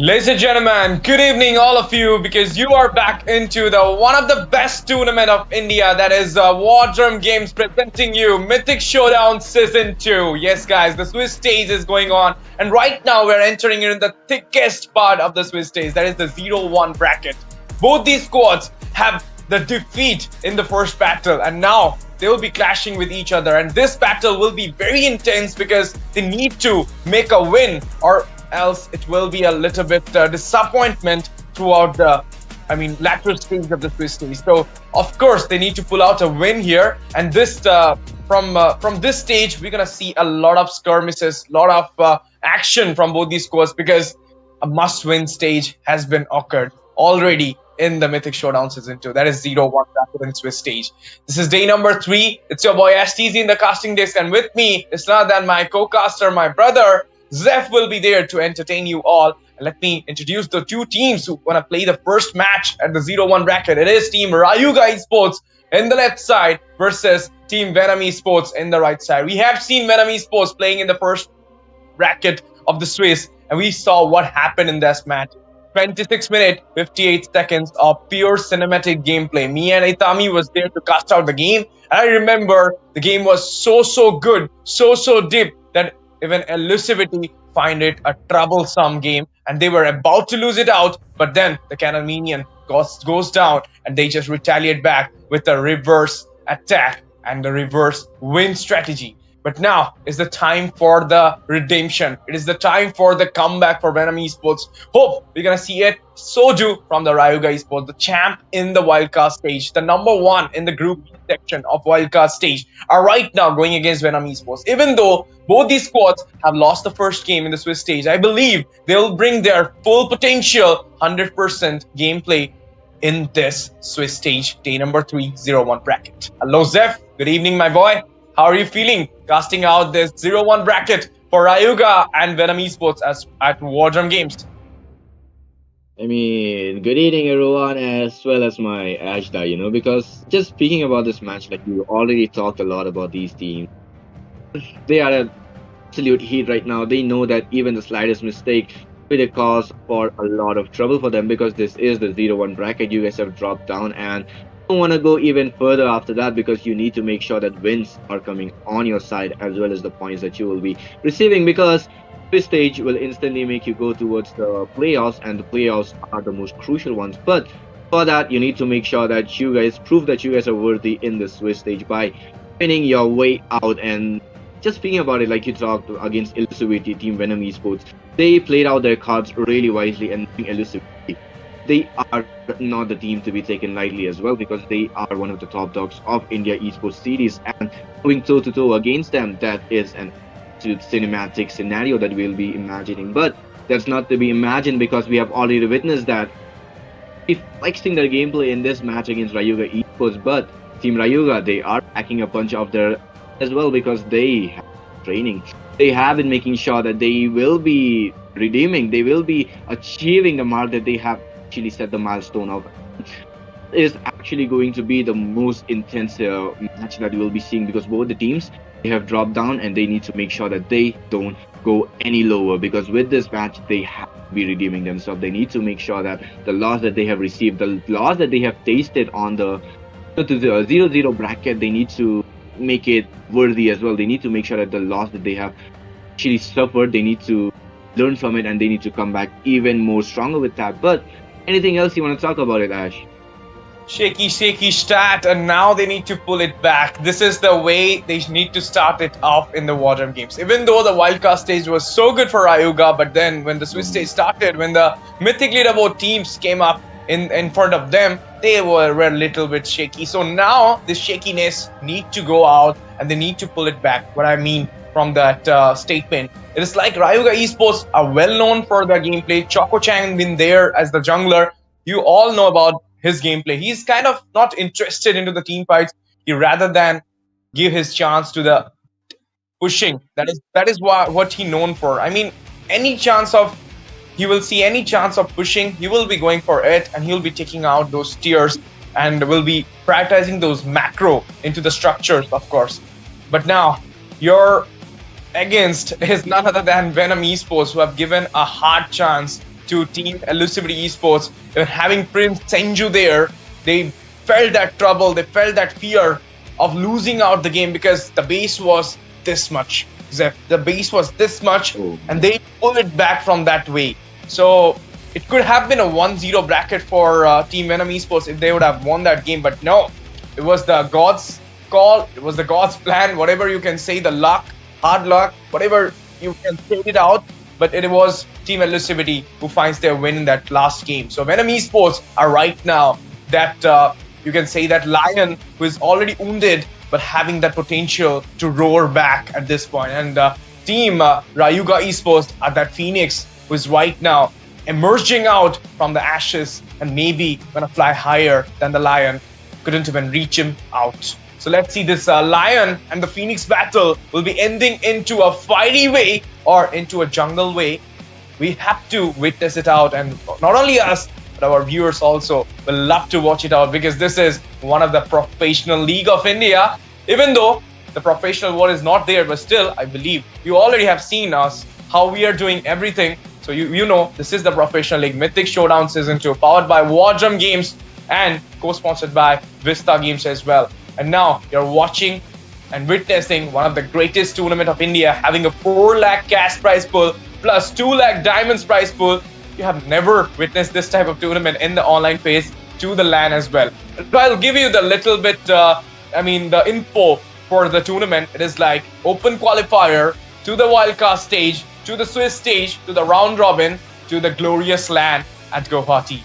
Ladies and gentlemen, good evening all of you because you are back into the one of the best tournament of India, that is War Drum Games, presenting you Mythic Showdown Season 2. Yes guys, the Swiss stage is going on and right now we're entering into the thickest part of the Swiss stage, that is the 0-1 bracket. Both these squads have the defeat in the first battle and now they will be clashing with each other, and this battle will be very intense because they need to make a win or else it will be a little bit disappointment throughout the latter stage of the Swiss stage. So of course they need to pull out a win here, and this from this stage we're gonna see a lot of skirmishes, a lot of action from both these squads because a must-win stage has been occurred already in the Mythic Showdown Season 2. That is 0-1 bracket in Swiss stage. This is day number 3. It's your boy STZ in the casting desk, and with me is none other than my co-caster, my brother Zeph will be there to entertain you all. And let me introduce the two teams who want to play the first match at the 0-1 bracket. It is Team Ryuga Esports in the left side versus Team Venom Esports in the right side. We have seen Venom Esports playing in the first bracket of the Swiss, and we saw what happened in this match. 26 minutes, 58 seconds of pure cinematic gameplay. Me and Itami was there to cast out the game. And I remember the game was so good, so deep that even Elusivity find it a troublesome game, and they were about to lose it out, but then the Cannon Minion goes down and they just retaliate back with a reverse attack and the reverse win strategy. But now is the time for the redemption. It is the time for the comeback for Venom Esports. Hope we're gonna see it. So do from the Ryuga Esports, the champ in the wildcard stage, the number 1 in the group section of wildcard stage, are right now going against Venom Esports. Even though both these squads have lost the first game in the Swiss stage, I believe they'll bring their full potential 100% gameplay in this Swiss stage, day number 3, 0-1 bracket. Hello Zeph, good evening my boy. How are you feeling casting out this 0-1 bracket for Ryuga and Venom Esports at War Drum Games? Good evening everyone, as well as my Ashda, because just speaking about this match, like you already talked a lot about these teams. They are an absolute heat right now. They know that even the slightest mistake will be a cause for a lot of trouble for them, because this is the 0-1 bracket. You guys have dropped down and don't want to go even further after that, because you need to make sure that wins are coming on your side as well as the points that you will be receiving, because this stage will instantly make you go towards the playoffs, and the playoffs are the most crucial ones. But for that, you need to make sure that you guys prove that you guys are worthy in the Swiss stage by winning your way out. And just speaking about it, like you talked against Elusivity, Team Venom Esports, they played out their cards really wisely, and Elusivity, they are not the team to be taken lightly as well, because they are one of the top dogs of India Esports series, and going toe-to-toe against them, that is an cinematic scenario that we'll be imagining. But that's not to be imagined, because we have already witnessed that if flexing their gameplay in this match against Ryuga Esports. But Team Ryuga, they are packing a bunch of their as well, because they have training. They have been making sure that they will be redeeming, they will be achieving the mark that they have actually set the milestone of. Is actually going to be the most intense match that we will be seeing, because both the teams, they have dropped down and they need to make sure that they don't go any lower, because with this match they have to be redeeming themselves. They need to make sure that the loss that they have received, the loss that they have tasted on the 0-0 bracket, they need to make it worthy as well. They need to make sure that the loss that they have actually suffered, they need to learn from it, and they need to come back even more stronger with that. But anything else you want to talk about it, Ash? Shaky stat, and now they need to pull it back. This is the way they need to start it off in the War Drum Games. Even though the wildcard stage was so good for Ryuga, but then when the Swiss stage started, when the Mythic Leaderboard teams came up in front of them, they were a little bit shaky. So now this shakiness need to go out and they need to pull it back. What I mean from that statement, it is like Ryuga Esports are well known for their gameplay. Choco Chang been there as the jungler. You all know about his gameplay. He's kind of not interested into the team fights. He rather than give his chance to the pushing. That is what he known for. I mean, any chance of he will see any chance of pushing, he will be going for it, and he'll be taking out those tiers and will be prioritizing those macro into the structures, of course. But now you're against is none other than Venom Esports, who have given a hard chance to Team Elusivity Esports. Even having Prince Senju there, they felt that trouble, they felt that fear of losing out the game because the base was this much. Zeph, the base was this much, Oh, and they pulled it back from that way. So it could have been a 1-0 bracket for Team Venom Esports if they would have won that game, but no, it was the gods' call, it was the gods' plan, whatever you can say, the luck, hard luck, whatever you can say it out. But it was Team Elusivity who finds their win in that last game. So Venom Esports are right now that you can say that lion who is already wounded but having that potential to roar back at this point. And Team Rayuga Esports are that phoenix who is right now emerging out from the ashes and maybe gonna fly higher than the lion. Couldn't even reach him out. So let's see, this lion and the phoenix battle will be ending into a fiery way or into a jungle way. We have to witness it out, and not only us, but our viewers also will love to watch it out because this is one of the professional league of India. Even though the professional war is not there, but still, I believe you already have seen us how we are doing everything. So you know this is the professional league, Mythic Showdown Season 2, powered by War Drum Games and co-sponsored by Vizta Games as well. And now you're watching and witnessing one of the greatest tournament of India, having a 4 lakh cash prize pool plus 2 lakh diamonds prize pool. You have never witnessed this type of tournament in the online phase to the LAN as well. So I'll give you the little bit, the info for the tournament. It is like open qualifier to the wildcard stage, to the Swiss stage, to the round robin, to the glorious LAN at Guwahati.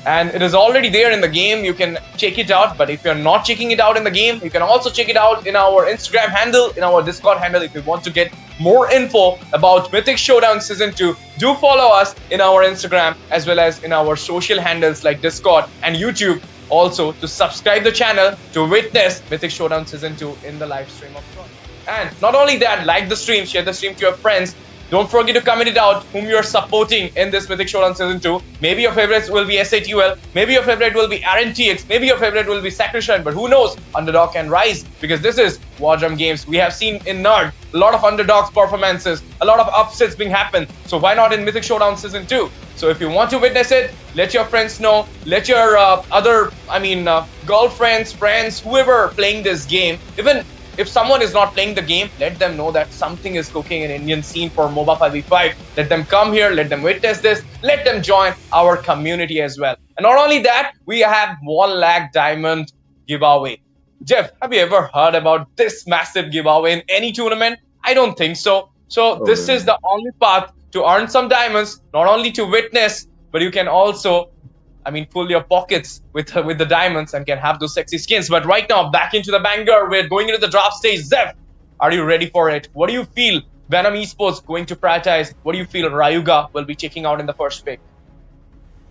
And it is already there in the game. You can check it out. But if you're not checking it out in the game, you can also check it out in our Instagram handle, in our Discord handle. If you want to get more info about Mythic Showdown Season 2, do follow us in our Instagram as well as in our social handles like Discord and YouTube. Also, to subscribe the channel to witness Mythic Showdown Season 2 in the live stream of course. And not only that, like the stream, share the stream to your friends. Don't forget to comment it out whom you're supporting in this Mythic Showdown Season 2. Maybe your favorites will be SATUL, maybe your favorite will be RNTX, maybe your favorite will be Sacrishine, but who knows, Underdog can rise because this is War Drum Games. We have seen in Nerd a lot of Underdogs performances, a lot of upsets being happened. So why not in Mythic Showdown Season 2? So if you want to witness it, let your friends know, let your girlfriends, friends, whoever playing this game, even if someone is not playing the game, let them know that something is cooking in Indian scene for MOBA 5v5. Let them come here, let them witness this, let them join our community as well. And not only that, we have 1 lakh diamond giveaway. Jeff, have you ever heard about this massive giveaway in any tournament? I don't think so. So this is the only path to earn some diamonds, not only to witness, but you can also full your pockets with the diamonds and can have those sexy skins. But right now, back into the banger. We're going into the draft stage. Zeph, are you ready for it? What do you feel Venom Esports going to prioritize? What do you feel Rayuga will be checking out in the first pick?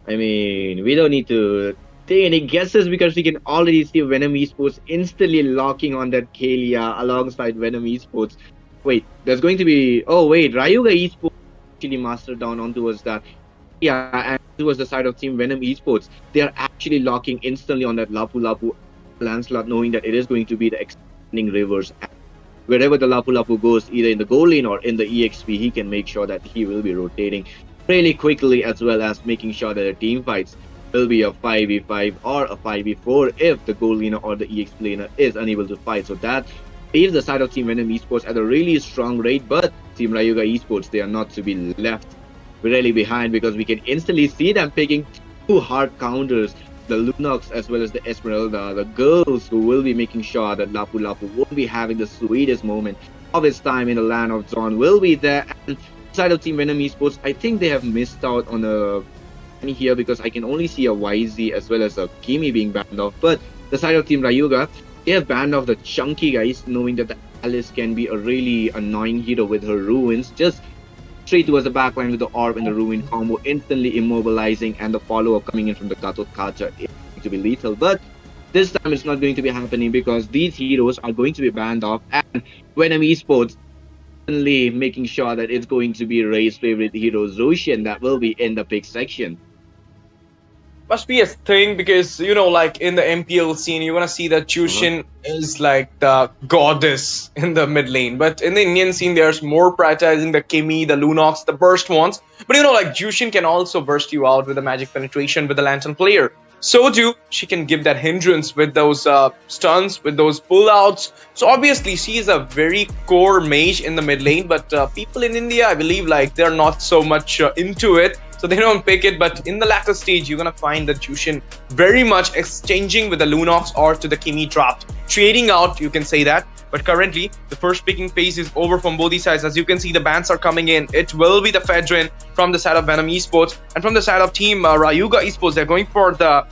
We don't need to take any guesses because we can already see Venom Esports instantly locking on that Kalia alongside Venom Esports. Wait, there's going to be... Oh, wait, Rayuga Esports actually mastered down onto us that... Yeah, and towards the side of Team Venom Esports, they are actually locking instantly on that Lapu Lapu Lancelot, knowing that it is going to be the expanding rivers. Wherever the Lapu Lapu goes, either in the goal lane or in the EXP, he can make sure that he will be rotating really quickly, as well as making sure that the team fights will be a 5v5 or a 5v4 if the goal laner or the EXP laner is unable to fight. So that leaves the side of Team Venom Esports at a really strong rate, but Team Rayuga Esports, they are not to be left really behind because we can instantly see them picking 2 hard counters, the Lunox as well as the Esmeralda, the girls who will be making sure that Lapu Lapu will be having the sweetest moment of its time in the land of Zon will be there. And side of Team Venom Esports, I think they have missed out on a here because I can only see a YZ as well as a Kimi being banned off. But the side of Team Rayuga, they have banned off the chunky guys, knowing that the Alice can be a really annoying hero with her ruins. Just straight towards the backline with the orb and the ruin combo, instantly immobilizing, and the follow-up coming in from the Kato Kacha is going to be lethal. But this time it's not going to be happening because these heroes are going to be banned off, and Venom Esports instantly making sure that it's going to be Ray's favorite hero, Zoshin, that will be in the pick section. must be a thing because like in the MPL scene, you're gonna see that Uh-huh. Jushin is like the goddess in the mid lane. But in the Indian scene, there's more prioritizing the Kimi, the Lunox, the burst ones. But like Jushin can also burst you out with the magic penetration with the Lantern player. So too, she can give that hindrance with those stuns, with those pullouts. So obviously, she is a very core mage in the mid lane. But people in India, I believe, like they're not so much into it, so they don't pick it. But in the latter stage, you're gonna find the Jushin very much exchanging with the Lunox or to the Kimi draft, trading out. You can say that. But currently, the first picking phase is over from both these sides. As you can see, the bans are coming in. It will be the Fedrin from the side of Venom Esports, and from the side of Team Ryuga Esports, they're going for the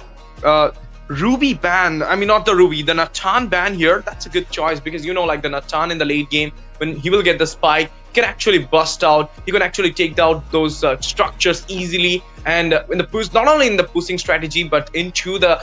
uh, Ruby ban. I mean, not the Ruby, the Natan ban here. That's a good choice because like the Natan in the late game, when he will get the spike, he can actually bust out. He can actually take out those structures easily. And in the push, not only in the pushing strategy, but into the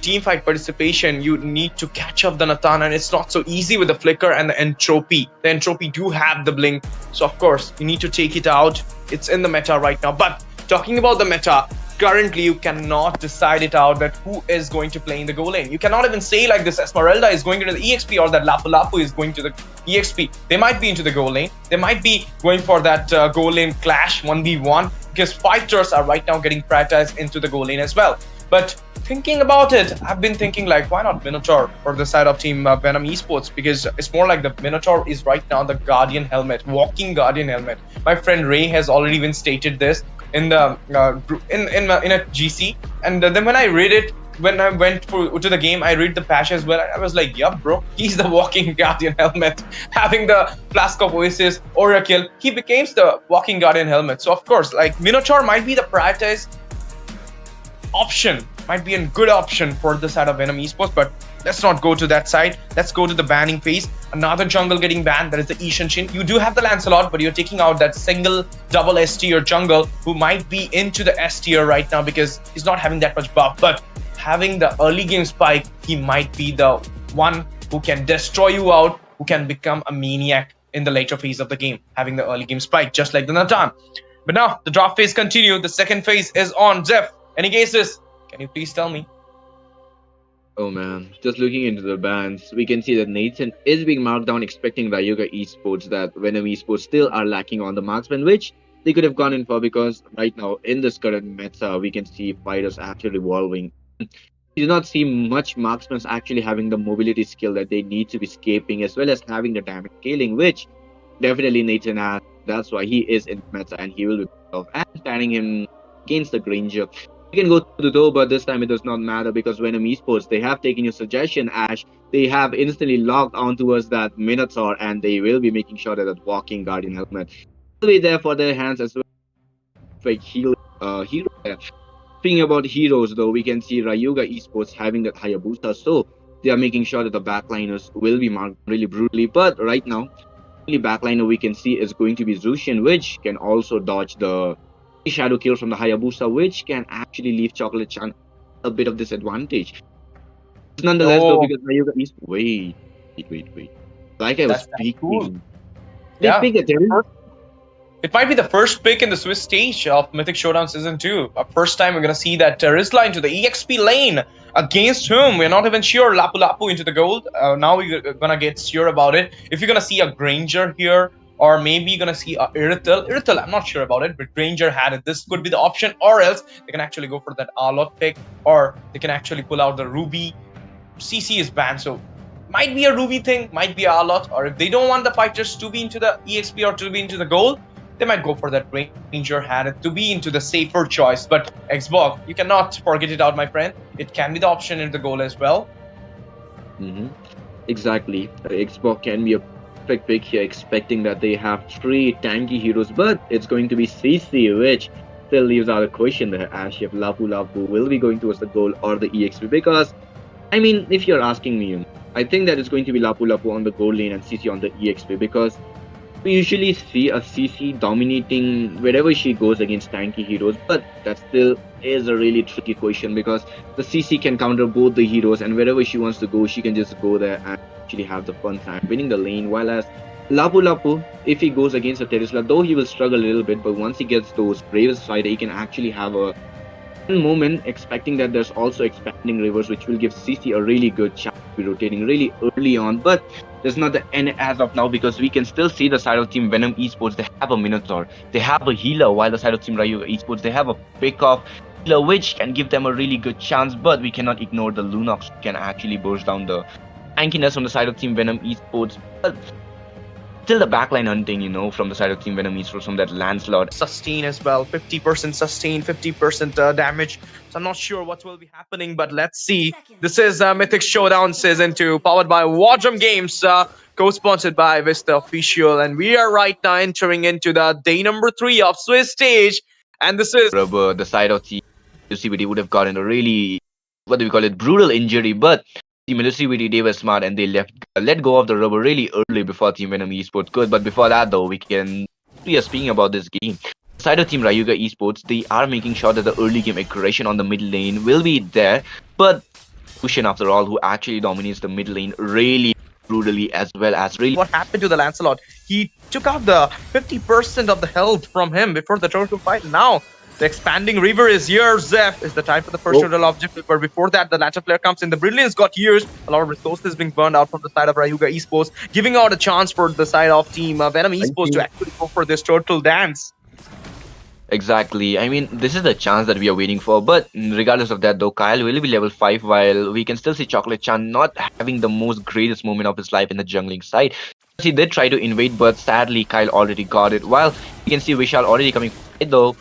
team fight participation, you need to catch up the Natan, and it's not so easy with the flicker and the entropy. The entropy do have the blink, so of course you need to take it out. It's in the meta right now. But talking about the meta, currently you cannot decide it out that who is going to play in the goal lane. You cannot even say like this Esmeralda is going to the EXP or that Lapu Lapu is going to the EXP. They might be into the goal lane. They might be going for that goal lane clash 1v1 because fighters are right now getting prioritized into the goal lane as well. But thinking about it, I've been thinking like, why not Minotaur for the side of Team Venom Esports? Because it's more like the Minotaur is right now the Guardian helmet, walking Guardian helmet. My friend Ray has already been stated this in the in a GC, and then when I read it, when I went to the game, I read the patch as well. I was like, yup, bro, he's the walking Guardian helmet. Having the Flask of Oasis, Oracle, he becomes the walking Guardian helmet. So of course, like Minotaur might be the prioritized option, might be a good option for the side of Venom Esports, but let's not go to that side. Let's go to the banning phase. Another jungle getting banned, that is the Ishan Shin. You do have the Lancelot, but you're taking out that single double S tier jungle who might be into the S tier right now because he's not having that much buff. But having the early game spike, he might be the one who can destroy you out, who can become a maniac in the later phase of the game, having the early game spike, just like the Natan. But now the draft phase continue. The second phase is on. Zeph, any cases? Can you please tell me? Oh man, just looking into the bans, we can see that Nathan is being marked down, expecting Ryuga Esports that Venom Esports still are lacking on the marksman, which they could have gone in for because right now in this current meta, we can see fighters actually evolving. We do not see much marksmen actually having the mobility skill that they need to be escaping as well as having the damage scaling, which definitely Nathan has. That's why he is in meta and he will be off and standing him against the Granger. You can go to the door, but this time it does not matter because Venom Esports, they have taken your suggestion, Ash. They have instantly logged on towards that Minotaur and they will be making sure that that walking Guardian helmet will be there for their hands as well. Like hero there. Speaking about heroes though, we can see Ryuga Esports having that Hayabusa, so they are making sure that the backliners will be marked really brutally. But right now, the only backliner we can see is going to be Zushin, which can also dodge the shadow kill from the Hayabusa, which can actually leave Chocolate Chan a bit of disadvantage. Nonetheless, though, Oh, because Ryuga Esports, wait. Like I was that's cool. speaking, they Yeah. pick a terror. It might be the first pick in the Swiss stage of Mythic Showdown Season 2. First time we're going to see that Rizla into the EXP lane. Against whom? We're not even sure. Lapu Lapu into the gold. Now we're going to get sure about it. If you're going to see a Granger here, or maybe you're going to see a Irital. Irital, I'm not sure about it, but Granger had it. This could be the option, or else they can actually go for that Arlot pick, or they can actually pull out the Ruby. CC is banned, so might be a Ruby thing, might be a Arlot, or if they don't want the fighters to be into the EXP or to be into the gold, they might go for that Ranger had it to be into the safer choice. But Xbox, you cannot forget it out, my friend. It can be the option in the goal as well. Mm-hmm. Exactly. Xbox can be a perfect pick here, expecting that they have three tanky heroes, but it's going to be CC, which still leaves out a question there. Ash, if Lapu Lapu will be going towards the goal or the EXP, because I mean, if you're asking me, I think that it's going to be Lapu Lapu on the goal lane and CC on the EXP because we usually see a CC dominating wherever she goes against tanky heroes, but that still is a really tricky question because the CC can counter both the heroes, and wherever she wants to go, she can just go there and actually have the fun time winning the lane. While as Lapu Lapu, if he goes against a Terisla, though he will struggle a little bit, but once he gets those Brave Spider, he can actually have a moment expecting that there's also expanding rivers, which will give CC a really good chance to be rotating really early on. But there's not the end as of now because we can still see the side of Team Venom Esports. They have a Minotaur, they have a healer, while the side of Team Ryuga Esports they have a pick-off healer, which can give them a really good chance. But we cannot ignore the Lunox, who can actually burst down the tankiness on the side of Team Venom Esports. But still the backline hunting, from the side of Team Venom Esports from that Lancelot. Sustain as well, 50% sustain, 50% damage. So I'm not sure what will be happening, but let's see. This is Mythic Showdown Season 2, powered by War Drum Games, co-sponsored by Vizta Official, and we are right now entering into the day number 3 of Swiss stage, and this is Rubber, the side of Team CBD would have gotten a really, what do we call it, brutal injury, but Team CBD, they were smart and they let go of the rubber really early before Team Venom Esports could. But before that, though, we are speaking about this game. Side of Team Ryuga Esports, they are making sure that the early game aggression on the mid lane will be there. But Kushin, after all, who actually dominates the mid lane really brutally, as well as really. What happened to the Lancelot? He took out the 50% of the health from him before the turtle fight. Now the expanding river is here. Zeph is the time for the first total objective, but before that, the Lancer player comes in. The Brilliance got years. A lot of resources being burned out from the side of Ryuga Esports, giving out a chance for the side of Team Venom Esports to actually go for this turtle dance. Exactly. I mean, this is the chance that we are waiting for. But regardless of that, though, Kyle will be level 5, while we can still see Chocolate Chan not having the most greatest moment of his life in the jungling side. He did try to invade, but sadly, Kyle already got it. While you can see Vishal already coming, though.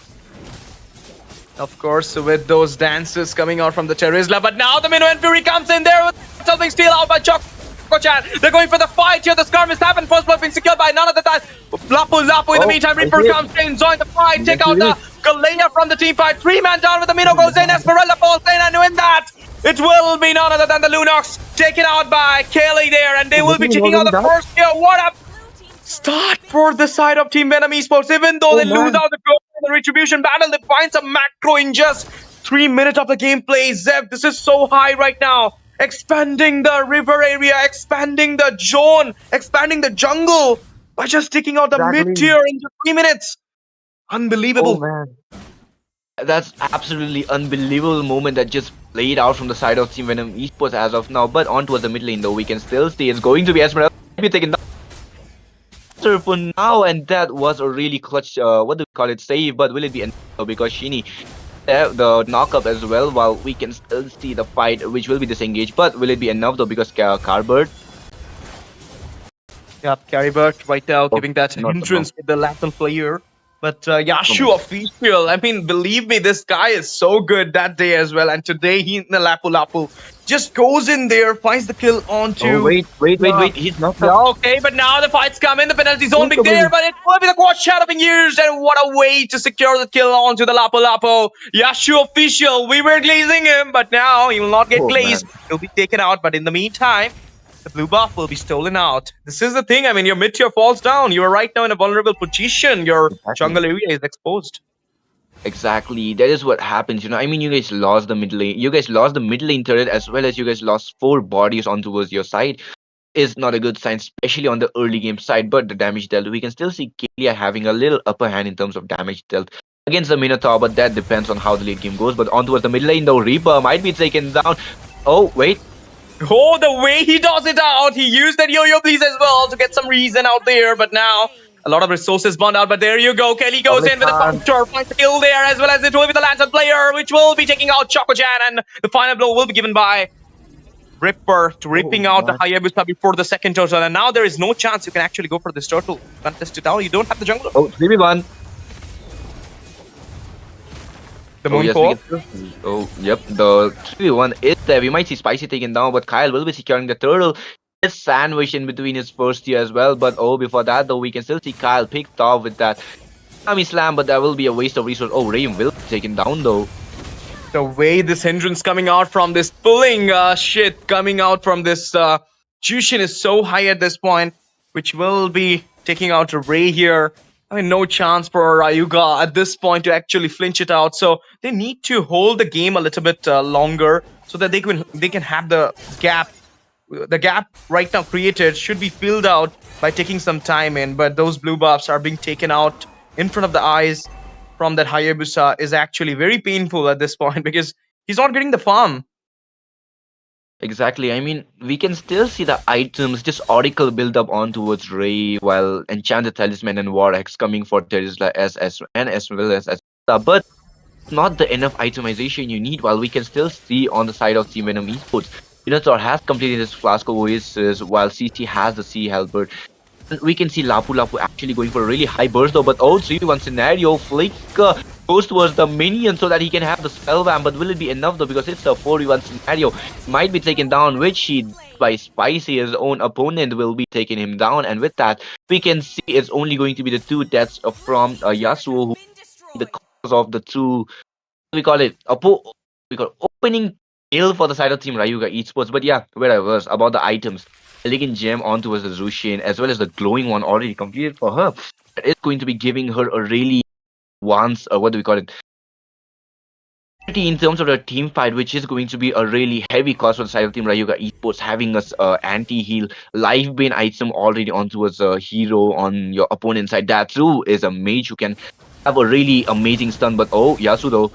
Of course, with those dances coming out from the Terizla, but now the Minnow and Fury comes in there with something steal out by Choco-chan. They're going for the fight here. The skirm is happened. First blood being secured by none of the time. Lapu in the meantime, Reaper comes in, join the fight, take out the Galea from the team fight. 3-man down with the Minnow goes in. Esmeralda falls in, and win that. It will be none other than the Lunox taken out by Kelly there, and they will be taking out the first here. What a start for the side of Team Venom Esports. Even though they lose out the retribution battle, they find some macro in just 3 minutes of the gameplay. Zev, this is so high right now. Expanding the river area, expanding the zone, expanding the jungle by just taking out the mid-tier in just 3 minutes. Unbelievable. Oh, man. That's absolutely unbelievable moment that just played out from the side of Team Venom Esports as of now. But on towards the mid lane, though, we can still see it's going to be Esmeralda. Be taken down for now, and that was a really clutch, what do we call it, save. But will it be enough? Because Shini the knock-up as well, while we can still see the fight, which will be disengaged. But will it be enough, though, because Carbird? Yeah, Caribert right now giving that hindrance to the Latin player. But Yashu Official, I mean, believe me, this guy is so good that day as well. And today, he in the Lapu just goes in there, finds the kill onto... Oh, wait. He's not... Yeah, okay, but now the fight's come in, the penalty zone being there, but it will be the quad shadow being used. And what a way to secure the kill onto the Lapu. Yashu Official, we were glazing him, but now he will not get glazed. He'll be taken out, but in the meantime, the blue buff will be stolen out. This is the thing. I mean, your mid-tier falls down. You are right now in a vulnerable position. Your jungle area is exposed. Exactly. That is what happens. I mean, you guys lost the mid lane. You guys lost the mid lane turret, as well as you guys lost 4 bodies on towards your side. Is not a good sign, especially on the early game side. But the damage dealt, we can still see Kalia having a little upper hand in terms of damage dealt against the Minotaur, but that depends on how the late game goes. But on towards the mid lane, though, Reaper might be taken down. Oh, wait. Oh, the way he does it out. He used that yo-yo please as well to get some reason out there. But now, a lot of resources burned out. But there you go. Kelly goes in with a counter. Finds the kill there, as well as it will be the Lantern player, which will be taking out Choco-chan. And the final blow will be given by Ripper to ripping out the Hayabusa before the second turtle. And now there is no chance you can actually go for this turtle. Contest it out. You don't have the jungle. Oh, 3v1. The moon yep, the 3v1 is there. We might see Spicy taken down, but Kyle will be securing the turtle. It's sandwiched in between his first tier as well. But before that, though, we can still see Kyle picked off with that slam, but that will be a waste of resource. Oh, Raym will be taken down, though. The way this hindrance coming out from this pulling shit coming out from this Jushin is so high at this point, which will be taking out Ray here. I mean, no chance for Ryuga at this point to actually flinch it out. So they need to hold the game a little bit longer so that they can have the gap. The gap right now created should be filled out by taking some time in. But those blue buffs are being taken out in front of the eyes from that Hayabusa is actually very painful at this point because he's not getting the farm. Exactly. I mean, we can still see the items, just Oracle build up on towards Ray, while Enchanted Talisman and War X coming for Terizla as well as but not the enough itemization you need. While we can still see on the side of Team Venom Esports, Minotaur has completed his Flask of Oasis, while CC has the Sea Helper. We can see Lapu Lapu actually going for a really high burst though, but oh, 3v1 scenario, Flick goes towards the minion so that he can have the spellbam, but will it be enough though, because it's a 4v1 scenario, might be taken down, which he by Spicy, his own opponent will be taking him down, and with that, we can see it's only going to be the 2 deaths from Yasuo, who the cause of the 2, we call it, we call opening ill for the side of Team Ryuga Esports. But yeah, where I was about the items. Elegant Gem onto as the Zushin, as well as the glowing one already completed for her. That is going to be giving her a really what do we call it? In terms of the team fight, which is going to be a really heavy cost for the side of Team Ryuga Esports, having us anti-heal life bane item already onto as a hero on your opponent's side. That too is a mage who can have a really amazing stun. But oh, Yasuo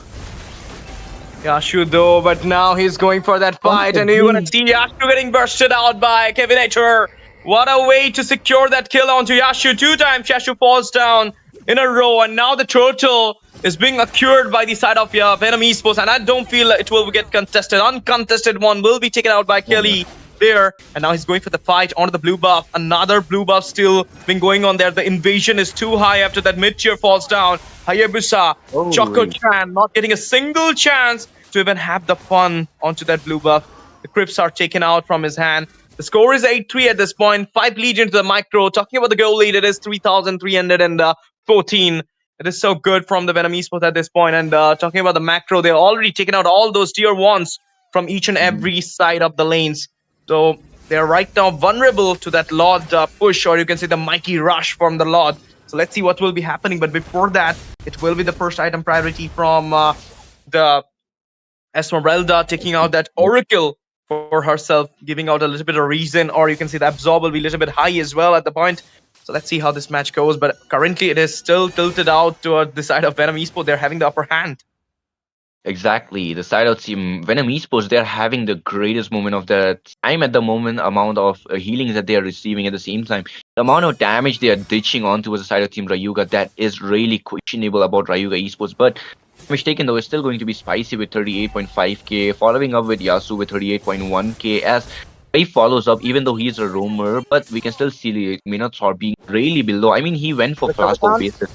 Yashu though, but now he's going for that fight, and you're gonna see Yashu getting bursted out by Kevinator. What a way to secure that kill onto Yashu. 2 times Yashu falls down in a row, and now the turtle is being acquired by the side of Venom Esports, and I don't feel it will get contested. Uncontested one will be taken out by Kelly there, and now he's going for the fight onto the blue buff. Another blue buff still been going on there. The invasion is too high after that mid-tier falls down. Hayabusa, Choco-chan not getting a single chance to even have the fun onto that blue buff. The crypts are taken out from his hand. The score is 8-3 at this point. 5 legion to the micro. Talking about the goal lead, it is 3,314. It is so good from the Venom Esports at this point. And talking about the macro, they're already taken out all those tier 1s from each and every side of the lanes. So they're right now vulnerable to that Lord push, or you can say the mighty rush from the Lord. So let's see what will be happening. But before that, it will be the first item priority from the Esmeralda, taking out that Oracle for herself, giving out a little bit of reason, or you can see the Absorb will be a little bit high as well at the point. So let's see how this match goes. But currently, it is still tilted out toward the side of Venom Esports. They're having the upper hand. Exactly. The side of Team Venom Esports, they're having the greatest moment of their time at the moment, amount of healings that they are receiving at the same time. The amount of damage they are ditching on towards the side of Team Ryuga, that is really questionable about Ryuga Esports. But mistaken though, is still going to be Spicy with 38.5k, following up with Yasu with 38.1k as Ray follows up, even though he's a roamer, but we can still see Minotaur being really below. I mean, he went for Flask of basis.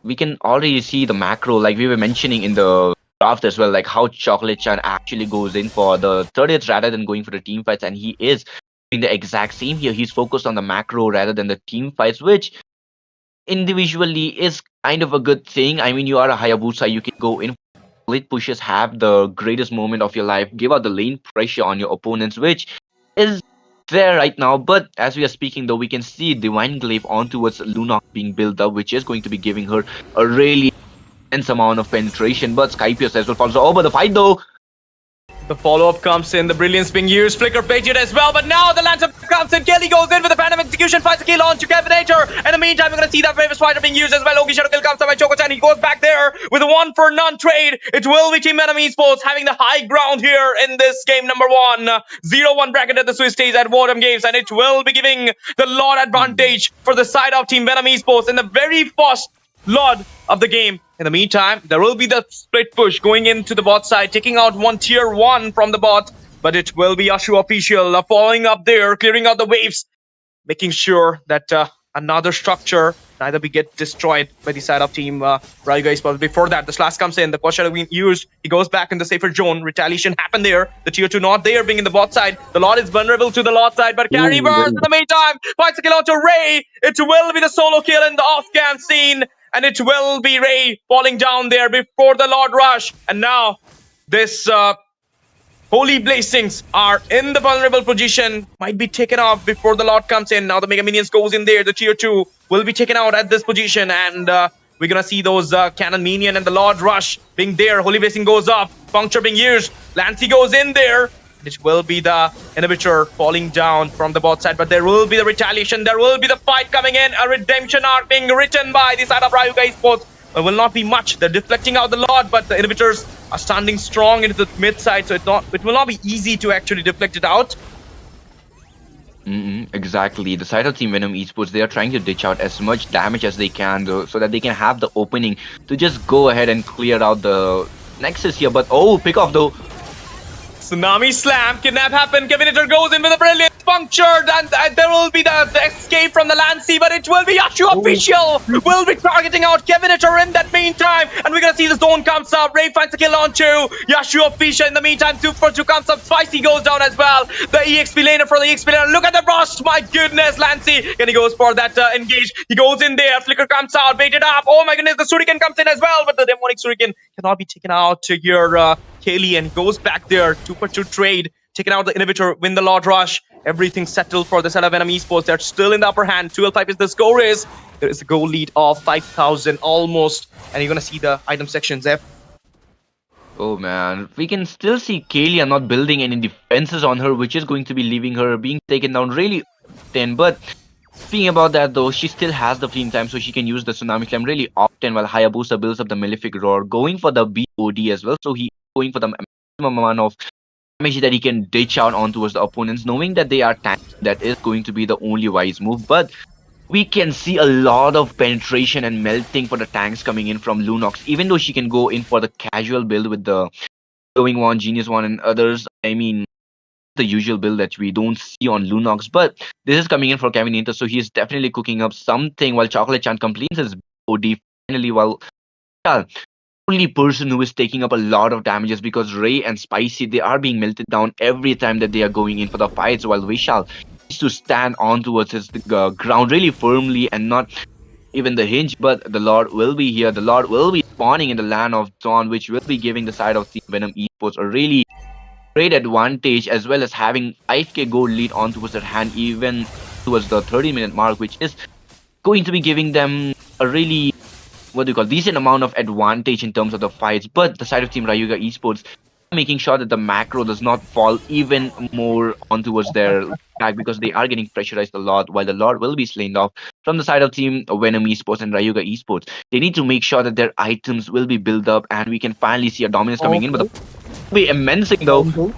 We can already see the macro, like we were mentioning in the draft as well, like how Chocolate Chan actually goes in for the 30th rather than going for the team fights, and he is doing the exact same here. He's focused on the macro rather than the team fights, which individually is kind of a good thing. I mean, you are a Hayabusa, you can go in split pushes, have the greatest moment of your life, give out the lane pressure on your opponents, which is there right now. But as we are speaking though, we can see Divine Glaive on towards Lunok being built up, which is going to be giving her a really intense amount of penetration. But Skypios as well follows over the fight though. The follow-up comes in, the brilliance being used, Flicker painted as well, but now the lantern comes in, Kelly goes in with the Phantom Execution, finds the kill on to Kevinator. In the meantime, we're going to see that Bravest Fighter being used as well. Ogi Shadow kill comes by Choco-chan, he goes back there with a 1-for-none trade. It will be Team Venom Esports having the high ground here in this game number 1. 0-1 bracket at the Swiss stage at War Drum Games, and it will be giving the Lord advantage for the side of Team Venom Esports in the very first Lord of the game. In the meantime, there will be the split push going into the bot side, taking out one tier 1 from the bot, but it will be Yashu official following up there, clearing out the waves, making sure that another structure neither be get destroyed by the side of Team Ryuga Esports. Before that, the slash comes in, the Quad Shadow being used, he goes back in the safer zone, retaliation happened there, the tier 2 not there being in the bot side, the Lord is vulnerable to the Lord side, but carry burst in the meantime, finds a kill onto Ray, it will be the solo kill in the off-cam scene, and it will be Ray falling down there before the Lord Rush. And now this Holy Blessings are in the vulnerable position, might be taken off before the Lord comes in. Now the Mega Minions goes in there, the tier 2 will be taken out at this position, and we're gonna see those Cannon Minion and the Lord Rush being there. Holy Blessing goes off, Puncture being used, Lancy goes in there. It will be the inhibitor falling down from the bot side, but there will be the retaliation, there will be the fight coming in, a redemption arc being written by the side of Ryuga Esports. will not be much. They're deflecting out the lot, but the inhibitors are standing strong into the mid side, so it will not be easy to actually deflect it out. Exactly. The side of Team Venom Esports, they are trying to ditch out as much damage as they can, though, so that they can have the opening to just go ahead and clear out the Nexus here. But oh, pick off though. Tsunami slam, kidnap happen, Kevinator goes in with a brilliant punctured, and there will be the escape from the Lancy, but it will be Yashu official, will be targeting out Kevinator in that meantime, and we're gonna see the zone comes up, Ray finds a kill on 2, Yashu official in the meantime, 2 for 2 comes up, Spicy goes down as well, the EXP laner for the EXP laner, look at the rush, my goodness, Lancy, and he goes for that engage, he goes in there, Flicker comes out, baited up, oh my goodness, the Shuriken comes in as well, but the demonic Shuriken cannot be taken out to your Kaylee, and goes back there, 2 for 2 trade, taking out the inhibitor, win the Lord Rush, everything settled for the side of Venom Esports. They're still in the upper hand, 12-5 is the score is, there is a goal lead of 5,000 almost, and you're gonna see the item sections, F. Oh man, we can still see Kalia not building any defenses on her, which is going to be leaving her being taken down really often. But speaking about that though, she still has the fleeing time, so she can use the Tsunami Slam really often while Hayabusa builds up the Malefic Roar, going for the BOD as well. So he going for the maximum amount of damage that he can ditch out on towards the opponents, knowing that they are tanks. That is going to be the only wise move. But we can see a lot of penetration and melting for the tanks coming in from Lunox, even though she can go in for the casual build with the Glowing One, Genius One, and others. I mean, the usual build that we don't see on Lunox, but this is coming in for Kevin Inter, so he's definitely cooking up something while Chocolate Chan completes his OD finally, while yeah, only person who is taking up a lot of damages, because Ray and Spicy, they are being melted down every time that they are going in for the fights, while Vishal needs to stand on towards his ground really firmly and not even the hinge. But the Lord will be here, the Lord will be spawning in the land of Dawn, which will be giving the side of Team Venom Esports a really great advantage, as well as having 5k gold lead on towards their hand even towards the 30-minute mark, which is going to be giving them a really, what do you call, decent amount of advantage in terms of the fights. But the side of Team Ryuga Esports making sure that the macro does not fall even more on towards their back, because they are getting pressurized a lot, while the Lord will be slain off from the side of Team Venom Esports and Ryuga Esports. They need to make sure that their items will be built up, and we can finally see a dominance coming in, but the be immense though.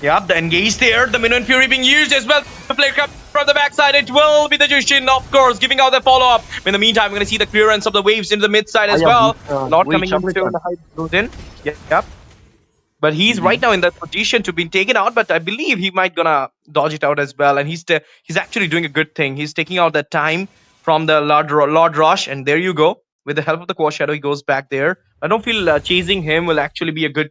Yeah, the engage there, the Minion Fury being used as well. The player comes from the backside, it will be the Jushin, of course, giving out the follow-up. In the meantime, we're going to see the clearance of the waves into the mid side as well. Lot coming into the height goes in. Yep. But he's right now in that position to be taken out, but I believe he might gonna dodge it out as well. And he's actually doing a good thing. He's taking out that time from the Lord Rush, and there you go. With the help of the Core Shadow, he goes back there. I don't feel chasing him will actually be a good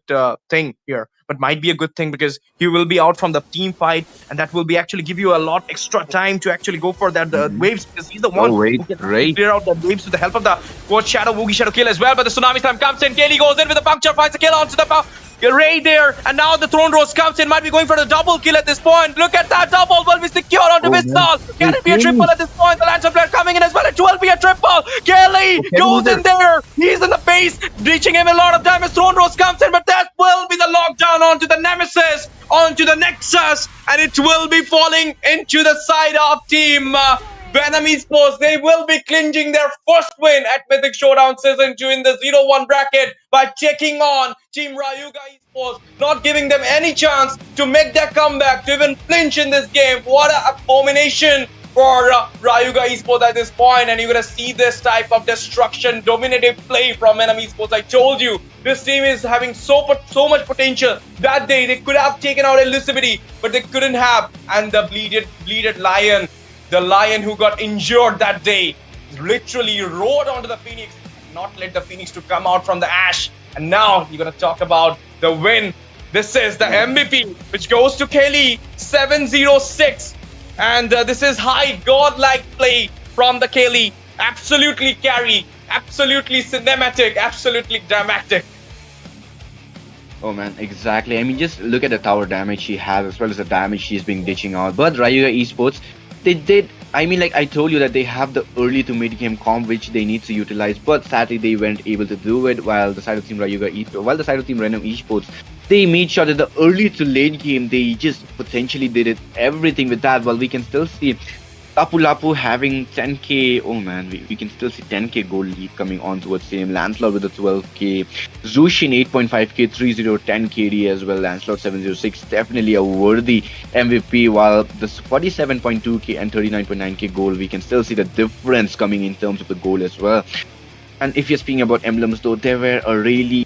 thing here, but might be a good thing because he will be out from the team fight, and that will be actually give you a lot extra time to actually go for that waves, because he's the one who can clear out the waves with the help of the Core Shadow, Woogie Shadow kill as well. But the Tsunami Slam comes in, Kaylee goes in with the puncture, finds a kill onto the Ray there, and now the Throne Rose comes in, might be going for the double kill at this point. Look at that double, will be secure onto Vizta. Can it be a triple at this point? The Lancer player coming in as well, it will be a triple. Kelly goes in there, he's in the base, reaching him a lot of damage. Throne Rose comes in, but that will be the lockdown onto the Nemesis, onto the Nexus, and it will be falling into the side of Team Venom Esports. They will be clinching their first win at Mythic Showdown Season 2 in the 0-1 bracket by taking on Team Ryuga Esports, not giving them any chance to make their comeback, to even flinch in this game. What an abomination for Ryuga Esports at this point, and you're going to see this type of destruction, dominative play from Venom Esports. I told you, this team is having so much potential. That day, they could have taken out Elusivity, but they couldn't have, and the bleeded Lion, the Lion who got injured that day, literally rode onto the Phoenix, not let the Phoenix to come out from the ash. And now you're going to talk about the win. This is the MVP, which goes to Kelly, 706. And this is high godlike play from the Kelly. Absolutely carry, absolutely cinematic, absolutely dramatic. Oh man, exactly. I mean, just look at the tower damage she has, as well as the damage she's been ditching out. But Ryuga Esports, they did, I mean, like I told you, that they have the early to mid game comp which they need to utilize, but sadly they weren't able to do it. While the side of Team Ryuga Esports, while the side of Team Venom Esports, they made sure that the early to late game, they just potentially did it everything with that. While we can still see Lapu Lapu having 10k. Oh man, we can still see 10k gold lead coming on towards him. Lancelot with the 12k. Zushin 8.5k, 3010 KD as well. Lancelot 706. Definitely a worthy MVP. While the 47.2k and 39.9k gold, we can still see the difference coming in terms of the goal as well. And if you're speaking about emblems, though, there were a really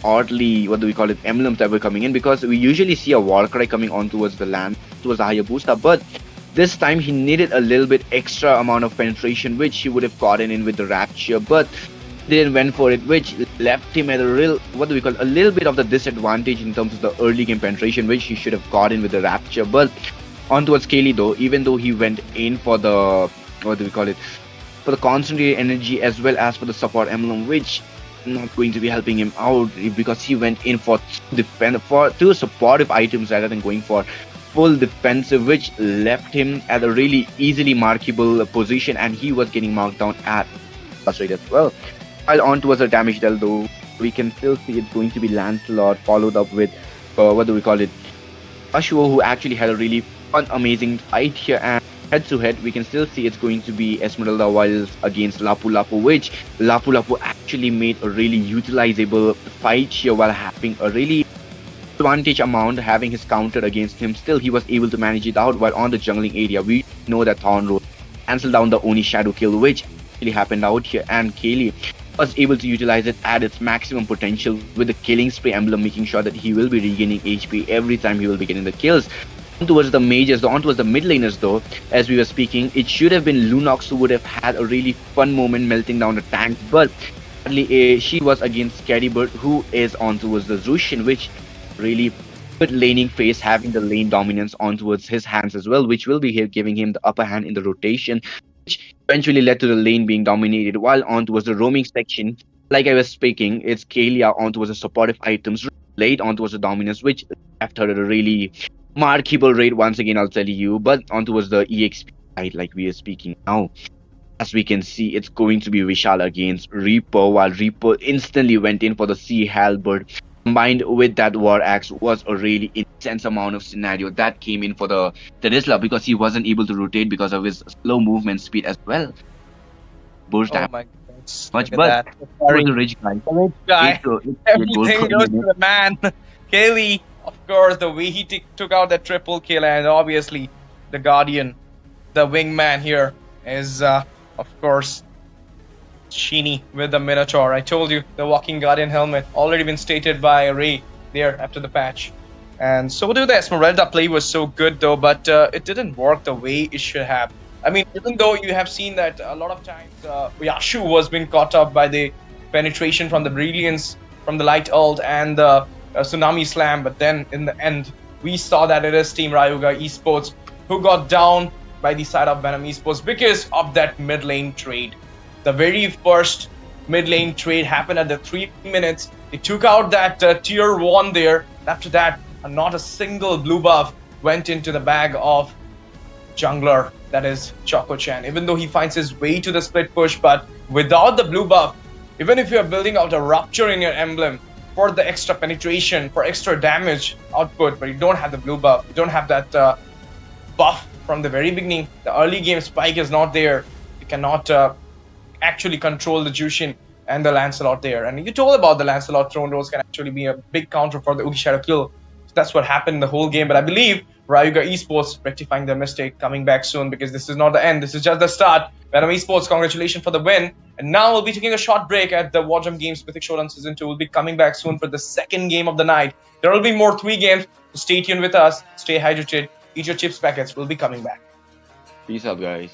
oddly, what do we call it, emblems that were coming in, because we usually see a Warcry coming on towards the land, towards the higher booster, but this time he needed a little bit extra amount of penetration, which he would have gotten in with the Rapture, but didn't went for it, which left him at a real, what do we call, a little bit of the disadvantage in terms of the early game penetration, which he should have gotten with the Rapture. But on towards Kaylee though, even though he went in for the, what do we call it, for the concentrated energy as well as for the support emblem, which not going to be helping him out because he went in for two supportive items rather than going for full defensive, which left him at a really easily markable position, and he was getting marked down at plus rate as well. While on towards the damage dealt though, we can still see it's going to be Lancelot followed up with what do we call it, Ashwo, who actually had a really fun amazing fight here, and head to head we can still see it's going to be Esmeralda whilst against Lapu Lapu, which Lapu Lapu actually made a really utilizable fight here while having a really advantage amount, having his counter against him. Still he was able to manage it out. While on the jungling area we know that Thorn Road cancelled down the Oni shadow kill, which actually happened out here, and Kaylee was able to utilize it at its maximum potential with the killing spree emblem, making sure that he will be regaining HP every time he will be getting the kills. On towards the mages, on towards the mid laners though, as we were speaking, it should have been Lunox who would have had a really fun moment melting down the tank, but sadly she was against Caribert, who is on towards the Zushin, which really good laning phase, having the lane dominance on towards his hands as well, which will be here giving him the upper hand in the rotation, which eventually led to the lane being dominated. While on towards the roaming section, like I was speaking, it's Kalia on towards the supportive items, late on towards the dominance, which left her at a really markable rate once again, I'll tell you. But on towards the EXP side, like we are speaking now, as we can see, it's going to be Vishal against Reaper, while Reaper instantly went in for the Sea Halberd. Combined with that War Axe was a really intense amount of scenario that came in for the Terizla, because he wasn't able to rotate because of his slow movement speed as well. Burst Oh damage my goodness. much, Look but at that. was Sorry. a rich guy. The rich guy. 8 gold Everything per goes to minute. the man. Kaylee, of course, the way he took out that triple kill, and obviously the Guardian, the wingman here, is of course Sheeny with the Minotaur. I told you, the walking Guardian helmet, already been stated by Ray there after the patch. And so do the Esmeralda play was so good though, but it didn't work the way it should have. I mean, even though you have seen that a lot of times Yashu was being caught up by the penetration from the Brilliance, from the Light Ult and the Tsunami Slam, but then in the end, we saw that it is Team Ryuga Esports who got down by the side of Venom Esports because of that mid lane trade. The very first mid lane trade happened at the 3 minutes. They took out that tier 1 there. After that, not a single blue buff went into the bag of jungler, that is Choco-chan. Even though he finds his way to the split push, but without the blue buff, even if you are building out a rupture in your emblem for the extra penetration, for extra damage output, but you don't have the blue buff, you don't have that buff from the very beginning, the early game spike is not there, you cannot actually control the Jushin and the Lancelot there. And you told about the Lancelot Throne Rose can actually be a big counter for the Ugi Shadow kill. So that's what happened in the whole game. But I believe Ryuga Esports rectifying their mistake, coming back soon, because this is not the end. This is just the start. Venom Esports, congratulations for the win. And now we'll be taking a short break at the War Drum Games Mythic Showdown Season 2. We'll be coming back soon for the second game of the night. There will be more 3 games. So stay tuned with us. Stay hydrated. Eat your chips packets. We'll be coming back. Peace out, guys.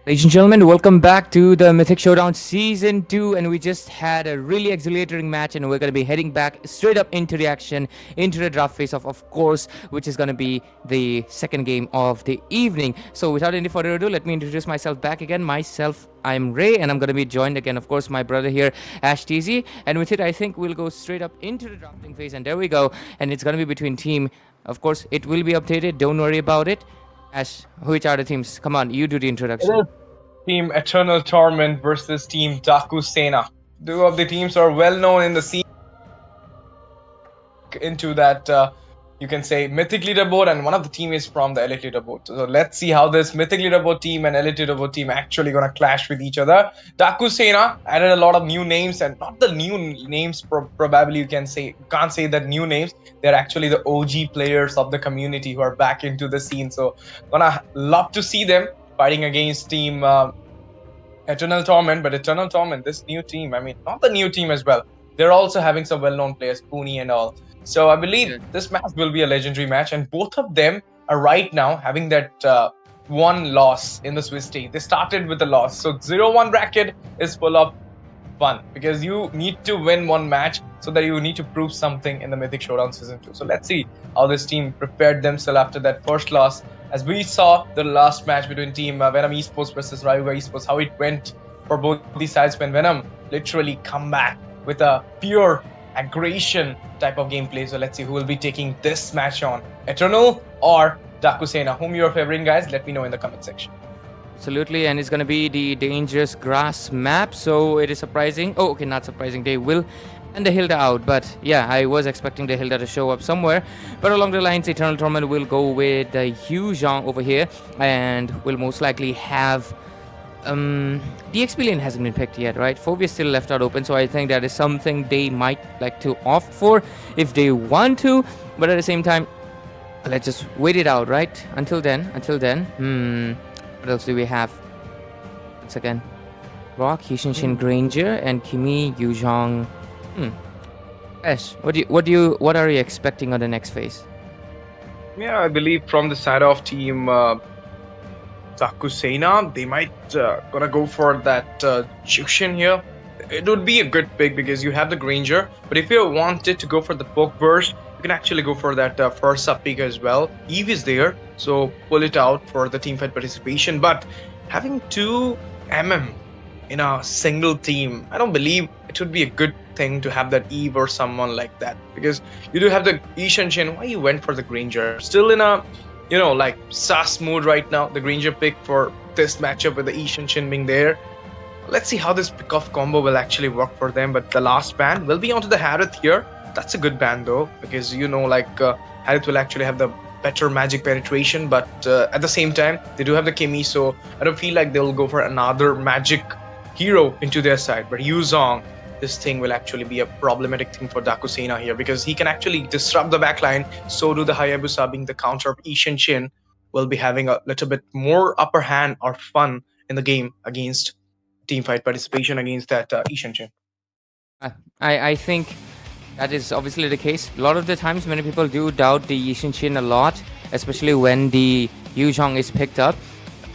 Ladies and gentlemen, welcome back to the Mythic Showdown Season 2, and we just had a really exhilarating match, and we're going to be heading back straight up into the action, into the draft face-off, of course, which is going to be the second game of the evening. So without any further ado, let me introduce myself back again. I'm Ray, and I'm going to be joined again, of course, my brother here, Ash TZ, and with it, I think we'll go straight up into the drafting phase, and there we go, and it's going to be between team, of course, it will be updated, don't worry about it. Ash, which are the teams? Come on, you do the introduction. Team Eternal Torment versus Team Daku Sena. Two of the teams are well known in the scene. Into that, you can say, Mythic Leaderboard, and one of the team is from the Elite Leaderboard. So let's see how this Mythic Leaderboard team and Elite Leaderboard team actually gonna clash with each other. Daku Sena added a lot of new names, and not the new names. Probably you can't say that new names. They're actually the OG players of the community who are back into the scene. So gonna love to see them fighting against Team Eternal Torment. But Eternal Torment, this new team, I mean, not the new team as well. They're also having some well-known players, Puni and all. So I believe this match will be a legendary match, and both of them are right now having that one loss in the Swiss stage. They started with a loss. So 0-1 bracket is full of fun because you need to win one match so that you need to prove something in the Mythic Showdown Season 2. So let's see how this team prepared themselves after that first loss. As we saw the last match between Team Venom Esports versus Ryuga Esports, how it went for both these sides when Venom literally come back with a pure aggression type of gameplay. So let's see who will be taking this match on, Eternal or Daku Sena. Whom you are favoring, guys? Let me know in the comment section. Absolutely, and it's going to be the dangerous grass map, so it is surprising. Oh, okay, not surprising. They will and the Hilda out, but yeah, I was expecting the Hilda to show up somewhere. But along the lines, Eternal Torment will go with the Yu Zhang over here, and will most likely have the XP lane hasn't been picked yet, right? Phobia is still left out open, so I think that is something they might like to opt for if they want to. But at the same time, let's just wait it out, right? Until then, what else do we have? Once again, Rock, Hishinshin Granger, and Kimi Yuzhong. Ash, what are you expecting on the next phase? Yeah, I believe from the side of Team Daku Sena, they might gonna go for that Jushin here. It would be a good pick because you have the Granger, but if you wanted to go for the poke burst, you can actually go for that first sub pick as well. Eve is there, so pull it out for the team fight participation. But having two in a single team, I don't believe it would be a good thing to have that Eve or someone like that, because you do have the Ishanshin. Why you went for the Granger? Still in a like sus mode right now. The Granger pick for this matchup with the Ishanshin being there. Let's see how this pick-off combo will actually work for them. But the last ban will be onto the Harith here. That's a good ban though, because Harith will actually have the better magic penetration, but at the same time they do have the Kimi, so I don't feel like they'll go for another magic hero into their side. But Yu Zhong, this thing will actually be a problematic thing for Daku Sena here, because he can actually disrupt the backline. So do the Hayabusa, being the counter of Ishanshin, will be having a little bit more upper hand or fun in the game against team fight participation against that Ishanshin. I think that is obviously the case. A lot of the times many people do doubt the Yishinshin a lot, especially when the Yu Zhong is picked up.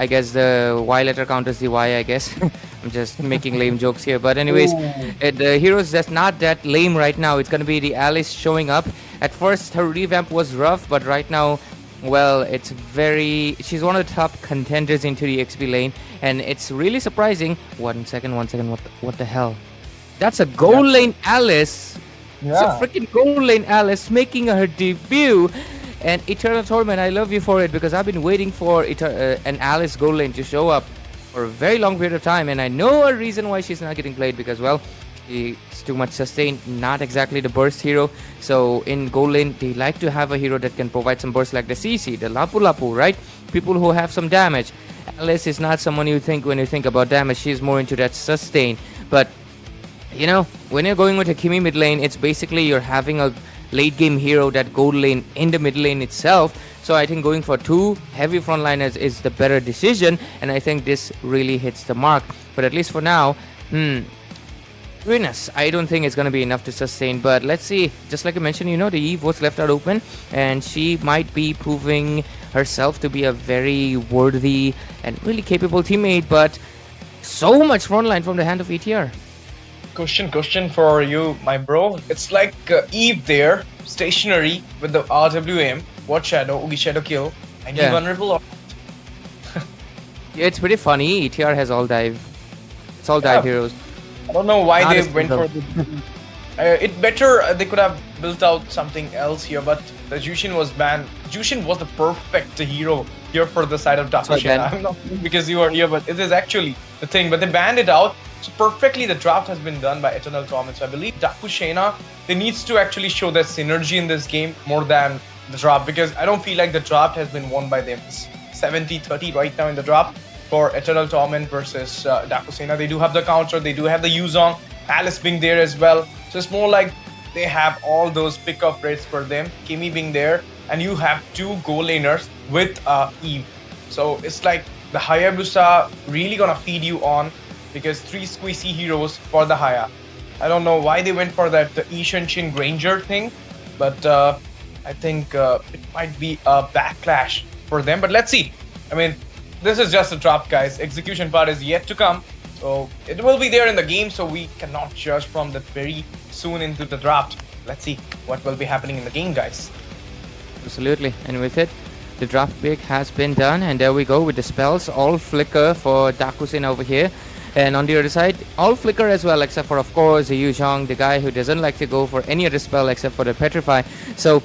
I guess the Y letter counters the Y, I guess. I'm just making lame jokes here. But anyways, the hero is just not that lame right now. It's going to be the Alice showing up. At first, her revamp was rough, but right now, well, she's one of the top contenders into the XP lane. And it's really surprising. One second, what the hell? That's a gold lane Alice. Yeah. It's a freaking gold lane Alice making her debut. And Eternal Torment, I love you for it, because I've been waiting for an Alice gold lane to show up for a very long period of time, and I know a reason why she's not getting played, because, well, she's too much sustain, not exactly the burst hero. So in gold lane, they like to have a hero that can provide some burst, like the CC, the Lapu Lapu, right? People who have some damage. Alice is not someone you think when you think about damage. She's more into that sustain. But, when you're going with a Kimi mid lane, it's basically you're having a late game hero that gold lane in the mid lane itself. So I think going for two heavy frontliners is the better decision, and I think this really hits the mark. But at least for now, Ruinous. I don't think it's going to be enough to sustain, but let's see. Just like I mentioned, the Eve was left out open, and she might be proving herself to be a very worthy and really capable teammate, but so much frontline from the hand of ETR. Question for you, my bro. It's like Eve there, stationary with the RWM. What shadow? Oogie shadow kill. And he vulnerable. Yeah, it's pretty funny. ETR has all dive. It's all dive heroes. I don't know why Not they as went for simple. the. It better they could have built out something else here, but the Jushin was banned. Jushin was the perfect hero here for the side of Dakushina. I'm not saying because you are here, but it is actually the thing. But they banned it out. So perfectly, the draft has been done by Eternal Torment. So I believe Dakushina, they needs to actually show their synergy in this game more than the draft, because I don't feel like the draft has been won by them. It's 70-30 right now in the draft for Eternal Torment versus Dakusena. They do have the counter, they do have the Yuzong, Alice being there as well. So it's more like they have all those pick-off rates for them, Kimi being there, and you have two goal laners with Eve. So it's like the Hayabusa really gonna feed you on, because 3 squeezy heroes for the Haya. I don't know why they went for that Ishanshin Granger thing, but I think it might be a backlash for them. But let's see. I mean, this is just a drop, guys. Execution part is yet to come. So it will be there in the game, so we cannot judge from that very soon into the draft. Let's see what will be happening in the game, guys. Absolutely. And with it, the draft pick has been done. And there we go with the spells. All flicker for Dakusin over here. And on the other side, all flicker as well, except for, of course, the Yuzhong, the guy who doesn't like to go for any other spell except for the Petrify. So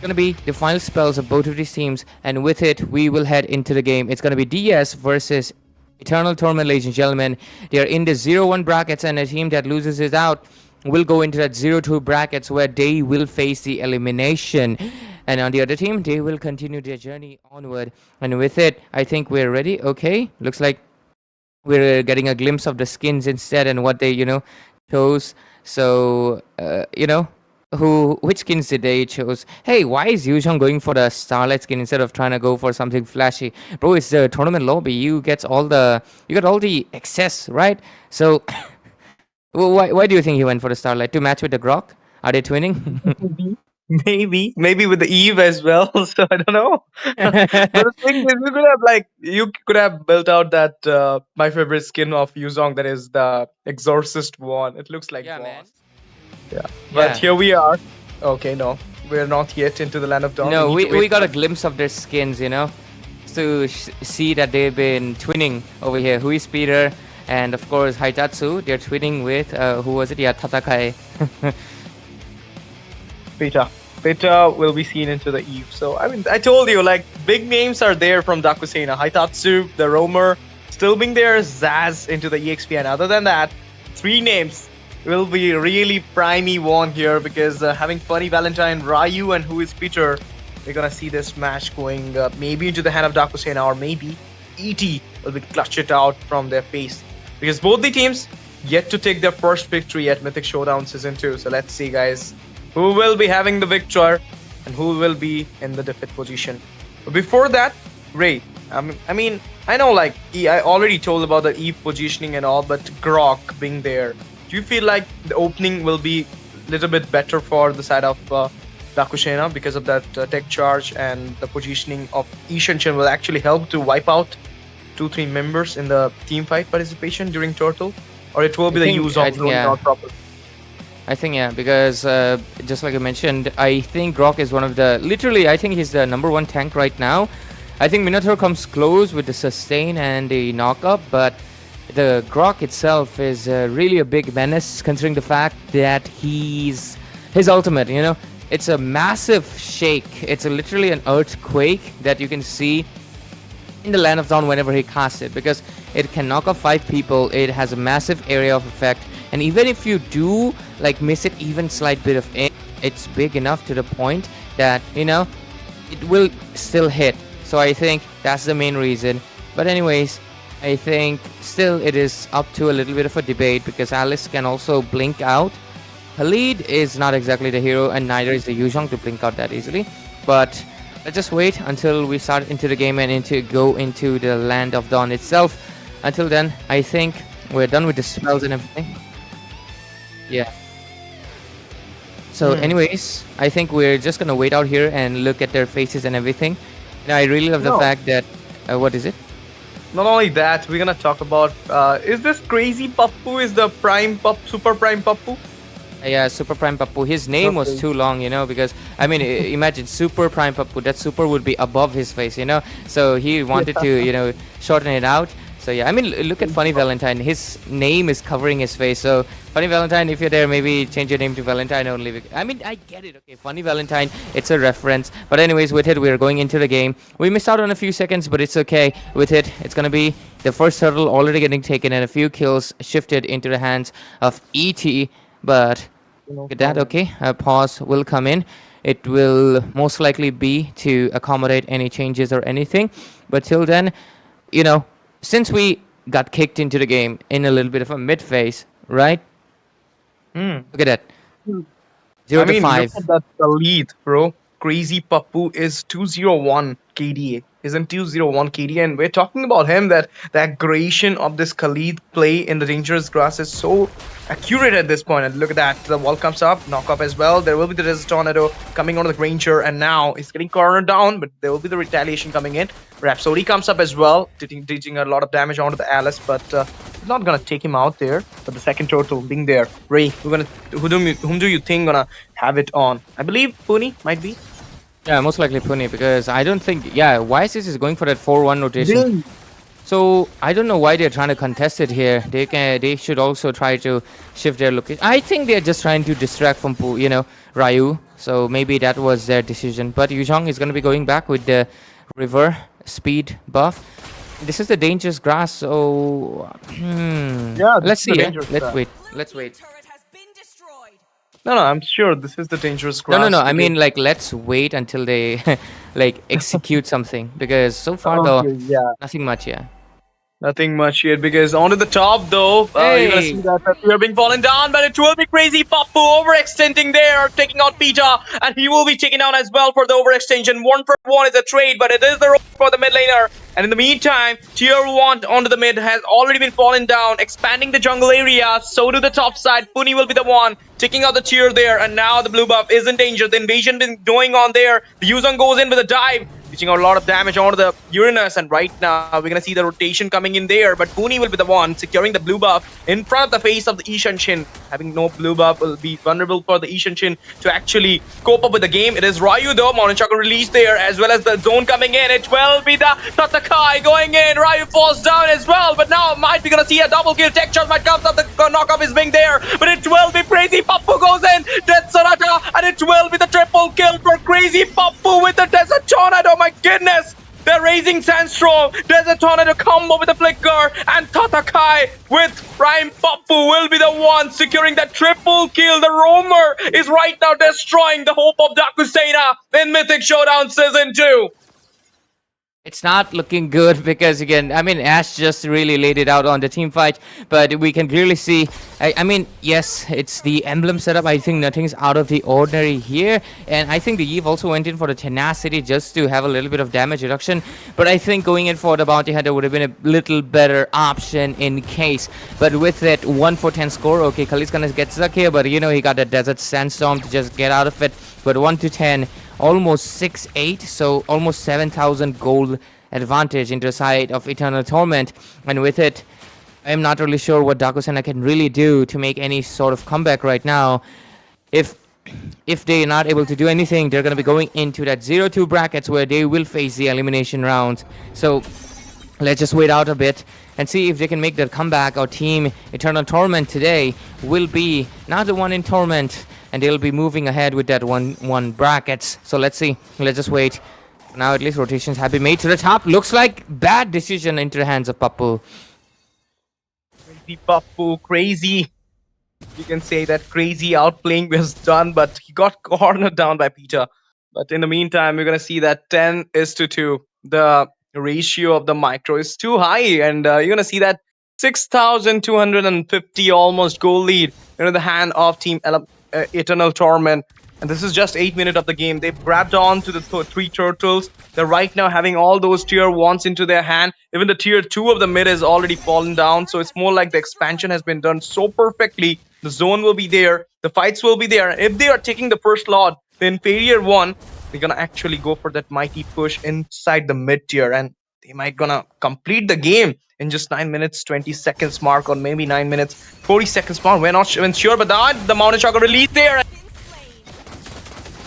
going to be the final spells of both of these teams, and with it we will head into the game. It's going to be DS versus Eternal Torment, ladies and gentlemen. They are in the 0-1 brackets, and a team that loses it out will go into that 0-2 brackets, where they will face the elimination, and on the other team they will continue their journey onward. And with it, I think we're ready. Okay, looks like we're getting a glimpse of the skins instead and what they chose. So which skins did they choose? Hey, why is Yuzhong going for the Starlight skin instead of trying to go for something flashy? Bro, it's the tournament lobby. You got all the excess, right? So why do you think he went for the Starlight? To match with the Grok? Are they twinning? Maybe with the Eve as well. So I don't know. But the thing is, you could have built out that my favorite skin of Yuzong, that is the Exorcist one. It looks like Yeah, boss. man. Yeah. But here we are. Okay, no, we're not yet into the land of dawn. No, need to we wait got a for- glimpse of their skins, to see that they've been twinning over here. Who is Peter? And of course, Haitatsu. They're twinning with, who was it? Yeah, Tatakai. Peta will be seen into the Eve. So I mean, I told you, like, big names are there from Dakusena. Haitatsu, the Roamer, still being there. Zaz into the EXP, and other than that, 3 names will be really primey one here, because having Funny Valentine, Ryu, and who is Peter, we're gonna see this match going maybe into the hand of Dakusena, or maybe ET will be clutch it out from their face, because both the teams yet to take their first victory at Mythic Showdown Season 2. So let's see, guys, who will be having the victor and who will be in the defeat position. But before that, Ray, I mean, I know, like, I already told about the Eve positioning and all, but Grok being there, do you feel like the opening will be a little bit better for the side of Dakushena because of that tech charge, and the positioning of Ishanshin will actually help to wipe out 2-3 members in the team fight participation during Turtle? Or it will be the use of yeah. not proper? I think, yeah, because just like I mentioned, I think Grok is one of the, literally, I think he's the #1 tank right now. I think Minotaur comes close with the sustain and the knock-up, but the Grok itself is really a big menace, considering the fact that his ultimate, it's a massive shake. It's literally an earthquake that you can see in the Land of Dawn whenever he casts it, because it can knock off 5 people. It has a massive area of effect, and even if you do like miss it even slight bit of it, it's big enough to the point that it will still hit. So I think that's the main reason. But anyways, I think still it is up to a little bit of a debate, because Alice can also blink out. Khalid is not exactly the hero, and neither is the Yuzhong to blink out that easily. But let's just wait until we start into the game and go into the Land of Dawn itself. Until then, I think we're done with the spells and everything. Yeah. So, Hmm. anyways, I think we're just gonna wait out here and look at their faces and everything. I really love the No, fact that what is it? not only that, we're gonna talk about is this crazy Pappu is the prime super prime Pappu? Yeah, Super Prime Pappu. His name was Okay. too long, because I mean, imagine Super Prime Pappu. That super would be above his face. So he wanted to, shorten it out. So yeah, I mean, look at Funny Valentine. His name is covering his face. So Funny Valentine, if you're there, maybe change your name to Valentine only. I mean, I get it. Okay, Funny Valentine. It's a reference. But anyways, with it, we're going into the game. We missed out on a few seconds, but it's okay. With it, it's gonna be the first turtle already getting taken and a few kills shifted into the hands of ET. But No look at that, problem. okay. A pause will come in. It will most likely be to accommodate any changes or anything. But till then, you know, since we got kicked into the game in a little bit of a mid phase, right? Hmm. Look at that. I 0 to mean, look 5. at that the lead, bro. Crazy Pappu is 201 KDA. Isn't 201 KDA? And we're talking about him that the aggression of this Khalid play in the dangerous grass is so accurate at this point. And look at that. The wall comes up, knock up as well. There will be the Desert Tornado coming onto the Granger, and now he's getting cornered down, but there will be the retaliation coming in. Rhapsody comes up as well, teaching a lot of damage onto the Alice, but he's not gonna take him out there. But the second turtle being there, Ray, whom do you think gonna have it on? I believe Puni might be. Yeah, most likely Pune because I don't think. Yeah, YSS is going for that 4-1 rotation. So I don't know why they're trying to contest it here. They should also try to shift their location. I think they're just trying to distract from Ryu. So maybe that was their decision. But Yuzhong is going to be going back with the river speed buff. This is the dangerous grass. So Yeah, this let's is the see. Yeah, dangerous let's grass. wait. Let's wait. No, no, I'm sure this is the dangerous No, no, no. grass I because. mean, like, let's wait until they like execute something because so far though, Okay, yeah. nothing much. Yeah. Nothing much yet because onto the top though, you're gonna see Hey. that we are being fallen down, but it will be crazy Pappu overextending there, taking out Peter, and he will be taken down as well for the overextension. 1-for-1 is a trade, but it is the road for the mid laner. And in the meantime, tier 1 onto the mid has already been fallen down, expanding the jungle area. So to the top side, Puni will be the one taking out the tier there, and now the blue buff is in danger. The invasion been going on there. The Yuzong goes in with a dive, reaching out a lot of damage onto the Uranus, and right now we're gonna see the rotation coming in there, but Puni will be the one securing the blue buff in front of the face of the Ishan Shin. Having no blue buff will be vulnerable for the Ishan Shin to actually cope up with the game. It is Ryu though, Mountain Chakra released there, as well as the zone coming in. It will be the Tatakai going in. Ryu falls down as well, but now might be gonna see a double kill. Tech shot might come up, the knock off his wing there, but it will be crazy. Pappu goes in, Death Sonata, and it will be the triple kill for crazy Pappu with the Desert Tornado. My goodness! They're raising Sandstorm, Desert Tornado combo with the Flicker, and Tatakai with Prime Pappu will be the one securing that triple kill. The Roamer is right now destroying the hope of Dakusena in Mythic Showdown Season 2. It's not looking good because again, I mean, Ash just really laid it out on the team fight, but we can clearly see. I mean, yes, it's the emblem setup. I think nothing's out of the ordinary here, and I think the Eve also went in for the tenacity just to have a little bit of damage reduction. But I think going in for the bounty hunter would have been a little better option in case. But with that 1-for-10 score, okay, Khalid's gonna get stuck here, but he got the Desert Sandstorm to just get out of it. But 1-10. Almost 6-8, so almost 7,000 gold advantage into the side of Eternal Torment. And with it, I'm not really sure what Dakusena can really do to make any sort of comeback right now. If they're not able to do anything, they're going to be going into that 0-2 brackets where they will face the elimination round. So let's just wait out a bit and see if they can make that comeback. Our team Eternal Torment today will be not the one in Torment, and they'll be moving ahead with that 1-1 brackets. So let's see. Let's just wait. Now at least rotations have been made to the top. Looks like bad decision into the hands of Pappu. Crazy Pappu, crazy. You can say that crazy outplaying was done, but he got cornered down by Peter. But in the meantime, we're going to see that 10:2. The ratio of the micro is too high, and you're going to see that 6,250 almost goal lead into the hand of Team Eternal Torment. And this is just 8 minutes of the game. They've grabbed on to the three turtles. They're right now having all those tier 1s into their hand. Even the tier 2 of the mid has already fallen down. So it's more like the expansion has been done so perfectly The zone will be there. The fights will be there. If they are taking the first Lord, the inferior one, they're gonna actually go for that mighty push inside the mid tier, and they might gonna complete the game in just 9 minutes 20 seconds mark, or maybe 9 minutes 40 seconds mark. We're not even sure, but the Mountain Shocker released there.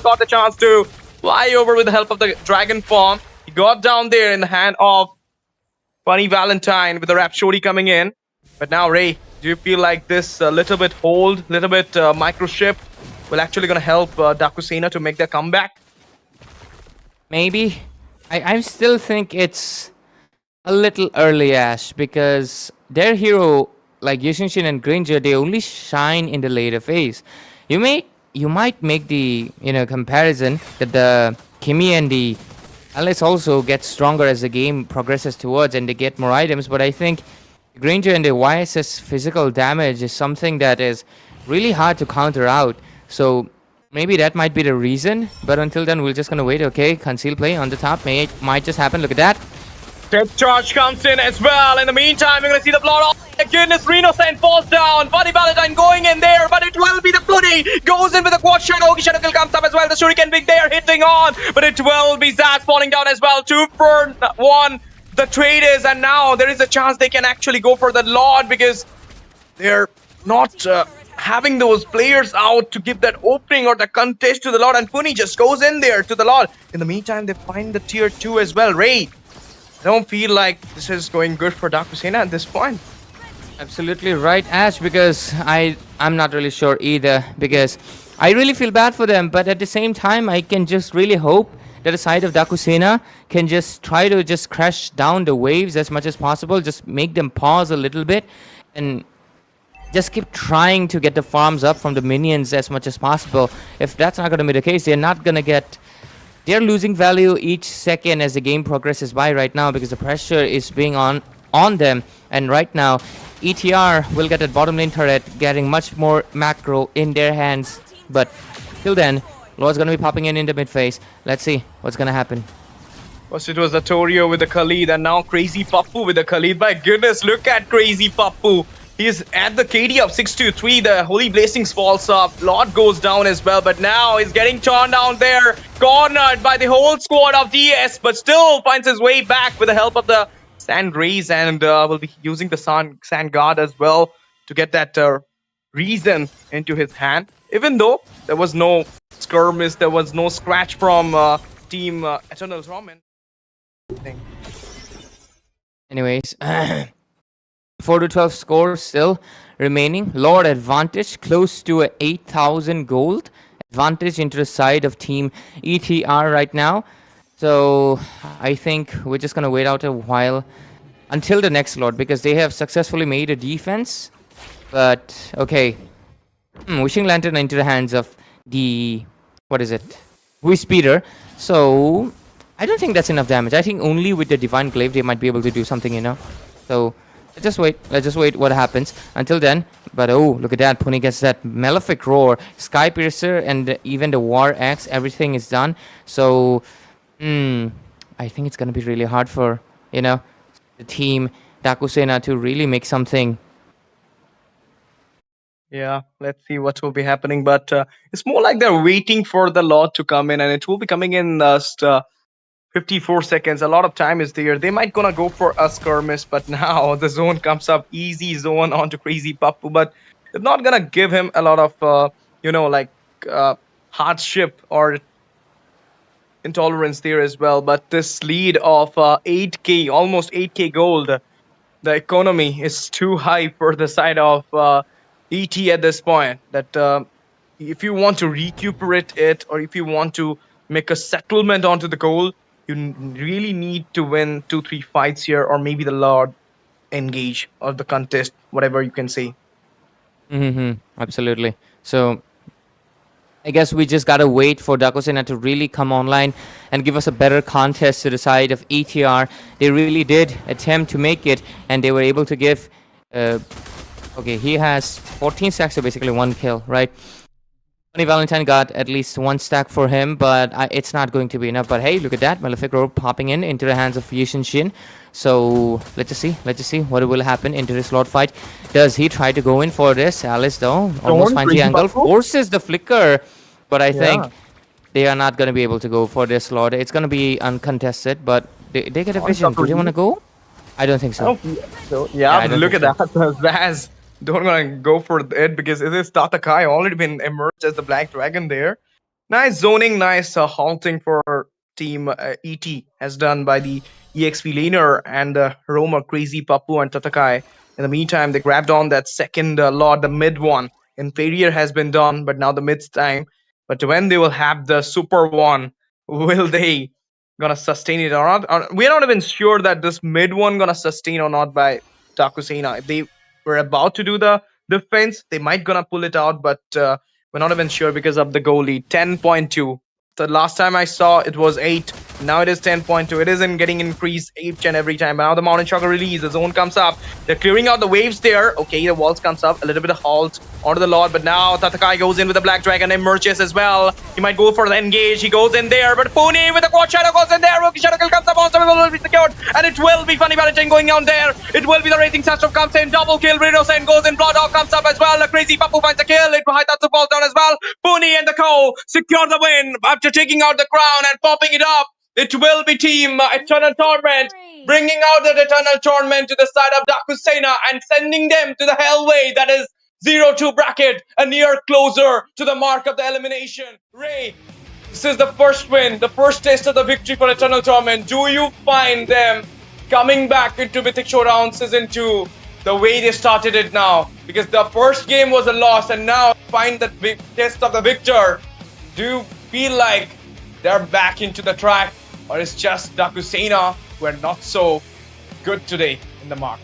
Got the chance to fly over with the help of the dragon form. He got down there in the hand of Funny Valentine with the Rhapsody coming in. But now, Ray, do you feel like this little bit hold, little bit microchip will actually going to help Dakusena to make their comeback? Maybe. I still think it's a little early, Ash, because their hero, like Yushinshin and Granger, they only shine in the later phase. You might make the comparison that the Kimi and the Alice also get stronger as the game progresses towards and they get more items, but I think Granger and the YSS physical damage is something that is really hard to counter out. So maybe that might be the reason, but until then we're just gonna wait. Okay, conceal play on the top might just happen. Look at that. Death charge comes in as well. In the meantime, we're gonna see the blood. Oh my goodness, Reno Saint falls down. Funny Valentine going in there, but it will be the Putty. Goes in with a quad shadow. Okay, shadow kill comes up as well. The Shuriken Big there hitting on, but it will be Zaz falling down as well. 2 for 1. The trade is, and now there is a chance they can actually go for the Lord, because they're not having those players out to give that opening or the contest to the Lord, and Puni just goes in there to the Lord. In the meantime, they find the tier 2 as well. Ray, I don't feel like this is going good for Dakusena at this point. Absolutely right, Ash, because I'm not really sure either, because I really feel bad for them, but at the same time I can just really hope that the side of Dakusena can just try to just crash down the waves as much as possible, just make them pause a little bit and just keep trying to get the farms up from the minions as much as possible. If that's not going to be the case, they're losing value each second as the game progresses by right now, because the pressure is being on them. And right now, ETR will get that bottom lane turret, getting much more macro in their hands. But till then, Lord's going to be popping in the mid phase. Let's see what's going to happen. First it was the Torio with the Khalid, and now Crazy Pappu with the Khalid. My goodness, look at Crazy Pappu. He's at the KD of 623. The Holy Blessings falls up. Lord goes down as well, but now he's getting torn down there. Cornered by the whole squad of DS, but still finds his way back with the help of the Sand Rays, and will be using the Sand Guard as well to get that reason into his hand. Even though there was no skirmish, there was no scratch from Team Eternal's Ramen. Anyways, 4-12 score still remaining. Lord advantage close to a 8,000 gold advantage into the side of Team ETR right now. So I think we're just gonna wait out a while until the next Lord, because they have successfully made a defense. But okay, Wishing Lantern into the hands of the Speeder. So I don't think that's enough damage. I think only with the Divine Glaive they might be able to do something, So let's just wait what happens until then. But oh, look at that. Puni gets that Malefic Roar, Sky Piercer, and even the War Axe. Everything is done. So I think it's going to be really hard for, the team Dakusena to really make something. Yeah, let's see what will be happening. But it's more like they're waiting for the Lord to come in, and it will be coming in 54 seconds. A lot of time is there. They might gonna go for a skirmish, but now the zone comes up. Easy zone onto Crazy Pappu, but they're not gonna give him a lot of, hardship or intolerance there as well. But this lead of 8k, almost 8k gold, the economy is too high for the side of ET at this point. That if you want to recuperate it, or if you want to make a settlement onto the goal, you really need to win 2-3 fights here, or maybe the Lord engage, or the contest, whatever you can say. Absolutely. So I guess we just gotta wait for Dakusena to really come online and give us a better contest to the side of ETR. They really did attempt to make it, and they were able to give. Okay, he has 14 stacks, so basically 1 kill, right? Funny Valentine got at least one stack for him, but it's not going to be enough. But hey, look at that. Malefic Robe popping in into the hands of Yushin Shin. So let's just see. Let's just see what will happen into this Lord fight. Does he try to go in for this? Alice, though, almost finds the angle. Forces the flicker. But I think they are not going to be able to go for this Lord. It's going to be uncontested, but they get a vision. Do they want to go? I don't think so. Yeah, look at that. Vaz don't want to go for it because it is Tatakai already been emerged as the Black Dragon there. Nice zoning, nice halting for team ET has done by the EXP laner and the roamer Crazy Papu and Tatakai. In the meantime, they grabbed on that second Lord, the mid one. Inferior has been done, but now the mid's time. But when they will have the super one, will they gonna sustain it or not? We're not even sure that this mid one gonna sustain or not by Takusena. If they were about to do the defense, they might gonna pull it out, but we're not even sure because of the goalie. 10.2. The last time I saw it was 8. Now it is 10.2. It isn't getting increased each and every time. But now the Mountain Shocker release. The zone comes up. They're clearing out the waves there. Okay, the walls comes up. A little bit of halt onto the Lord. But now Tatakai goes in with the Black Dragon. Emerges as well. He might go for the engage. He goes in there. But Pony with the Quad Shadow goes in there. Rookie Shadow Kill comes up. Monster will be secured. And it will be Funny Valentine going down there. It will be the Racing Sastro comes in. Double kill. Rinosen goes in. Blood Dog comes up as well. The Crazy Papu finds a kill. It Haitatsu falls down as well. Pony and the Co secure the win after taking out the crown and popping it up. It will be team Eternal Torment bringing out the Eternal Torment to the side of Dakusena and sending them to the hellway that is 0-2 bracket, a near closer to the mark of the elimination. Ray, this is the first win, the first taste of the victory for Eternal Torment. Do you find them coming back into Mythic Showdown Season 2 the way they started it now? Because the first game was a loss and now find the big test of the victor. Do you feel like they're back into the track, or it's just Dakusena who are not so good today in the mark?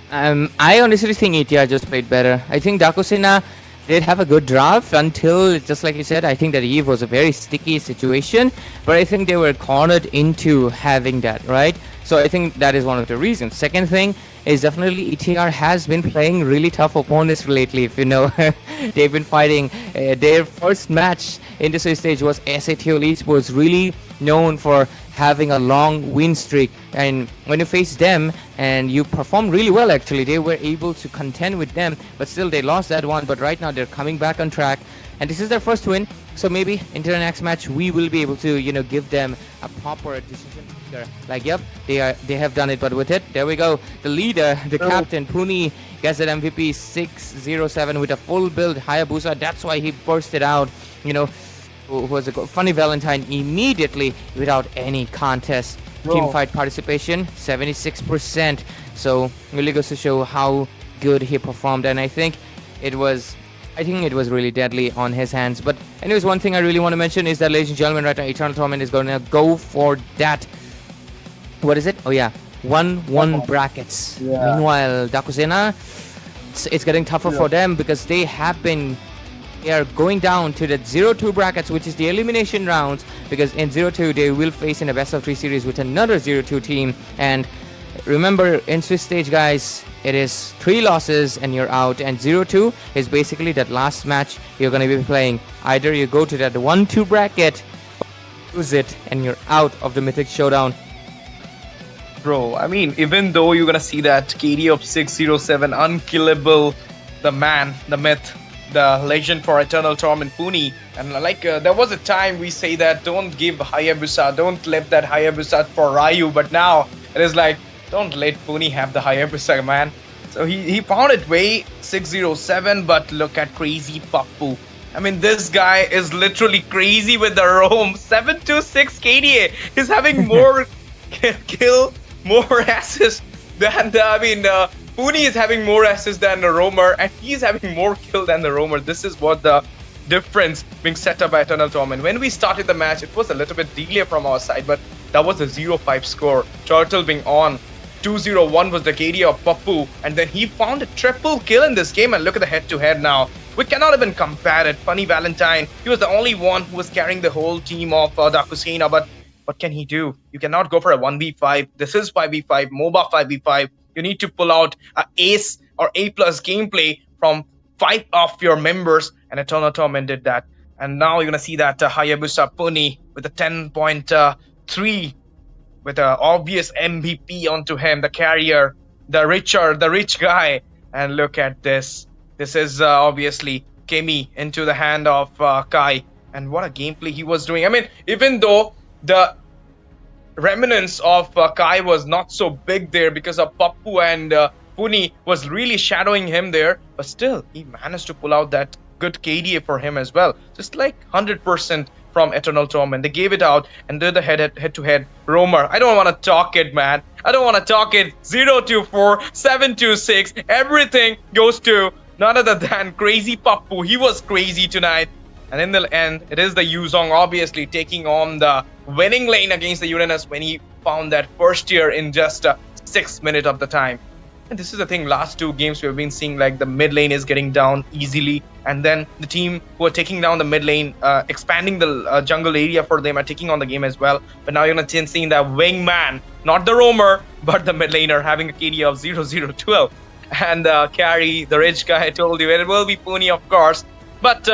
I honestly think ETR just played better. I think Dakusena did have a good draft until, just like you said, I think that Eve was a very sticky situation, but I think they were cornered into having that, right? So I think that is one of the reasons. Second thing is definitely ETR has been playing really tough opponents lately. If you know, they've been fighting. Their first match in this stage was SATL Esports, really known for having a long win streak. And when you face them and you perform really well, actually, they were able to contend with them, but still they lost that one. But right now they're coming back on track, and this is their first win. So maybe into the next match we will be able to, give them a proper decision. Like, yep, they have done it, but with it, there we go. The leader, the captain, Puni, gets that MVP 607 with a full build Hayabusa. That's why he bursted out, who was a Funny Valentine immediately without any contest. Team fight participation, 76%. So really goes to show how good he performed, and I think it was really deadly on his hands. But anyways, one thing I really want to mention is that, ladies and gentlemen, right now Eternal Torment is going to go for that. What is it? Oh yeah, 1-1 brackets. Yeah. Meanwhile, Dakusena, it's getting tougher for them because they are going down to the 0-2 brackets, which is the elimination rounds, because in 0-2 they will face in a best of 3 series with another 0-2 team. And remember, in Swiss stage, guys, it is 3 losses and you're out, and 0-2 is basically that last match you're going to be playing. Either you go to that 1-2 bracket, or lose it, and you're out of the Mythic Showdown. Bro, I mean, even though you're gonna see that KD of 607, unkillable, the man, the myth, the legend for Eternal Torment, Puni. And there was a time we say that don't give Hayabusa, don't let that Hayabusa for Ryu, but now it is like, don't let Puni have the Hayabusa, man. So he found it way 607, but look at Crazy Papu. I mean, this guy is literally crazy with the roam. 726 KDA. He's having more kill, more assists than Puni is having more assists than the roamer, and he's having more kill than the roamer. This is what the difference being set up by Eternal Torment. When we started the match, it was a little bit delay from our side, but that was a 0-5 score. Turtle being on. 2-0-1 was the KD of Papu, and then he found a triple kill in this game, and look at the head-to-head now. We cannot even compare it. Funny Valentine, he was the only one who was carrying the whole team of Dakusena, but what can he do? You cannot go for a 1v5. This is 5v5, MOBA 5v5. You need to pull out a ace or A+ gameplay from 5 of your members, and Eternal Torment did that. And now you're gonna see that Hayabusa Puni with a 10.3 with an obvious MVP onto him, the carrier, the rich guy. And look at this. This is obviously Kemi into the hand of Kai. And what a gameplay he was doing. I mean, even though the remnants of Kai was not so big there because of Pappu and Puni was really shadowing him there, but still he managed to pull out that good KDA for him as well. Just like 100% from Eternal Torment. They gave it out and did the head-to-head roamer. I don't want to talk it, man. I don't want to talk it. 024, 726, everything goes to none other than Crazy Pappu. He was crazy tonight. And in the end, it is the Yuzong obviously taking on the winning lane against the Uranus when he found that first year in just 6 minutes of the time. And this is the thing, last 2 games we have been seeing like the mid lane is getting down easily, and then the team who are taking down the mid lane, expanding the jungle area for them, are taking on the game as well. But now you're going to see that wingman, not the roamer, but the mid laner having a KD of 0-0-12. And carry, the rich guy, I told you, it will be Puni of course, but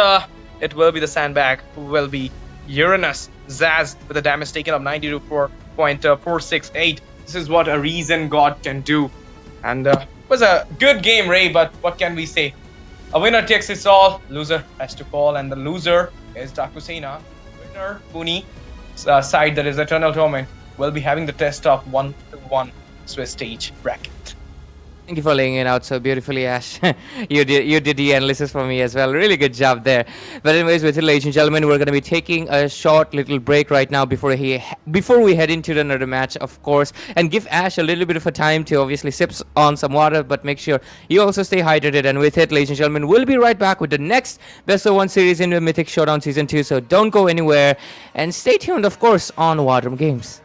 it will be the sandbag who will be Uranus. Zaz with a damage taken of 92.468. This is what a Reason God can do. And it was a good game, Ray, but what can we say? A winner takes it all, loser has to fall, and the loser is Dakusena. Winner, Puni, side that is Eternal Torment, will be having the test of 1-1 Swiss stage bracket. Thank you for laying it out so beautifully, Ash. you did the analysis for me as well. Really good job there. But anyways, with it, ladies and gentlemen, we're going to be taking a short little break right now before we head into another match, of course, and give Ash a little bit of a time to obviously sip on some water, but make sure you also stay hydrated. And with it, ladies and gentlemen, we'll be right back with the next Best of 1 series in the Mythic Showdown Season 2, so don't go anywhere, and stay tuned, of course, on War Drum Games.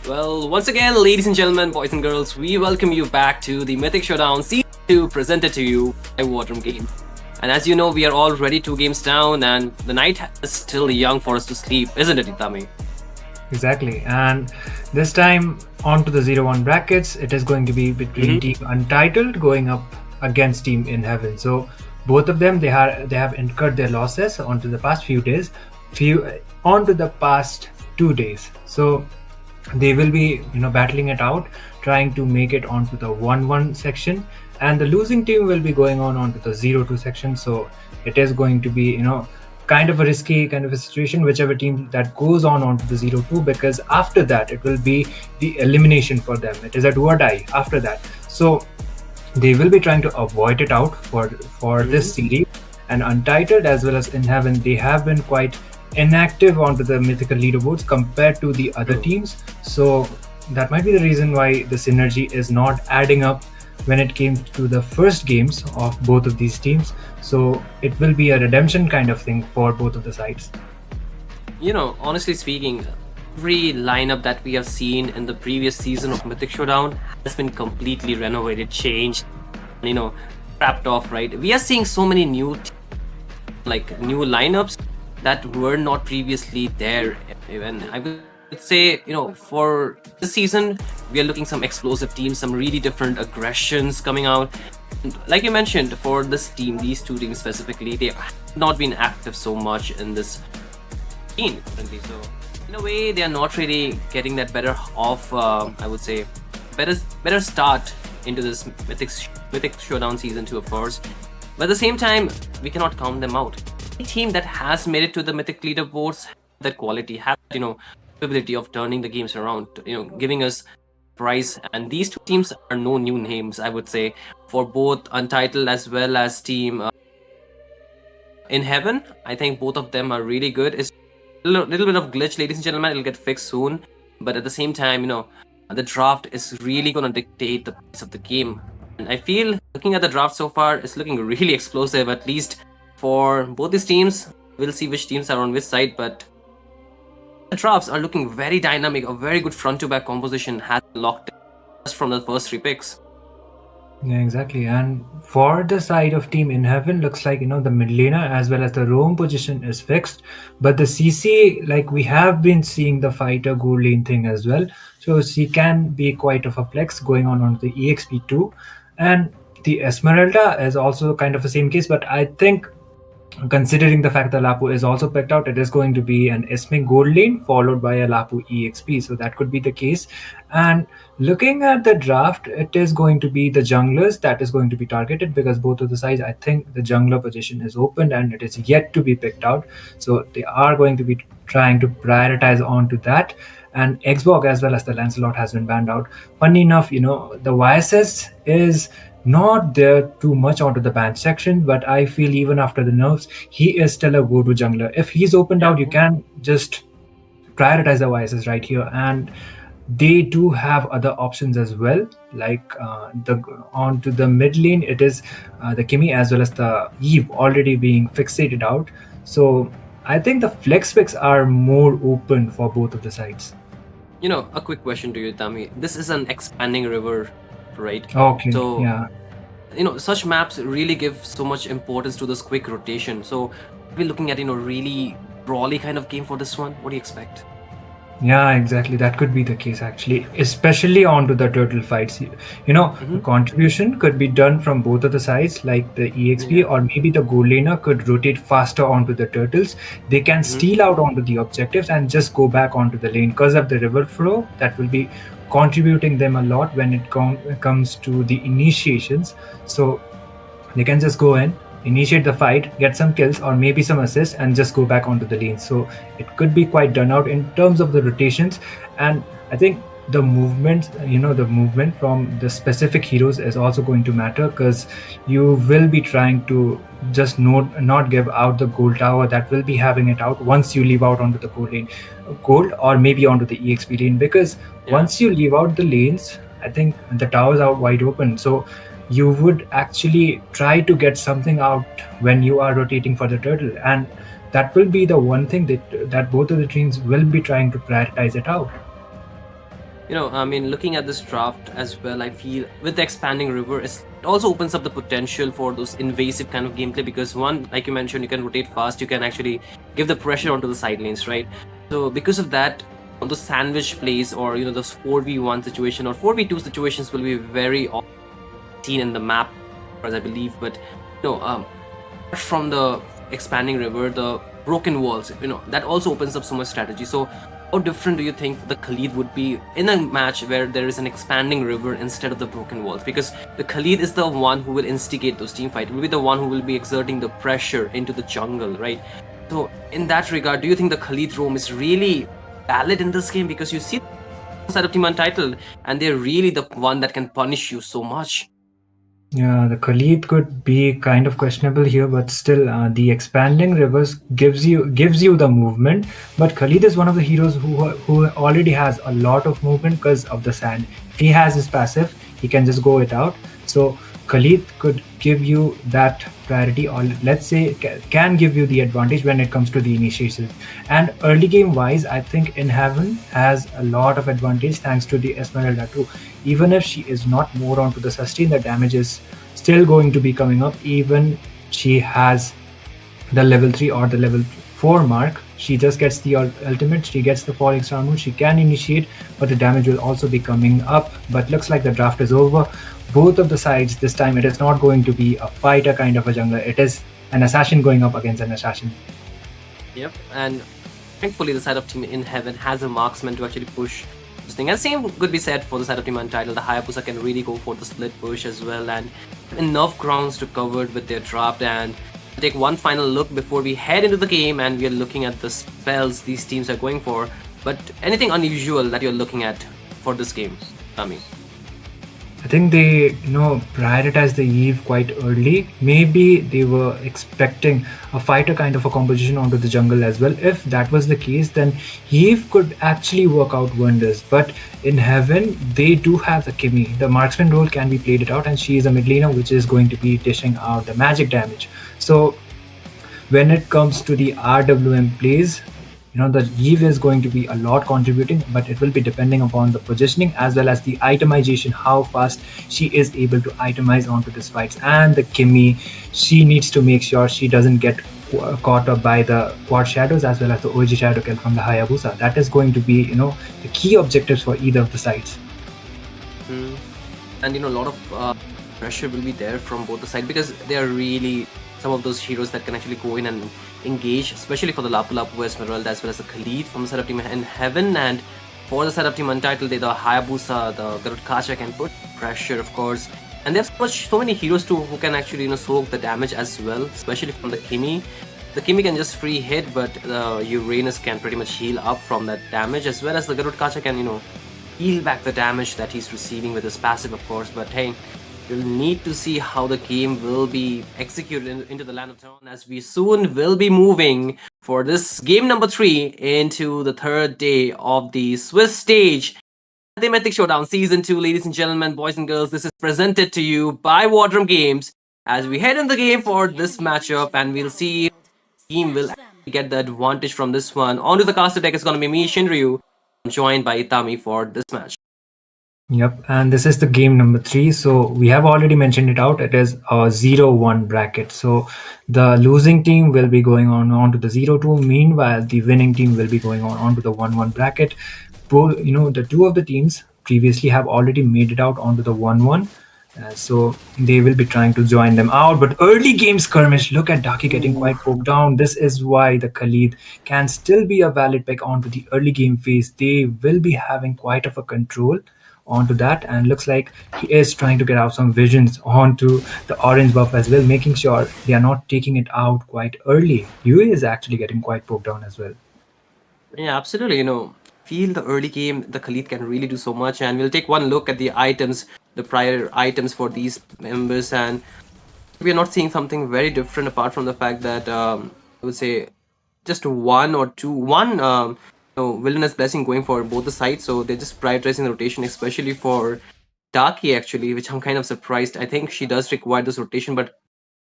Well, once again, ladies and gentlemen, boys and girls, we welcome you back to the Mythic Showdown Season 2 presented to you by War Drum Games. And as you know, we are already 2 games down and the night is still young for us to sleep, isn't it, Itami? Exactly, and this time onto the 0-1 brackets, it is going to be between Team Untitled going up against Team In Heaven. So both of them, they have incurred their losses onto the past few days, onto the past 2 days. So they will be battling it out, trying to make it onto the 1-1 section, and the losing team will be going onto the 0-2 section. So it is going to be kind of a risky kind of a situation, whichever team that goes onto the 0-2, because after that it will be the elimination for them. It is a do or die after that. So they will be trying to avoid it out for this series. And Untitled as well as In Heaven, they have been quite inactive onto the mythical leaderboards compared to the other teams. So that might be the reason why the synergy is not adding up when it came to the first games of both of these teams. So it will be a redemption kind of thing for both of the sides. Honestly speaking, every lineup that we have seen in the previous season of Mythic Showdown has been completely renovated, changed, scrapped off, right? We are seeing so many new lineups that were not previously there. Even I would say, for this season, we are looking some explosive teams, some really different aggressions coming out. And like you mentioned, for this team, these 2 teams specifically, they have not been active so much in this scene currently. So in a way, they are not really getting that better off. I would say better start into this Mythic Showdown Season 2, of course. But at the same time, we cannot count them out. Any team that has made it to the Mythic leaderboards, that quality, have ability of turning the games around, giving us prize. And these 2 teams are no new names, I would say, for both Untitled as well as Team In Heaven. I think both of them are really good. It's a little bit of glitch, ladies and gentlemen. It'll get fixed soon. But at the same time, the draft is really going to dictate the pace of the game. And I feel, looking at the draft so far, it's looking really explosive, at least for both these teams. We'll see which teams are on which side, but the drafts are looking very dynamic. A very good front-to-back composition has locked just from the first 3 picks. Yeah, exactly. And for the side of Team In Heaven, looks like the mid laner as well as the roam position is fixed, but the CC, like we have been seeing the fighter gold lane thing as well, so she can be quite of a flex going on the EXP too. And the Esmeralda is also kind of the same case, but I think considering the fact that Lapu is also picked out, it is going to be an Esme gold lane followed by a Lapu EXP. So that could be the case. And looking at the draft, it is going to be the junglers that is going to be targeted, because both of the sides, I think the jungler position is opened and it is yet to be picked out. So they are going to be trying to prioritize onto that. And Xbox as well as the Lancelot has been banned out. Funny enough, the YSS is not there too much onto the ban section, but I feel even after the nerfs, he is still a go-to jungler. If he's opened out, you can just prioritize the YSS right here. And they do have other options as well, like onto the mid lane, it is the Kimi as well as the Eve already being fixated out. So I think the flex picks are more open for both of the sides. A quick question to you, Tami. This is an expanding river, right? Okay. So, yeah. Such maps really give so much importance to this quick rotation. So we're looking at, really brawly kind of game for this one. What do you expect? Yeah, exactly. That could be the case actually, especially onto the turtle fights. The contribution could be done from both of the sides, like the EXP or maybe the gold laner could rotate faster onto the turtles. They can steal out onto the objectives and just go back onto the lane because of the river flow. That will be contributing them a lot when it comes to the initiations. So they can just go in, initiate the fight, get some kills or maybe some assists, and just go back onto the lane. So it could be quite done out in terms of the rotations. And I think the movement from the specific heroes is also going to matter, because you will be trying to just not give out the gold tower that will be having it out once you leave out onto the gold or maybe onto the EXP lane, because once you leave out the lanes, I think the towers are wide open. So you would actually try to get something out when you are rotating for the turtle, and that will be the one thing that both of the teams will be trying to prioritize it out. I mean, looking at this draft as well, I feel with the expanding river, it also opens up the potential for those invasive kind of gameplay because one, like you mentioned, you can rotate fast, you can actually give the pressure onto the side lanes, right? So because of that, on the sandwich plays or those 4v1 situation or 4v2 situations will be very often seen in the map, as I believe. But apart from the expanding river, the broken walls, that also opens up so much strategy. So how different do you think the Khalid would be in a match where there is an expanding river instead of the broken walls? Because the Khalid is the one who will instigate those team fights, will be the one who will be exerting the pressure into the jungle, right? So in that regard, do you think the Khalid roam is really valid in this game? Because you see the side of Team Untitled, and they're really the one that can punish you so much. Yeah, the Khalid could be kind of questionable here, but still, the expanding rivers gives you the movement. But Khalid is one of the heroes who already has a lot of movement because of the sand. If he has his passive, he can just go it out. So Khalid could give you that priority, or let's say can give you the advantage when it comes to the initiation. And early game wise, I think In Heaven has a lot of advantage thanks to the Esmeralda too. Even if she is not more onto the sustain, the damage is still going to be coming up. Even she has the level 3 or the level 4 mark, she just gets the ultimate, she gets the falling star moon, she can initiate, but the damage will also be coming up. But looks like the draft is over. Both of the sides, this time it is not going to be a fighter kind of a jungler, it is an assassin going up against an assassin. Yep, and thankfully the side of Team In Heaven has a marksman to actually push this thing. And same could be said for the side of Team Untitled. The Hayabusa can really go for the split push as well, and enough grounds to cover with their draft. And take one final look before we head into the game, and we are looking at the spells these teams are going for. But anything unusual that you're looking at for this game, Tami? I think they, prioritize the Eve quite early. Maybe they were expecting a fighter kind of a composition onto the jungle as well. If that was the case, then Eve could actually work out wonders. But in Heaven, they do have the Kimmy. The marksman role can be played it out, and she is a mid laner, which is going to be dishing out the magic damage. So when it comes to the RWM plays, the Eve is going to be a lot contributing, but it will be depending upon the positioning as well as the itemization, how fast she is able to itemize onto these fights. And the Kimmy, she needs to make sure she doesn't get caught up by the quad shadows as well as the OG shadow kill from the Hayabusa. That is going to be, the key objectives for either of the sides. And a lot of pressure will be there from both the sides because they are really some of those heroes that can actually go in and engage, especially for the Lapu Lapu Esmeralda as well as the Khalid from the side of Team In Heaven. And for the side of Team Untitled, the Hayabusa, the Garud Kacha can put pressure, of course. And there's so many heroes too who can actually soak the damage as well, especially from the Kimmy. The Kimmy can just free hit, but the Uranus can pretty much heal up from that damage, as well as the Garud Kacha can heal back the damage that he's receiving with his passive, of course. But hey, we'll need to see how the game will be executed into the land of Town, as we soon will be moving for this game number 3 into the third day of the Swiss stage. The Mythic Showdown Season 2, ladies and gentlemen, boys and girls, this is presented to you by War Drum Games as we head in the game for this matchup, and we'll see if the team will get the advantage from this one. Onto the caster deck is going to be me, Shinryu. I'm joined by Itami for this match. Yep, and this is the game number 3. So we have already mentioned it out. It is a 0-1 bracket. So the losing team will be going on to the 0-2. Meanwhile, the winning team will be going on to the 1-1 bracket. Both, the two of the teams previously have already made it out onto the 1-1. So they will be trying to join them out. But early game skirmish, look at Daki getting quite poked down. This is why the Khalid can still be a valid pick onto the early game phase. They will be having quite of a control onto that, and looks like he is trying to get out some visions onto the orange buff as well, making sure they are not taking it out quite early. Yui is actually getting quite poked down as well. Yeah, absolutely. Feel the early game, the Khalid can really do so much. And we'll take one look at the items, the prior items for these members. And we are not seeing something very different apart from the fact that I would say just one Wilderness Blessing going for both the sides. So they're just prioritizing the rotation, especially for Daki, actually, which I'm kind of surprised. I think she does require this rotation, but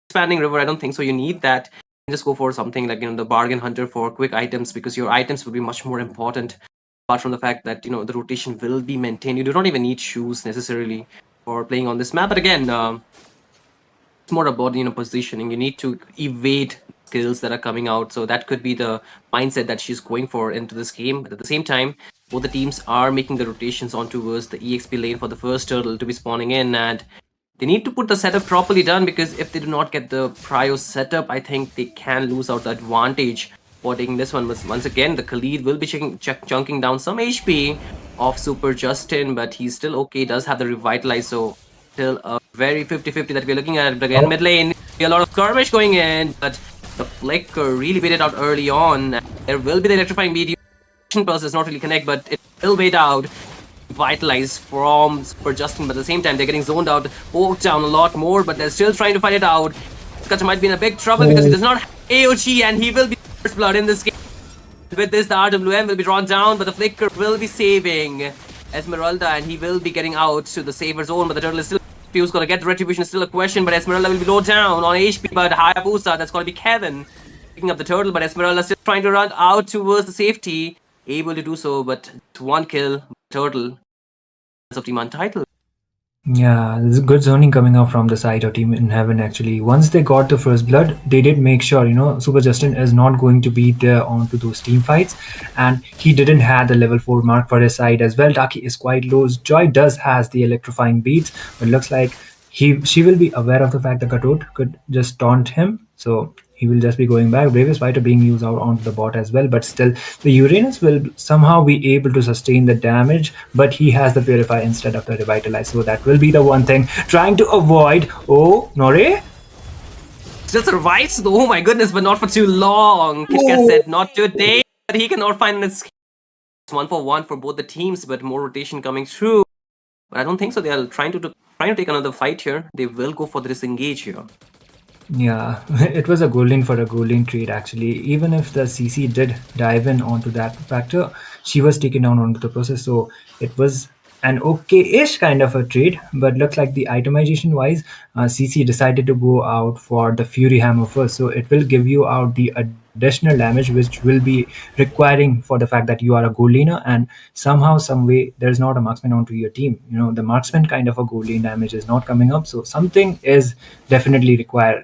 Expanding River, I don't think so. You need that. Just go for something like the Bargain Hunter for quick items, because your items will be much more important apart from the fact that the rotation will be maintained. You do not even need shoes necessarily for playing on this map. But again, it's more about positioning. You need to evade skills that are coming out. So that could be the mindset that she's going for into this game. But at the same time, both the teams are making the rotations on towards the EXP lane for the first turtle to be spawning in, and they need to put the setup properly done, because if they do not get the prio setup, I think they can lose out the advantage for taking this one. But once again, the Khalid will be chunking down some HP of Super Justin, but he's still okay. Does have the revitalize, so still a very 50-50 that we're looking at. But again, mid lane, a lot of skirmish going in, but the flicker really baited out early on. There will be the electrifying beat. Pulse does not really connect, but it will wait out. Vitalize from Super Justin, but at the same time they're getting zoned out, poked down a lot more, but they're still trying to fight it out. Cutter might be in a big trouble because he does not have AOG, and he will be first blood in this game. With this, the RWM will be drawn down, but the Flicker will be saving Esmeralda, and he will be getting out to the saver zone, but the turtle is still who's gonna get the retribution is still a question, but Esmeralda will be low down on HP, but Hayabusa, that's gonna be Kevin picking up the turtle, but Esmeralda still trying to run out towards the safety, able to do so, but it's one kill, turtle of Team Untitled. Yeah, there's good zoning coming up from the side of Team in Heaven actually. Once they got the first blood, they did make sure, Super Justin is not going to be there onto those team fights. And he didn't have the level 4 mark for his side as well. Taki is quite low. Joy does has the electrifying beats, but looks like she will be aware of the fact that Katot could just taunt him. So he will just be going back. Bravest Fighter being used out onto the bot as well, but still the Uranus will somehow be able to sustain the damage, but he has the Purify instead of the Revitalize, so that will be the one thing trying to avoid. Oh, Nore? Still survives, oh my goodness, but not for too long. KitKat said not today, but he cannot find an escape. It's 1-for-1 for both the teams, but more rotation coming through. But I don't think so. They are trying to take another fight here. They will go for the disengage here. Yeah, it was a golden for a golden trade actually. Even if the CC did dive in onto that factor, she was taken down onto the process. So it was an okay-ish kind of a trade, but looks like the itemization wise, CC decided to go out for the Fury Hammer first. So it will give you out the additional damage, which will be requiring for the fact that you are a gold laner, and somehow, some way, there's not a marksman onto your team. The marksman kind of a gold lane damage is not coming up, so something is definitely required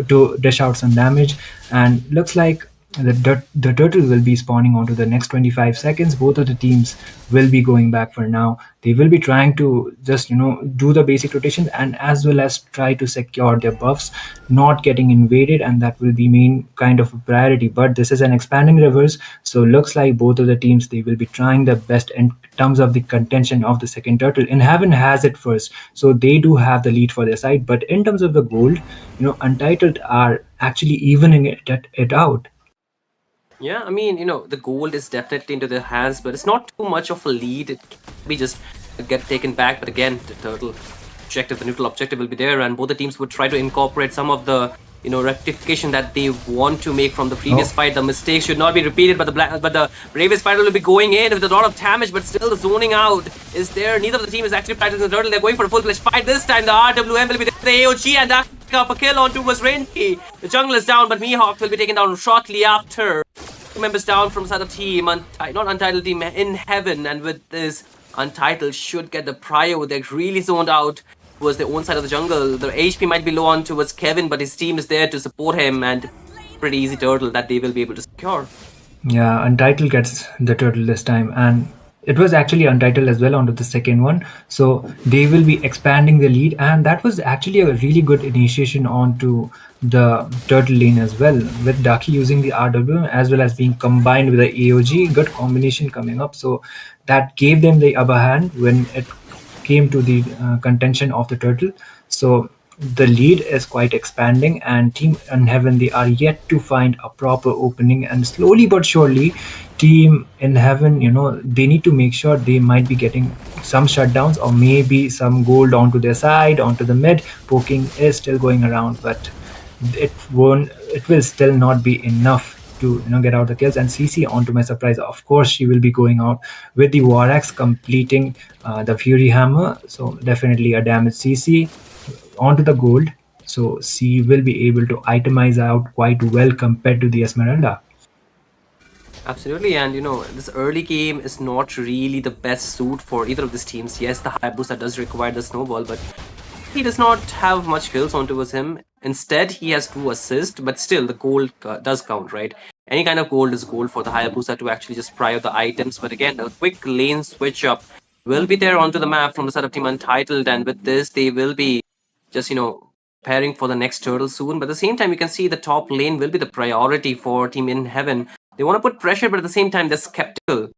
to dish out some damage. And looks like the turtle will be spawning onto the next 25 seconds. Both of the teams will be going back for now. They will be trying to just do the basic rotation, and as well as try to secure their buffs not getting invaded, and that will be main kind of a priority. But this is an expanding reverse, so looks like both of the teams, they will be trying their best in terms of the contention of the second turtle. In Heaven has it first, so they do have the lead for their side, but in terms of the gold, Untitled are actually evening it out. Yeah, I mean, the gold is definitely into their hands, but it's not too much of a lead. It can be just get taken back. But again, the turtle objective, the neutral objective will be there, and both the teams would try to incorporate some of the rectification that they want to make from the previous fight. The mistakes should not be repeated, but the bravest fighter will be going in with a lot of damage, but still the zoning out is there. Neither of the team is actually practicing the turtle. They're going for a full-fledged fight this time. The RWM will be there, the AOG, and that up a kill onto was Renki. The jungle is down, but Mihawk will be taken down shortly after. Two members down from side of team, not Untitled team in Heaven, and with this, Untitled should get the prio. They're really zoned out towards their own side of the jungle. The HP might be low on towards Kevin, but his team is there to support him, and pretty easy turtle that they will be able to secure. Yeah, Untitled gets the turtle this time, and it was actually Untitled as well onto the second one. So they will be expanding the lead, and that was actually a really good initiation onto the turtle lane as well, with Daki using the RW as well as being combined with the AOG. Good combination coming up, so that gave them the upper hand when it came to the contention of the turtle. So the lead is quite expanding, and Team in Heaven, they are yet to find a proper opening, and slowly but surely Team in Heaven, they need to make sure they might be getting some shutdowns or maybe some gold onto their side, onto the mid. Poking is still going around, but it will still not be enough to get out the kills. And CC, on to my surprise, of course, she will be going out with the War Axe, completing the Fury Hammer. So definitely a damage CC onto the gold, so she will be able to itemize out quite well compared to the Esmeralda. Absolutely, and this early game is not really the best suit for either of these teams. Yes, the Hayabusa does require the snowball, but he does not have much kills on towards him. Instead, he has 2 assists, but still the gold does count, right? Any kind of gold is gold for the Hayabusa to actually just pry out the items. But again, a quick lane switch up will be there onto the map from the side of Team Untitled, and with this, they will be just preparing for the next turtle soon. But at the same time, you can see the top lane will be the priority for Team In Heaven. They want to put pressure, but at the same time, they're skeptical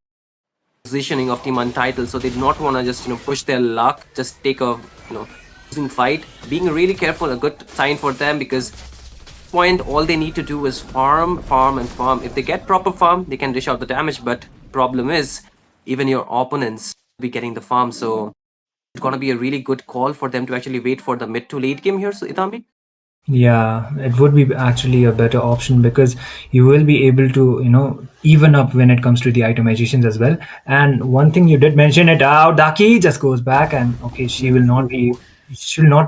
positioning of Team Untitled, so they do not want to just push their luck, just take a losing fight. Being really careful, a good sign for them, because point all they need to do is farm, farm, and farm. If they get proper farm, they can dish out the damage. But problem is, even your opponents will be getting the farm, so it's gonna be a really good call for them to actually wait for the mid to late game here. So Itambi. Yeah, it would be actually a better option because you will be able to, even up when it comes to the itemizations as well. And one thing you did mention it out, Daki just goes back and okay, she will not be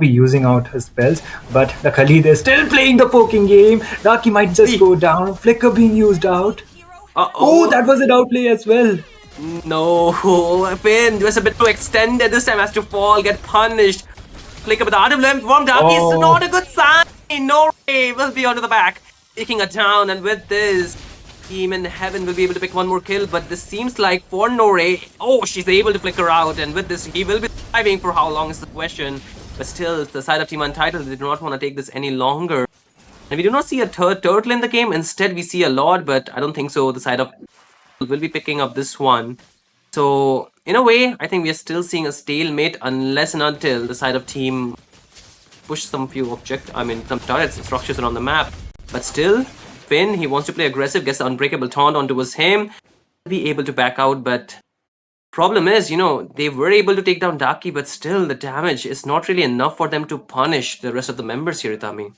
using out her spells, but the Khalid is still playing the poking game. Daki might just go down, Flicker being used out. Oh, that was an outplay as well. No, Finn was a bit too extended. This time has to fall, get punished. Flicker with the RWM from Darky is not a good sign. No way, will be onto the back, taking it down, and with this, Team In Heaven will be able to pick one more kill. But this seems like for Nore, she's able to flicker out, and with this, he will be surviving for how long is the question. But still, the side of Team Untitled, they do not want to take this any longer. And we do not see a third turtle in the game. Instead, we see a lot, but I don't think so. The side of will be picking up this one. So, in a way, I think we are still seeing a stalemate unless and until the side of team push some some turrets and structures around the map. But still, Finn, he wants to play aggressive, gets the unbreakable taunt onto him, be able to back out, but problem is, they were able to take down Daki, but still the damage is not really enough for them to punish the rest of the members here, Itami.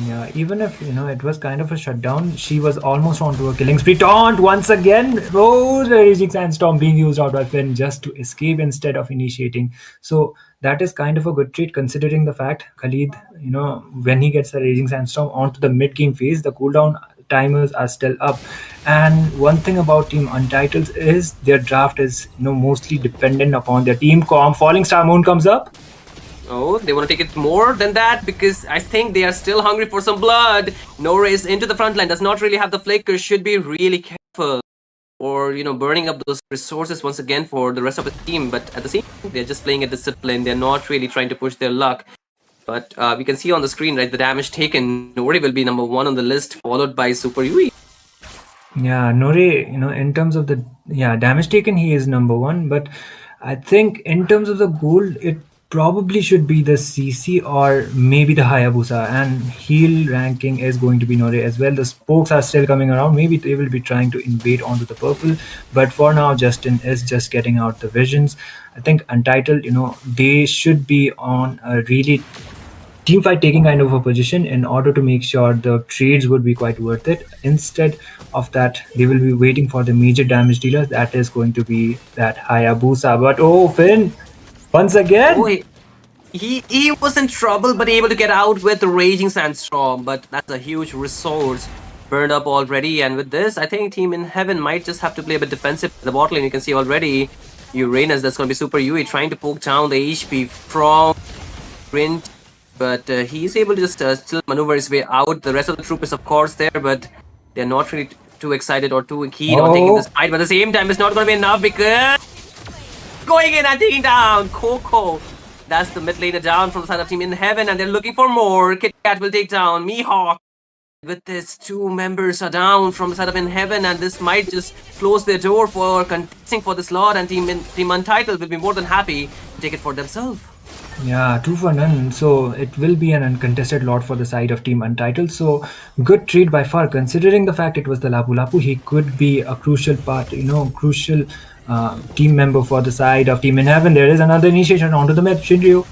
Yeah, even if it was kind of a shutdown, she was almost onto a killing spree. Taunt once again. Oh, the Raging Sandstorm being used out by Finn just to escape instead of initiating. So that is kind of a good trait considering the fact Khalid, when he gets the Raging Sandstorm onto the mid game phase, the cooldown timers are still up. And one thing about Team Untitled is their draft is mostly dependent upon their team comp. Falling Star Moon comes up. Oh, they want to take it more than that because I think they are still hungry for some blood. Nora is into the front line, does not really have the flicker, should be really careful or, burning up those resources once again for the rest of the team. But at the same time, they're just playing a discipline. They're not really trying to push their luck. But we can see on the screen, right, the damage taken. Nori will be number 1 on the list, followed by Super Yui. Yeah, Nori, in terms of the damage taken, he is number 1. But I think in terms of the gold, it probably should be the CC or maybe the Hayabusa, and heal ranking is going to be Nore as well. The spokes are still coming around. Maybe they will be trying to invade onto the purple, but for now Justin is just getting out the visions. I think Untitled, they should be on a really team fight taking kind of a position in order to make sure the trades would be quite worth it. Instead of that, they will be waiting for the major damage dealer. That is going to be that Hayabusa. But Finn, once again. Oh, he was in trouble, but able to get out with the Raging Sandstorm. But that's a huge resource burned up already. And with this, I think Team In Heaven might just have to play a bit defensive. The bot lane, you can see already Uranus, that's going to be Super Yui, trying to poke down the HP from Rint. But he's able to just still maneuver his way out. The rest of the troop is, of course, there, but they're not really too excited or too keen on taking this fight. But at the same time, it's not going to be enough because going in and taking down Coco. That's the mid laner down from the side of Team In Heaven, and they're looking for more. Kit Kat will take down Mihawk. With this, 2 members are down from the side of In Heaven, and this might just close their door for contesting for this lot, and Team Untitled will be more than happy to take it for themselves. Yeah, 2 for none. So it will be an uncontested lot for the side of Team Untitled. So good trade by far, considering the fact it was the Lapu Lapu. He could be a crucial part, crucial team member for the side of Team In Heaven. There is another initiation onto the map, Shinryu.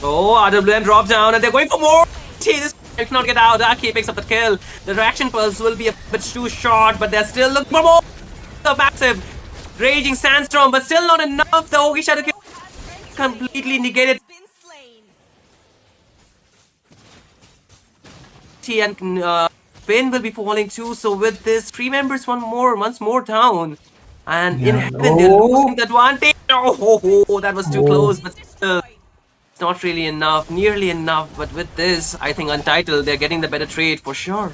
Oh, RWM drops down and they're going for more. This cannot get out. Aki picks up the kill. The reaction pulse will be a bit too short, but they're still looking for more. The massive Raging Sandstorm, but still not enough. The Ogi Shadow kill completely negated. And Finn will be falling too. So with this, 3 members once more down. And in Yeah. heaven, they're losing the advantage. Oh, that was too Oh. close, but still, it's not really enough, nearly enough. But with this, I think Untitled, they're getting the better trade for sure.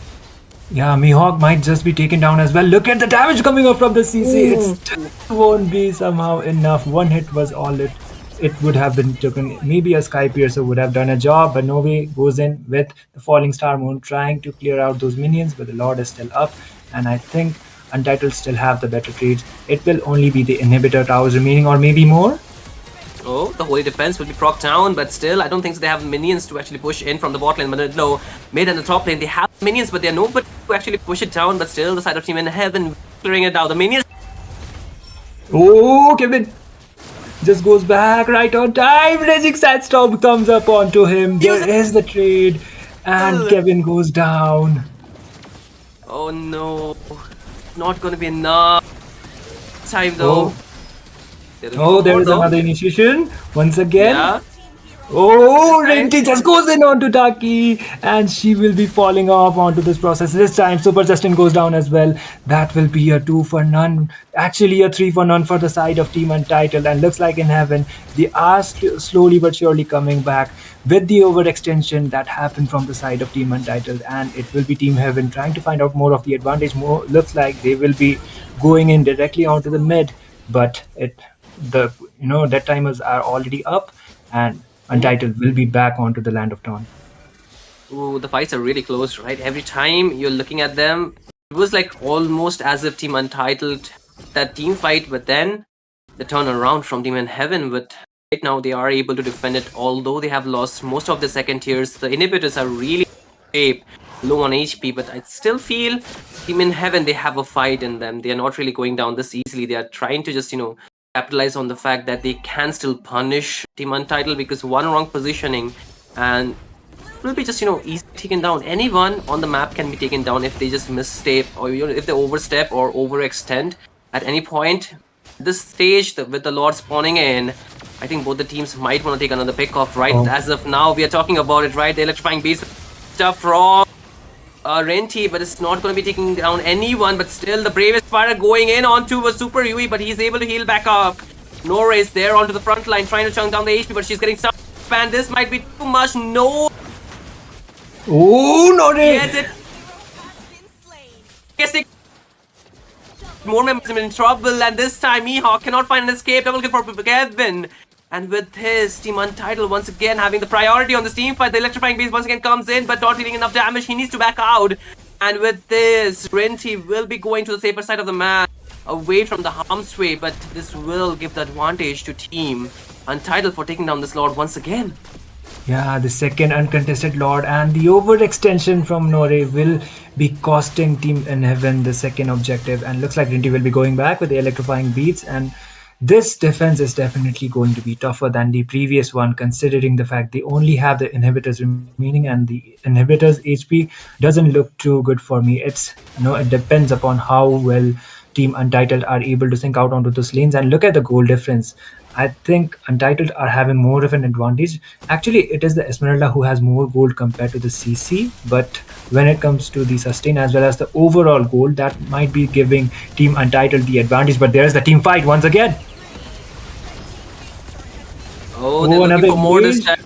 Yeah, Mihawk might just be taken down as well. Look at the damage coming up from the CC. It still won't be somehow enough. One hit was all it would have been taken. Maybe a Sky Piercer would have done a job, but Novi goes in with the Falling Star Moon trying to clear out those minions, but the Lord is still up. And I think Untitled still have the better trades. It will only be the inhibitor towers remaining, or maybe more. Oh, the Holy Defense will be procced down, but still, I don't think so they have minions to actually push in from the bot lane. But low, mid and the top lane, they have minions, but they're nobody to actually push it down. But still, the side of Team in Heaven clearing it out. The minions. Oh, Kevin just goes back right on time. Raging Sandstorm thumbs up onto him. There is the trade, and Kevin goes down. Oh no, not gonna be enough time though. Oh, there is another initiation once again. Yeah. Oh, Rinty just goes in onto Taki, and she will be falling off onto this process. This time, Super Justin goes down as well. That will be a 2 for none. Actually, a 3 for none for the side of Team Untitled. And looks like in Heaven, they are slowly but surely coming back with the overextension that happened from the side of Team Untitled. And it will be Team Heaven trying to find out more of the advantage. More looks like they will be going in directly onto the mid, but dead timers are already up, and Untitled will be back onto the Land of Dawn. Ooh, the fights are really close, right? Every time you're looking at them, it was like almost as if Team Untitled that team fight, but then the turnaround from Team in Heaven. But right now they are able to defend it, although they have lost most of the second tiers. The inhibitors are really low on HP, but I still feel Team in Heaven, they have a fight in them. They are not really going down this easily. They are trying to just, capitalize on the fact that they can still punish Team Untitled, because one wrong positioning and will be just easily taken down. Anyone on the map can be taken down if they just misstep, or if they overstep or overextend at any point. This stage with the Lord spawning in, I think both the teams might want to take another pick off, right? As of now, we are talking about it, right? The electrifying beast stuff from Renty, but it's not going to be taking down anyone. But still, the bravest fighter going in onto a Super Yui, but he's able to heal back up. Nora is there onto the front line, trying to chunk down the HP, but she's getting stuck. And this might be too much. No. Oh, no! Yes, it. Guessing. More members are in trouble, and this time Mihawk cannot find an escape. Double kill for Kevin. And with his Team Untitled once again having the priority on this team fight, the electrifying beast once again comes in, but not dealing enough damage. He needs to back out. And with this, Renty will be going to the safer side of the map, away from the harm's way, but this will give the advantage to Team Untitled for taking down this Lord once again. Yeah, the second uncontested Lord, and the overextension from Nore will be costing Team in Heaven the second objective. And looks like Rinty will be going back with the electrifying beats, and this defense is definitely going to be tougher than the previous one, considering the fact they only have the inhibitors remaining, and the inhibitors HP doesn't look too good for me. It depends upon how well Team Untitled are able to sync out onto those lanes. And look at the goal difference. I think Untitled are having more of an advantage. Actually, it is the Esmeralda who has more gold compared to the CC, but when it comes to the sustain as well as the overall gold, that might be giving Team Untitled the advantage. But there's the team fight once again. Oh, they're looking for more this time.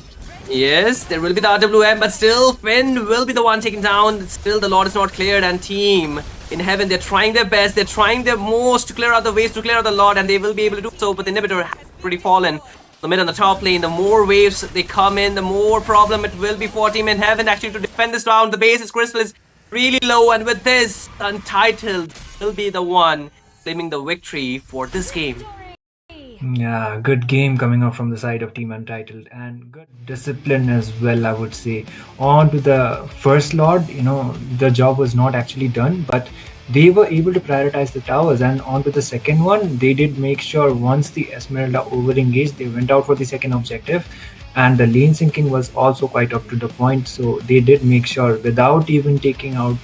Yes, there will be the RWM, but still Finn will be the one taken down. Still, the Lord is not cleared, and Team in Heaven, they're trying their best. They're trying their most to clear out the ways, to clear out the Lord, and they will be able to do so, but the inhibitor has pretty fallen. The mid on the top lane, the more waves they come in, the more problem it will be for Team in Heaven actually to defend this round. The base's crystal is really low, and with this, Untitled will be the one claiming the victory for this game. Yeah, good game coming up from the side of Team Untitled, and good discipline as well, I would say. On to the first Lord, the job was not actually done, but they were able to prioritize the towers. And on to the second one, they did make sure once the Esmeralda over-engaged, they went out for the second objective, and the lane syncing was also quite up to the point. So they did make sure, without even taking out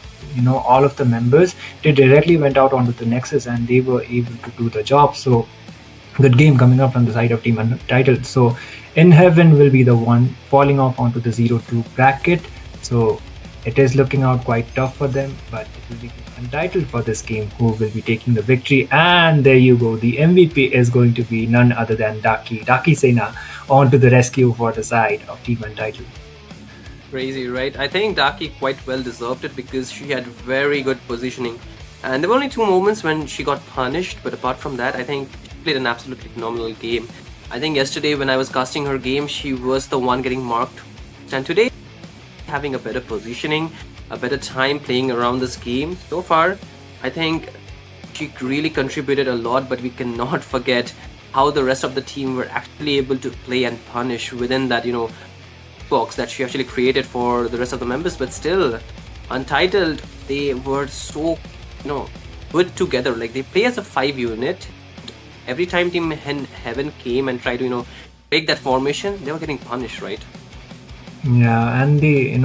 all of the members, they directly went out onto the Nexus, and they were able to do the job. So good game coming up from the side of Team Untitled. So in Heaven will be the one falling off onto the 0-2 bracket. So It is looking out quite tough for them, but it will be Untitled for this game who will be taking the victory. And there you go, the MVP is going to be none other than Daki Sena, on to the rescue for the side of Team Untitled. Crazy, right? I think Daki quite well deserved it because she had very good positioning. And there were only 2 moments when she got punished, but apart from that, I think she played an absolutely phenomenal game. I think yesterday when I was casting her game, she was the one getting marked. And today, having a better positioning, a better time playing around this game. So far, I think she really contributed a lot, but we cannot forget how the rest of the team were actually able to play and punish within that, box that she actually created for the rest of the members. But still, Untitled, they were so, good together. Like, they play as a 5 unit. Every time Team Heaven came and tried to, break that formation, they were getting punished, right? Yeah, and the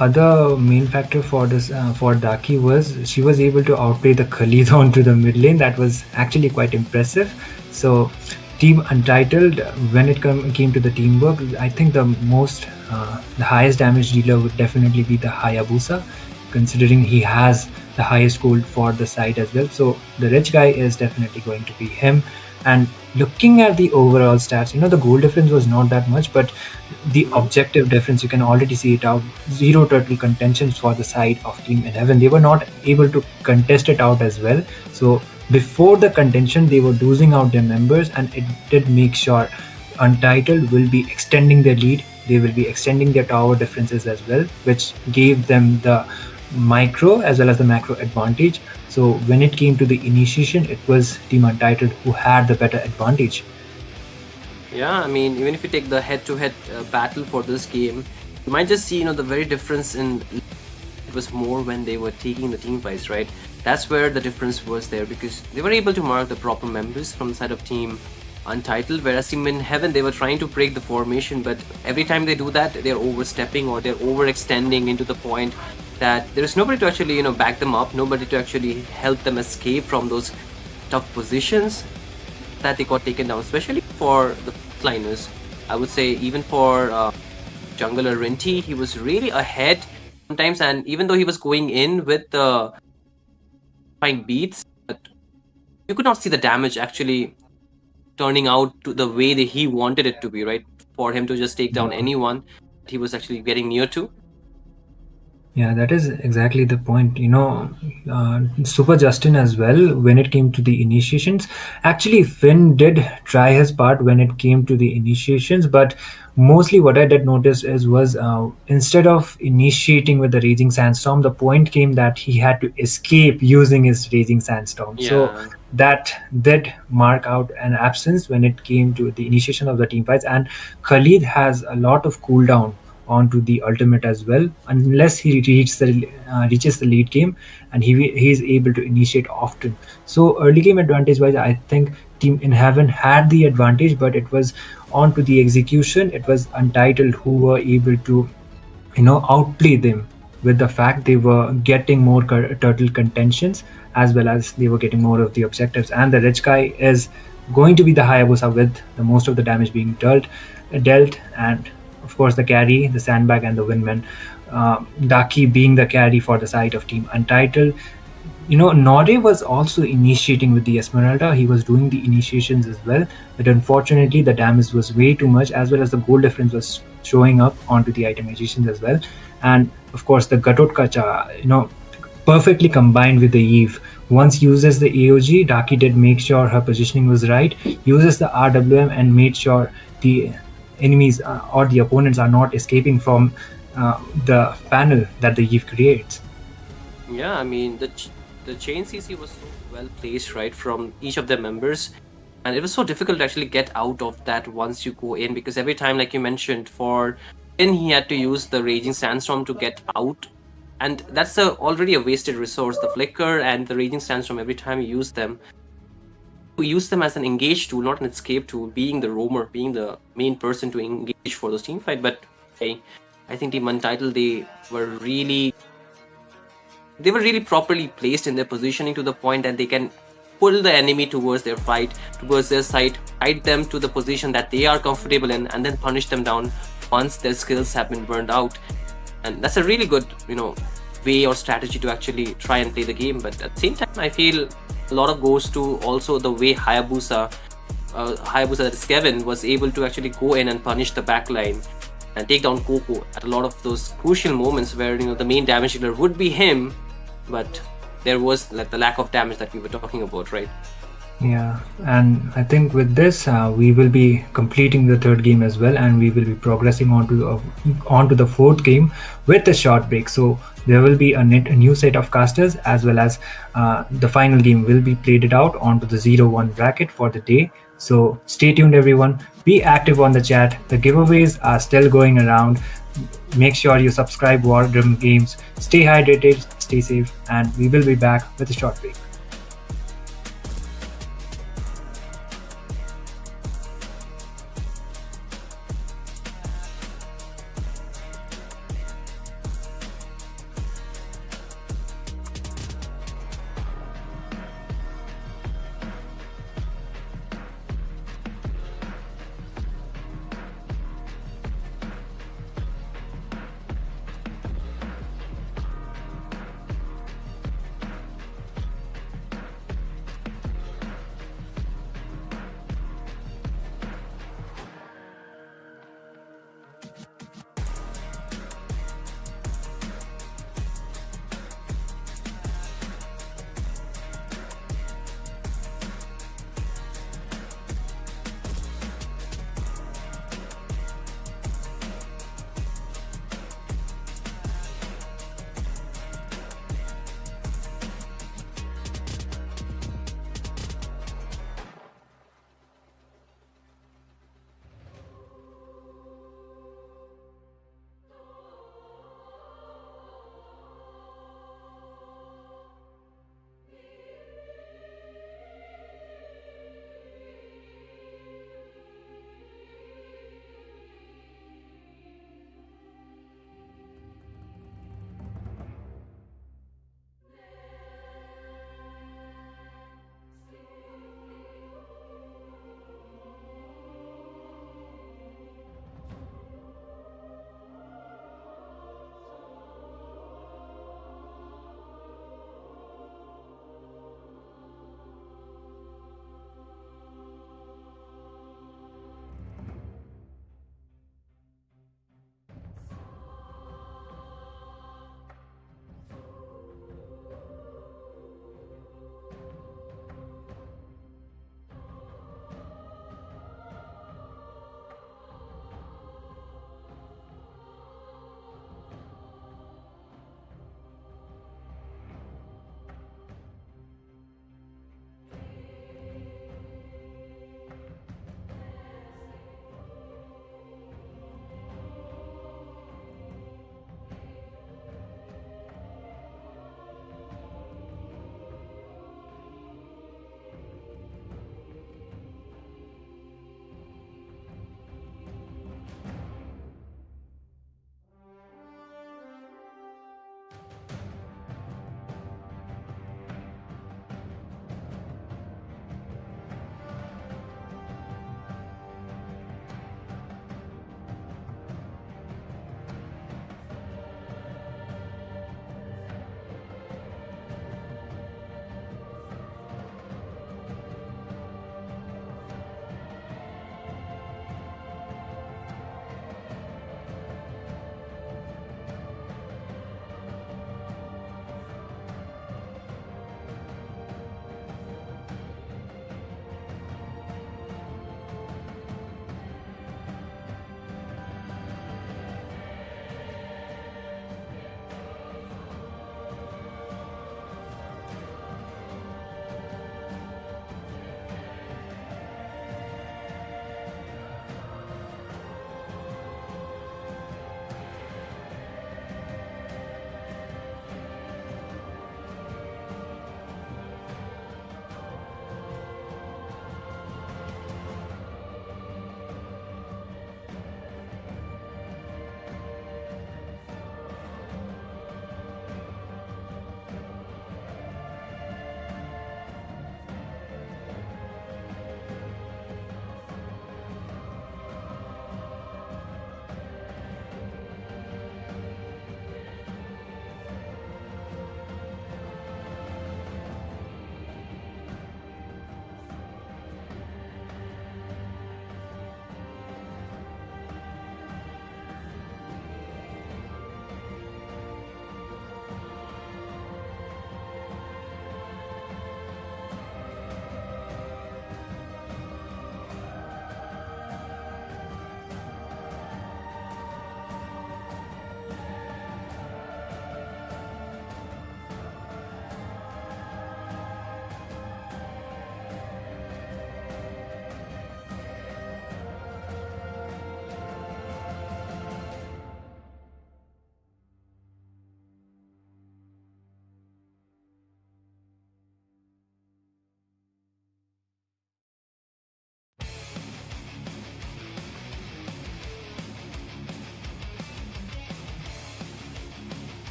other main factor for this for Daki was she was able to outplay the Khalid onto the mid lane. That was actually quite impressive. So, Team Untitled, when it came to the teamwork, I think the highest damage dealer would definitely be the Hayabusa, considering he has the highest gold for the side as well. So the rich guy is definitely going to be him. And looking at the overall stats, the goal difference was not that much, but the objective difference, you can already see it out. 0 turtle contentions for the side of Team 11. They were not able to contest it out as well. So before the contention, they were losing out their members, and it did make sure Untitled will be extending their lead. They will be extending their tower differences as well, which gave them the micro as well as the macro advantage. So when it came to the initiation, it was Team Untitled who had the better advantage. Yeah, I mean, even if you take the head-to-head battle for this game, you might just see, the very difference in it was more when they were taking the team fights, right? That's where the difference was there, because they were able to mark the proper members from the side of Team Untitled, whereas Team in Heaven, they were trying to break the formation, but every time they do that, they're overstepping or they're overextending into the point that there's nobody to actually, back them up, nobody to actually help them escape from those tough positions that they got taken down, especially for the liners. I would say even for jungler Rinty, he was really ahead sometimes, and even though he was going in with the fine beats, but you could not see the damage actually turning out to the way that he wanted it to be, right? For him to just take down anyone that he was actually getting near to. Yeah, that is exactly the point. Super Justin as well, when it came to the initiations. Actually, Finn did try his part when it came to the initiations, but mostly what I did notice was instead of initiating with the Raging Sandstorm, the point came that he had to escape using his Raging Sandstorm. Yeah. So that did mark out an absence when it came to the initiation of the team fights. And Khalid has a lot of cooldown onto the ultimate as well, unless he reaches the late game, and he is able to initiate often. So early game advantage wise, I think Team in Heaven had the advantage, but it was onto the execution. It was Untitled who were able to outplay them, with the fact they were getting more turtle contentions, as well as they were getting more of the objectives. And the rich guy is going to be the Hayabusa, with the most of the damage being dealt, and of course the carry, the sandbag, and the windman. Daki being the carry for the side of Team Untitled. Nore was also initiating with the Esmeralda. He was doing the initiations as well, but unfortunately the damage was way too much, as well as the gold difference was showing up onto the itemizations as well. And of course the Gatot Kacha, perfectly combined with the Eve. Once uses the AOG, Daki did make sure her positioning was right, uses the RWM and made sure the enemies or the opponents are not escaping from the panel that the Eve creates. Yeah, I mean, the chain CC was so well placed, right, from each of their members, and it was so difficult to actually get out of that once you go in, because every time, like you mentioned, for Finn, he had to use the Raging Sandstorm to get out, and that's already a wasted resource. The Flicker and the Raging Sandstorm, every time you use them as an engage tool, not an escape tool, being the roamer, being the main person to engage for those team fight. But I think Team Untitled, they were really properly placed in their positioning to the point that they can pull the enemy towards their fight, towards their side, guide them to the position that they are comfortable in, and then punish them down once their skills have been burned out. and that's a really good, way or strategy to actually try and play the game. But at the same time, I feel a lot of goes to also the way Hayabusa, that is Kevin, was able to actually go in and punish the backline and take down Coco at a lot of those crucial moments where the main damage dealer would be him, but there was like the lack of damage that we were talking about, right? Yeah, and I think with this, we will be completing the third game as well, and we will be progressing onto the fourth game with a short break. So there will be a new set of casters, as well as the final game will be played it out onto the 0-1 bracket for the day. So stay tuned, everyone. Be active on the chat. The giveaways are still going around. Make sure you subscribe War Drum Games. Stay hydrated, stay safe, and we will be back with a short break.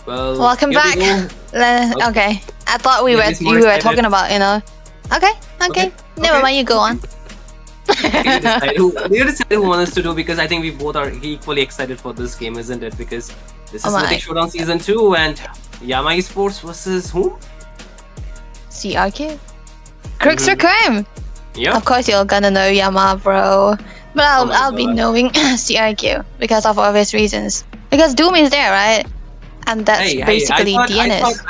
Well, Welcome here back. we go. Okay. I thought we Yeah, were he's more you were excited. talking about, Okay. Never mind, you go on. You decide who wants to do, because I think we both are equally excited for this game, isn't it? Because this Oh is my. Mythic Showdown Season 2 and Yama Esports versus whom? CRQ. Crooks for crime. Yeah. Of course you're gonna know Yama, bro. But Oh my I'll be God. knowing CRQ because of obvious reasons. Because Doom is there, right? And that's basically DNS.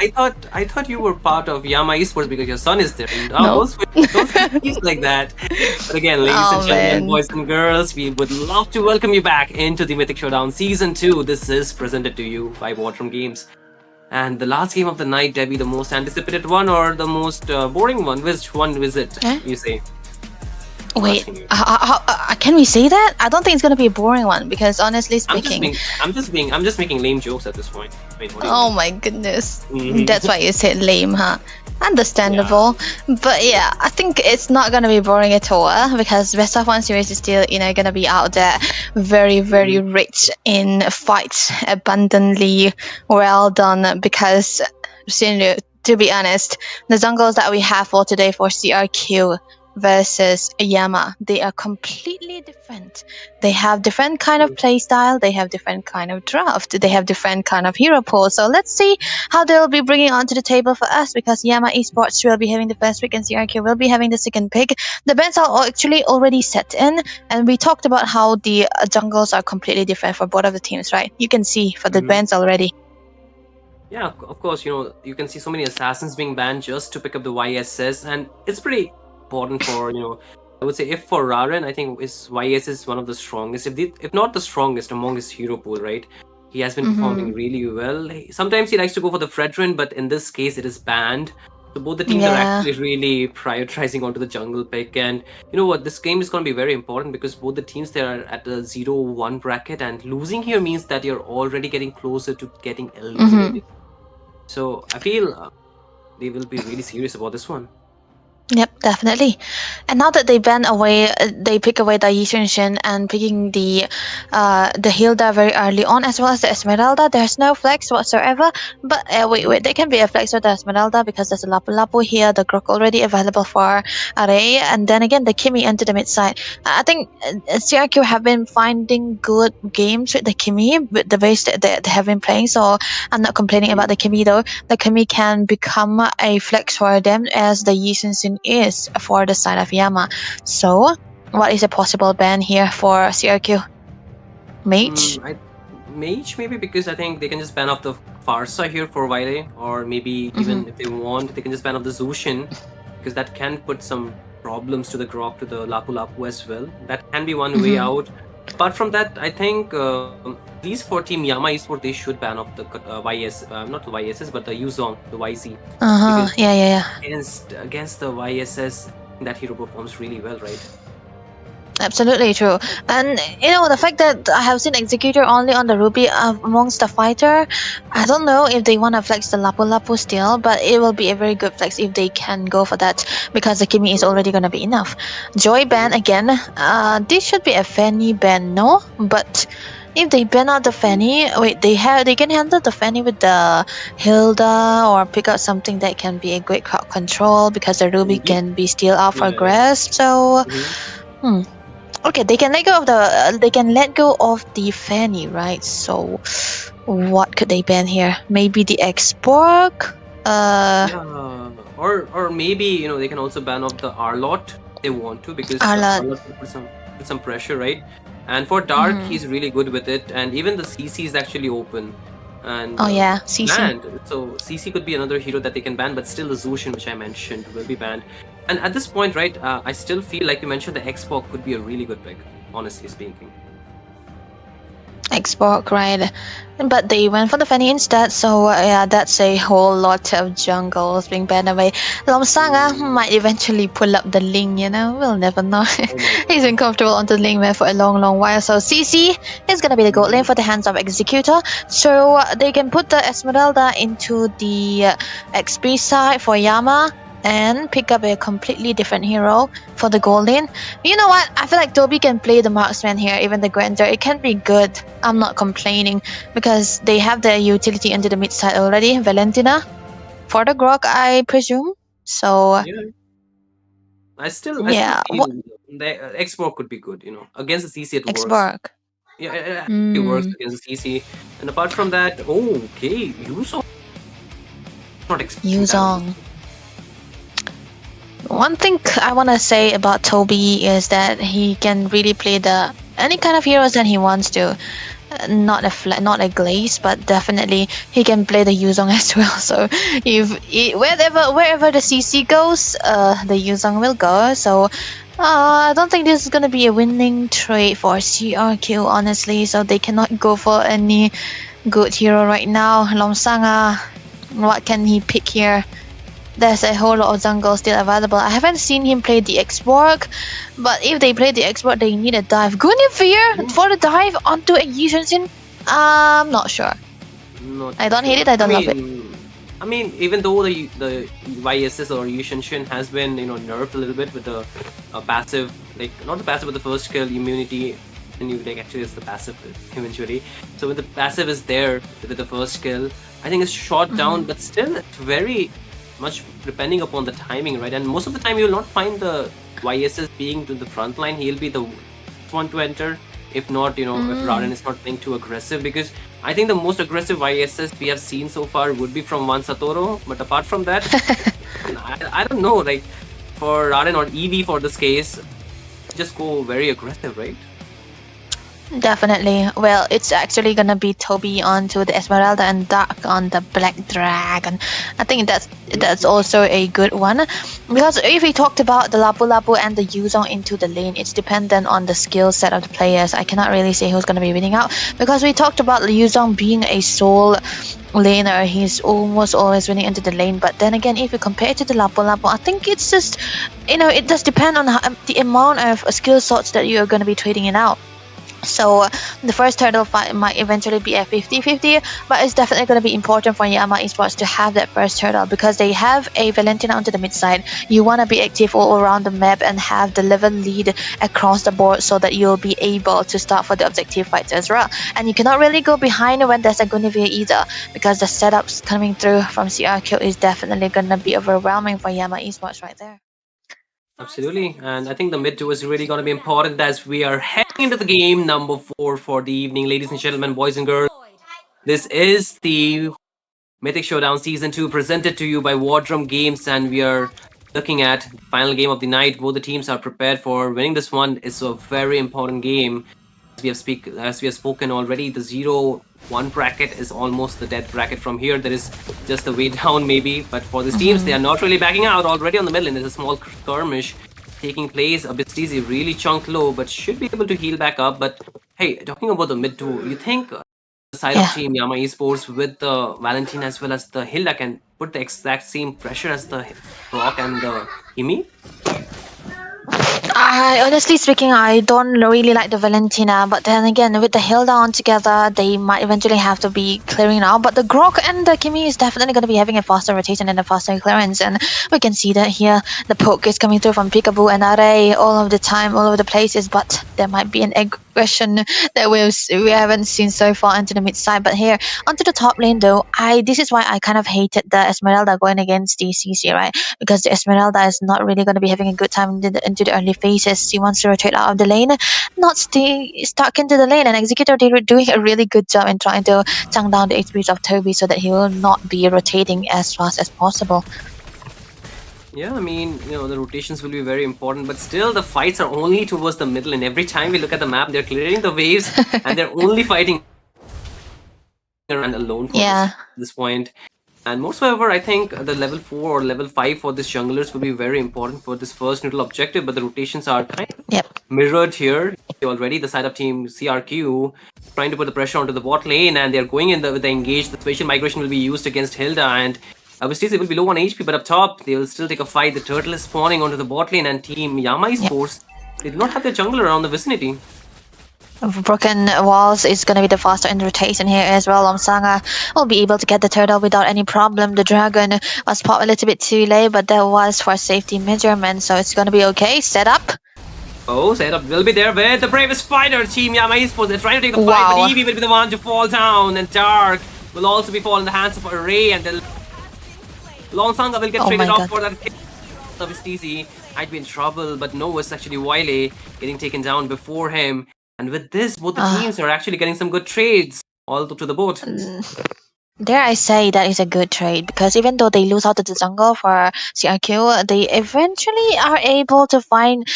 I thought you were part of Yama Esports because your son is there. And, No. don't speak like that. But again, ladies Oh, and gentlemen, man. boys and girls, we would love to welcome you back into the Mythic Showdown Season 2. This is presented to you by War Drum Games. And the last game of the night, Debbie, the most anticipated one or the most boring one? Which one is it, you say? Wait, can we say that? I don't think it's gonna be a boring one because honestly speaking, I'm just making lame jokes at this point. Wait, what do you oh mean? my goodness, Mhm. that's why you said lame, huh? Understandable, but yeah, I think it's not gonna be boring at all because best of one series is still gonna be out there, very rich in fights, abundantly well done. Because to be honest, the jungles that we have for today for CRQ versus Yama, they are completely different. They have different kind of playstyle, they have different kind of draft, they have different kind of hero pool. So let's see how they'll be bringing onto the table for us, because Yama Esports will be having the first pick and CRQ will be having the second pick. The bans are actually already set in, and we talked about how the jungles are completely different for both of the teams, right? You can see for the bans already. Yeah, of course, you can see so many assassins being banned just to pick up the YSS, and it's pretty important for, I would say, if for Raren, I think YS is one of the strongest, if not the strongest among his hero pool, right? He has been performing really well. Sometimes he likes to go for the Fredrin, but in this case, it is banned. So both the teams are actually really prioritizing onto the jungle pick. And you know what? This game is going to be very important because both the teams, they are at the 0-1 bracket, and losing here means that you're already getting closer to getting eliminated. So I feel they will be really serious about this one. Yep, definitely. And now that they ban away, they pick away the Yi Xunshin and picking the Hilda very early on, as well as the Esmeralda. There's no flex whatsoever. But wait, there can be a flex with the Esmeralda because there's a Lapu Lapu here, the Grok already available for Array, and then again the Kimi into the mid side. I think CRQ have been finding good games with the Kimi, with the base that they have been playing. So I'm not complaining about the Kimi though. The Kimi can become a flex for them as the Yi Xunshin is for the side of Yama. So, what is a possible ban here for CRQ? Mage? Mage, maybe, because I think they can just ban off the Farsa here for Vile, or maybe even if they want, they can just ban off the Zushin, because that can put some problems to the Grok, to the Lapu Lapu as well. That can be one way out. Apart from that, I think at least for Team Yama Esports, they should ban off the YS, not the YSS, but the Yuzong, the YZ. Yeah. Against the YSS, that hero performs really well, right? Absolutely true. And the fact that I have seen Executor only on the Ruby amongst the fighter, I don't know if they want to flex the Lapu Lapu still, but it will be a very good flex if they can go for that, because the Kimi is already going to be enough. Joy ban again. This should be a Fanny ban, no? But if they ban out the Fanny, they can handle the Fanny with the Hilda, or pick out something that can be a great crowd control, because the Ruby can be still out for grasp. So, okay, they can let go of the Fanny, right? So, what could they ban here? Maybe the X-Borg? Or maybe they can also ban off the Arlot if they want to, because Arlot will put some pressure, right? And for Dark, he's really good with it, and even the CC is actually open. And CC. Banned. So CC could be another hero that they can ban, but still the Zushin, which I mentioned, will be banned. And at this point, right, I still feel like you mentioned the X-Borg could be a really good pick, honestly speaking. X-Borg, right? But they went for the Fanny instead, so that's a whole lot of jungles being banned away. Lomsanga might eventually pull up the Ling, we'll never know. He's been comfortable on the Ling man for a long while, so CC is gonna be the gold lane for the hands of Executor, so they can put the Esmeralda into the XP side for Yama. and pick up a completely different hero for the gold lane. You know what? I feel like Toby can play the marksman here, even the Grander. It can be good. I'm not complaining because they have their utility into the mid side already. Valentina for the Grok, I presume. So Yeah. I still yeah, feel the X-Borg could be good, against the CC it works. X-Borg. Yeah, it works against the CC. And apart from that, okay, Yuzong. Not expecting that. Yuzong. One thing I want to say about Toby is that he can really play any kind of heroes that he wants to. Not a Glaze, but definitely he can play the Yuzong as well. So wherever the CC goes, the Yuzong will go. So I don't think this is gonna be a winning trade for CRQ, honestly. So they cannot go for any good hero right now. Longsanga, what can he pick here? There's a whole lot of jungle still available. I haven't seen him play the X-Borg, but if they play the X-Borg, they need a dive. Guinevere for the dive onto a Yushin. I'm not sure. I don't hate it, I don't love it. I mean, even though the YSS or Yushin has been nerfed a little bit with the passive, like not the passive but the first skill immunity, and you like actually it's the passive eventually. So when the passive is there with the first skill, I think it's shot down, but still it's very much depending upon the timing, right? And most of the time you will not find the YSS being to the front line. He'll be the one to enter. If not, if Rauden is not playing too aggressive, because I think the most aggressive YSS we have seen so far would be from one Satoru. But apart from that, I don't know. Like for Rauden or Eevee for this case, just go very aggressive, right? Definitely. Well, it's actually gonna be Toby onto the Esmeralda and Dark on the Black Dragon. I think that's also a good one, because if we talked about the Lapu Lapu and the Yuzong into the lane, it's dependent on the skill set of the players. I cannot really say who's gonna be winning out, because we talked about Yuzong being a soul laner. He's almost always winning into the lane, but then again, if you compare it to the Lapu Lapu, I think it's just it does depend on the amount of skill slots that you're gonna be trading it out. So the first turtle fight might eventually be a 50-50, but it's definitely going to be important for Yama Esports to have that first turtle, because they have a Valentina onto the mid side. You want to be active all around the map and have the level lead across the board so that you'll be able to start for the objective fights as well. And you cannot really go behind when there's a Guinevere either, because the setups coming through from CRQ is definitely going to be overwhelming for Yama Esports right there. Absolutely, and I think the mid 2 is really going to be important as we are heading into the game number 4 for the evening. Ladies and gentlemen, boys and girls, this is the Mythic Showdown Season 2 presented to you by War Drum Games, and we are looking at the final game of the night. Both the teams are prepared for winning this one. It's a very important game. As we have spoken already, the 0-1 bracket is almost the dead bracket. From here, there is just a way down maybe, but for these teams, they are not really backing out. Already on the middle lane, there's a small skirmish taking place. Abistizi really chunked low, but should be able to heal back up. But hey, talking about the mid 2, you think the side of team Yama Esports with the Valentina as well as the Hilda can put the exact same pressure as the Rock and the Himi? Honestly speaking, I don't really like the Valentina, but then again, with the Hilda on together, they might eventually have to be clearing now. But the Grok and the Kimi is definitely going to be having a faster rotation and a faster clearance, and we can see that here. The poke is coming through from Peekaboo and Array all of the time, all over the places, but there might be an aggression that we haven't seen so far into the mid side. But here, onto the top lane though, this is why I kind of hated the Esmeralda going against the CC, right? Because the Esmeralda is not really going to be having a good time into the early phases. She wants to rotate out of the lane, not stay stuck into the lane, and Executor they were doing a really good job in trying to chunk down the HPs of Toby so that he will not be rotating as fast as possible. Yeah, I mean, the rotations will be very important, but still the fights are only towards the middle, and every time we look at the map, they're clearing the waves and they're only fighting around alone for this point. And moreover, I think the level 4 or level 5 for these junglers will be very important for this first neutral objective, but the rotations are kind of mirrored here already. The side of team CRQ trying to put the pressure onto the bot lane, and they're going in with the engage. The spatial migration will be used against Hilda, and obviously they will be low on HP, but up top, they will still take a fight. The turtle is spawning onto the bot lane, and team Yama Esports, they do not have their jungler around the vicinity. Broken walls is going to be the faster in rotation here as well. Lomsanga will be able to get the turtle without any problem. The dragon was popped a little bit too late, but that was for safety measurement, so it's going to be okay. Set up. Oh, setup will be there with the bravest fighter, Team Yama Esports. They're trying to take the fight, Wow. but Eevee will be the one to fall down, and Dark will also be falling in the hands of Array, and the Longsanga will get Oh traded my off God. for that kill. Service TC might be in trouble, but no, it's actually Wile getting taken down before him. And with this, both the teams are actually getting some good trades all to the boat. Dare I say that is a good trade, because even though they lose out to the jungle for CRQ, they eventually are able to find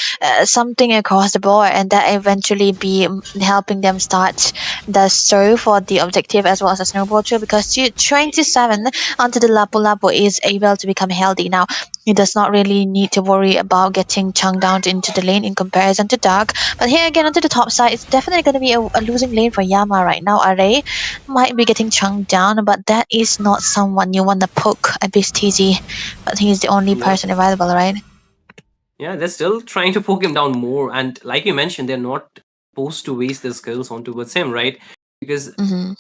something across the board, and that eventually be helping them start the serve for the objective as well as the snowball too, because 27 onto the Lapu Lapu is able to become healthy now. He does not really need to worry about getting chunked down into the lane in comparison to Dark. But here again onto the top side, it's definitely going to be a losing lane for Yama right now. Array might be getting chunked down, but that is not someone you want to poke at this TZ. But he's the only Yep. person available, right? Yeah, they're still trying to poke him down more, and like you mentioned, they're not supposed to waste their skills on towards him, right? Because Mm-hmm.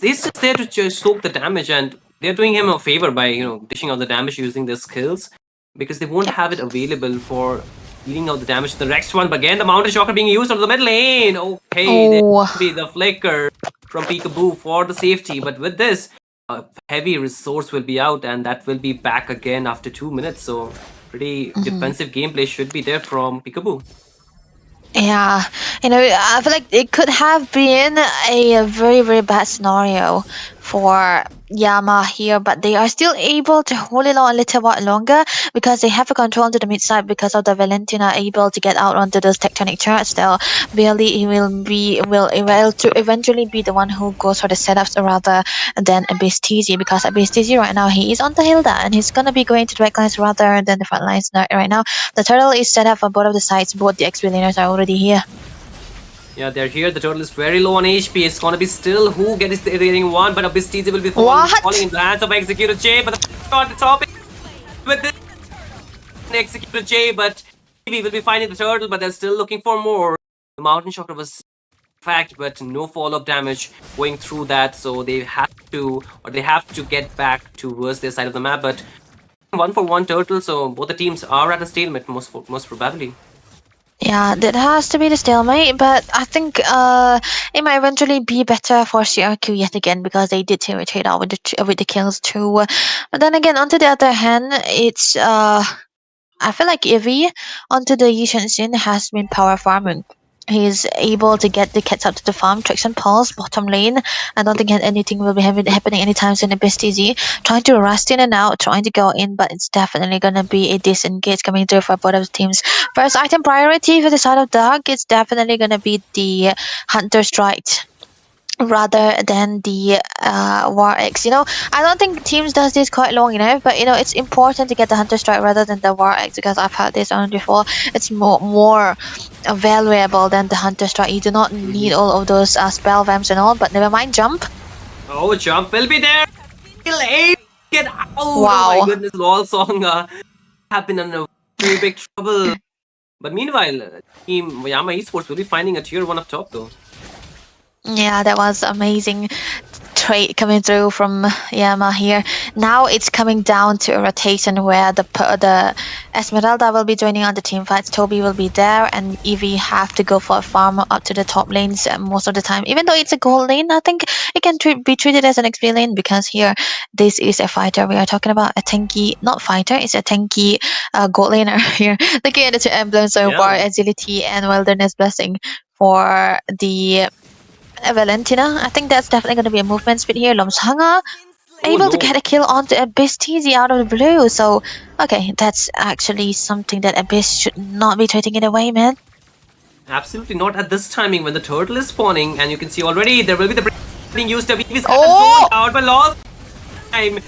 this is there to just soak the damage, and they're doing him a favor by dishing out the damage using their skills, because they won't have it available for dealing out the damage to the next one. But again, the Mountain Shocker being used on the mid lane. Okay, there Oh, will be the flicker from Peekaboo for the safety, but with this, a heavy resource will be out, and that will be back again after 2 minutes. So pretty defensive gameplay should be there from Peekaboo. yeah. I feel like it could have been a very, very bad scenario for Yama here, but they are still able to hold it on a little while longer because they have a control to the mid side because of the Valentina able to get out onto those tectonic charts. Still, Billy he will eventually be the one who goes for the setups rather than Abyss TZ, because Abyss TZ right now he is on the Hilda and he's gonna be going to the back lines rather than the front lines right now. The turtle is set up for both of the sides. Both the XP laners are already here. Yeah, they're here. The turtle is very low on HP. It's gonna be still who gets the rating 1, but Abyss TZ will be falling in the hands of Executor J. But the on the top with this Executor J, but we will be finding the turtle, but they're still looking for more. The Mountain Shocker was fact, but no follow-up damage going through that, so they have to get back towards their side of the map. But 1-for-1 turtle, so both the teams are at a stalemate most probably. Yeah, that has to be the stalemate, but I think it might eventually be better for CRQ yet again because they did trade out with the kills too. But then again, on to the other hand, it's I feel like Ivy onto the Yishan Xin has been power farming. He's able to get the cats out to the farm, tricks and pulse, bottom lane. I don't think anything will be happening anytime soon in Abyss TZ. Trying to rust in and out, trying to go in, but it's definitely gonna be a disengage coming through for both of the teams. First item priority for the side of Dark, it's definitely gonna be the Hunter Strike rather than the War X. I don't think teams does this quite long enough, but it's important to get the Hunter Strike rather than the War X, because I've heard this on before. It's more valuable than the Hunter Strike. You do not need all of those spell vamps and all, but never mind. Jump. Oh, jump will be there. Get out! Wow. Oh my goodness, Lol Song have been in a very big trouble. But meanwhile, Team Yama Esports will be finding a tier 1 up top though. Yeah, that was amazing trade coming through from Yama here. Now it's coming down to a rotation where the Esmeralda will be joining on the team fights. Toby will be there, and Eevee have to go for a farm up to the top lanes most of the time. Even though it's a gold lane, I think it can be treated as an XP lane, because here this is a fighter. We are talking about a tanky, not fighter, it's a tanky gold laner here. Looking at the two emblems so far, agility and wilderness blessing for the Valentina. I think that's definitely going to be a movement speed here. Lomsanga able to get a kill onto Abyss TZ out of the blue. So, okay, that's actually something that Abyss should not be trading it away, man. Absolutely not at this timing when the turtle is spawning, and you can see already there will be the being used to be out, but lost time.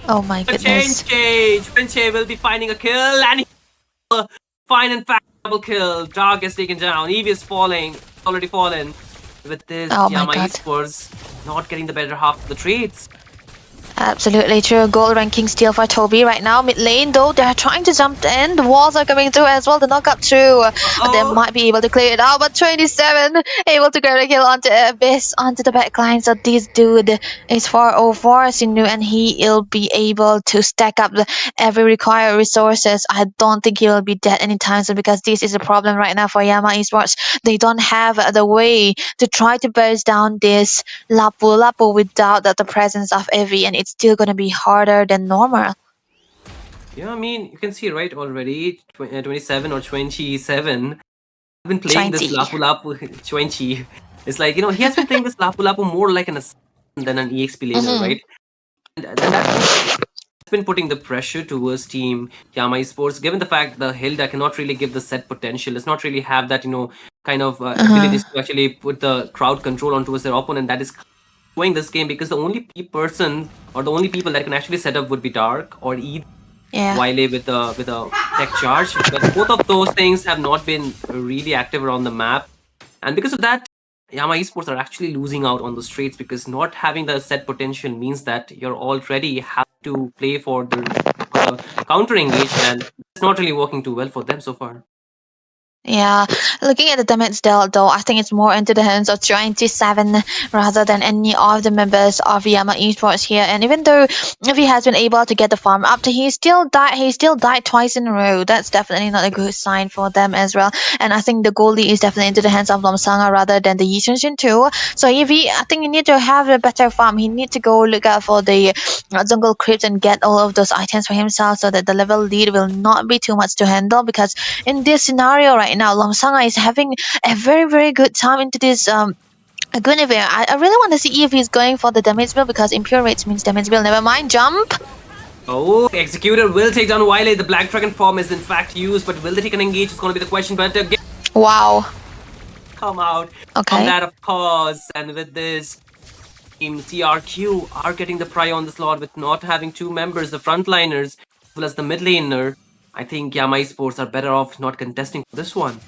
Oh my goodness. Change. Pinche will be finding a kill, and he will find in fact double kill. Dark is taken down. Eevee is falling. Already fallen. With this, Yama Esports not getting the better half of the trades. Absolutely true. Gold ranking steal for Toby right now. Mid lane though, they're trying to jump in. The walls are coming through as well. The knockup through. They might be able to clear it out, but 27 able to get a kill onto Abyss, onto the backline. So this dude is 404 Sinu, and he'll be able to stack up every required resources. I don't think he will be dead anytime soon, because this is a problem right now for Yama Esports. They don't have the way to try to burst down this Lapu Lapu without the presence of Evi, and it's still gonna be harder than normal. Yeah, I mean, you can see right already, 27 or 27. I've been playing this 20. Lapu Lapu 20. It's like, he has been playing this Lapu Lapu more like an assassin than an EXP laner, right? And that's been putting the pressure towards Team Yama Esports, given the fact the Hilda cannot really give the set potential, does not really have that, kind of abilities to actually put the crowd control on towards their opponent. That is going this game, because the only person or the only people that can actually set up would be Dark or either Yeah. Wiley with a tech charge. But both of those things have not been really active around the map, and because of that, Yama Esports are actually losing out on the straights, because not having the set potential means that you're already have to play for the counter engage, and it's not really working too well for them so far. Yeah, looking at the damage dealt though, I think it's more into the hands of 27 rather than any of the members of Yama Esports here. And even though if he has been able to get the farm up, he still died twice in a row. That's definitely not a good sign for them as well. And I think the goalie is definitely into the hands of Lomsanga rather than the Yishunshin too. So I think he need to have a better farm. He need to go look out for the jungle crypt and get all of those items for himself, so that the level lead will not be too much to handle. Because in this scenario right now, Lomsanga is having a very, very good time into this Guinevere. I really want to see if he's going for the damage bill, because impure rates means damage bill. Never mind, jump. Oh, Executor will take down Wiley. The Black Dragon form is in fact used, but will they take an engage? It's going to be the question. But Wow. come out Okay. from that, of course. And with this, Team CRQ are getting the pry on the slot with not having two members, the frontliners, as well as the mid laner. I think Yama Esports are better off not contesting for this one.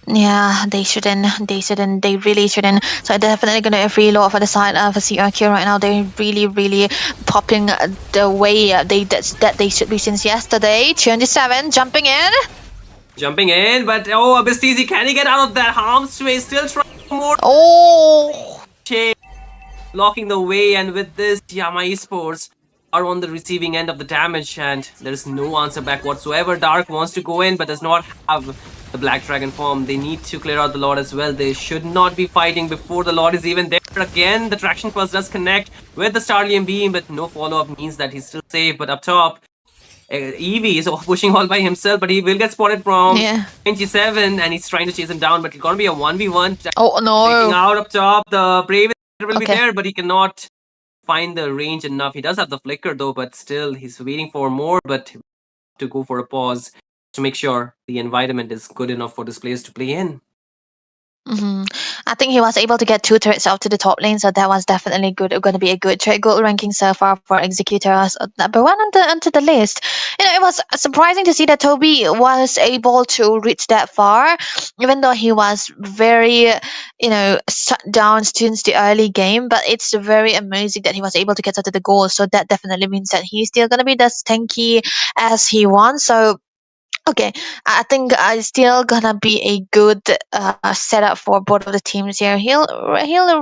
Yeah, they shouldn't. They really shouldn't. So definitely gonna reload for the side of CRQ right now. They're really, really popping the way that they should be since yesterday. 27 jumping in. Jumping in, but Abyss TZ, can he get out of that harm's way? Still trying more. Oh. Blocking the way, and with this, Yama Esports are on the receiving end of the damage, and there's no answer back whatsoever. Dark wants to go in, but does not have the Black Dragon form. They need to clear out the Lord as well. They should not be fighting before the Lord is even there. Again, the Traction Pulse does connect with the Starlium Beam, but no follow-up means that he's still safe. But up top, Eevee is pushing all by himself, but he will get spotted from 27, and he's trying to chase him down, but it's gonna be a 1v1. Oh no! Taking out up top, the Brave will be there, but he cannot find the range enough. He does have the flicker though, but still he's waiting for more, but to go for a pause to make sure the environment is good enough for this players to play in. I think he was able to get 2 turrets out to the top lane, so that was definitely going to be a good trade. Gold ranking so far for Executors, number 1 onto the list. It was surprising to see that Toby was able to reach that far, even though he was very, shut down since the early game. But it's very amazing that he was able to get out to the goal. So that definitely means that he's still going to be as tanky as he wants. So. Okay, I think it's still gonna be a good setup for both of the teams here. He'll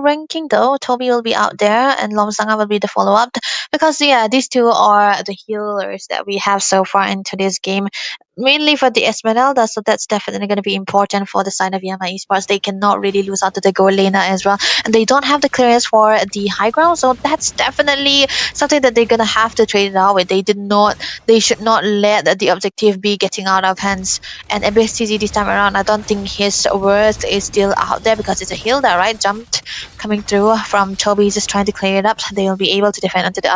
ranking though. Toby will be out there, and Lomsanga will be the follow up, because these two are the healers that we have so far into this game, mainly for the Esmeralda. So that's definitely gonna be important for the side of Yama Esports. They cannot really lose out to the goal laner as well, and they don't have the clearance for the high ground. So that's definitely something that they're gonna have to trade it out with. They should not let the objective be getting out of hands. And Abyss TZ this time around, I don't think his worth is still out there, because it's a Hilda, right? Jumped coming through from Toby, just trying to clear it up. They will be able to defend onto the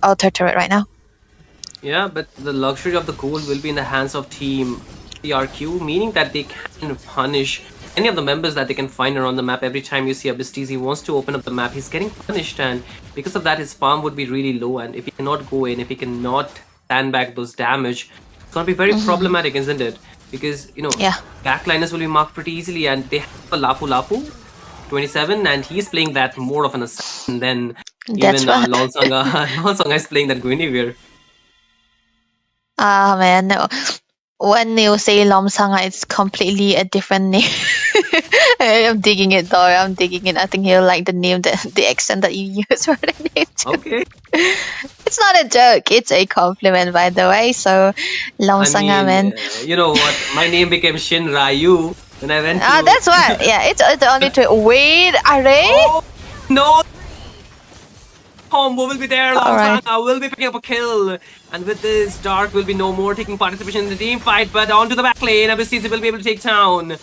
outer turret right now. Yeah, but the luxury of the goal will be in the hands of Team CRQ, meaning that they can punish any of the members that they can find around the map. Every time you see Abyss TZ wants to open up the map, he's getting punished, and because of that, his farm would be really low. And if he cannot go in, if he cannot stand back those damage, it's gonna be very problematic, isn't it? Because backliners will be marked pretty easily, and they have a Lapu Lapu 27, and he's playing that more of an assassin than That's Even what. Lonsanga, Lonsanga is playing that Guinevere. Ah man, no. When you say Lomsanga, it's completely a different name. I'm digging it though. I'm digging it. I think he'll like the name, the accent that you use for the name. Too. Okay. It's not a joke. It's a compliment, by the way. So, I Lomsanga, mean, man. you know what? My name became Shin Ryu when I went Ah, to. that's why. Yeah, it's the only two. Wait, Array? Oh no! Combo will be there. All right. Longsanga will be picking up a kill. And with this, Dark will be no more taking participation in the team fight, but onto the back lane. ABCZ will be able to take down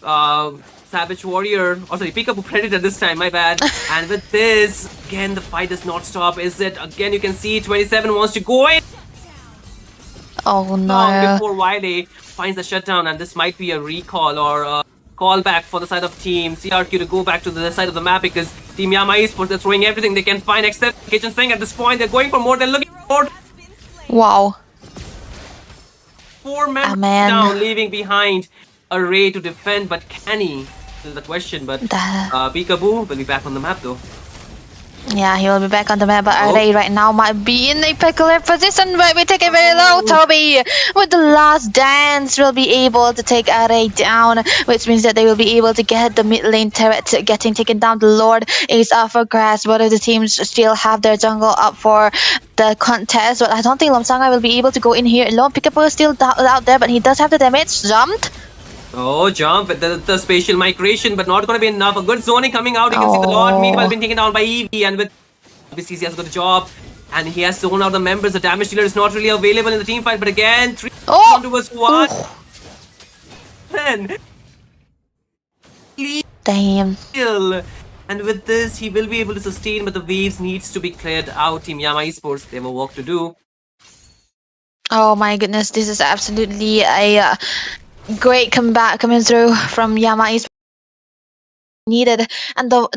Savage Warrior. Oh, sorry, Peekaboo Predator this time, my bad. And with this, again, the fight does not stop. Is it? Again, you can see 27 wants to go in. Oh Long no. before Wiley finds the shutdown, and this might be a recall or a callback for the side of Team CRQ to go back to the side of the map because Team Yama Esports are throwing everything they can find except Kitchen Sink at this point. They're going for more, they're looking for more. Wow. 4 members man. down, leaving behind a Ray to defend, but can he? This is the question, but Peekaboo will be back on the map though. Yeah, he will be back on the map, but Oh. Array right now might be in a peculiar position, but we take it very low. Toby, with the last dance, will be able to take Array down, which means that they will be able to get the mid lane turret getting taken down. The Lord is up for grabs. Both of the teams still have their jungle up for the contest, but I don't think Lomsanga will be able to go in here alone. Peekaboo is still out there, but he does have the damage. Jumped. Oh, jump with the spatial migration, but not gonna be enough. A good zoning coming out. You can see the Lord meanwhile being taken down by Eevee, and with BCC has got a job, and he has zoned out the members. The damage dealer is not really available in the team fight, but again, 3 onto us 1. Then Damn. kill. And with this, he will be able to sustain, but the waves needs to be cleared out. Team Yama Esports, they have a work to do. Oh my goodness, this is absolutely a great comeback coming through from Yama Esports. Needed, and the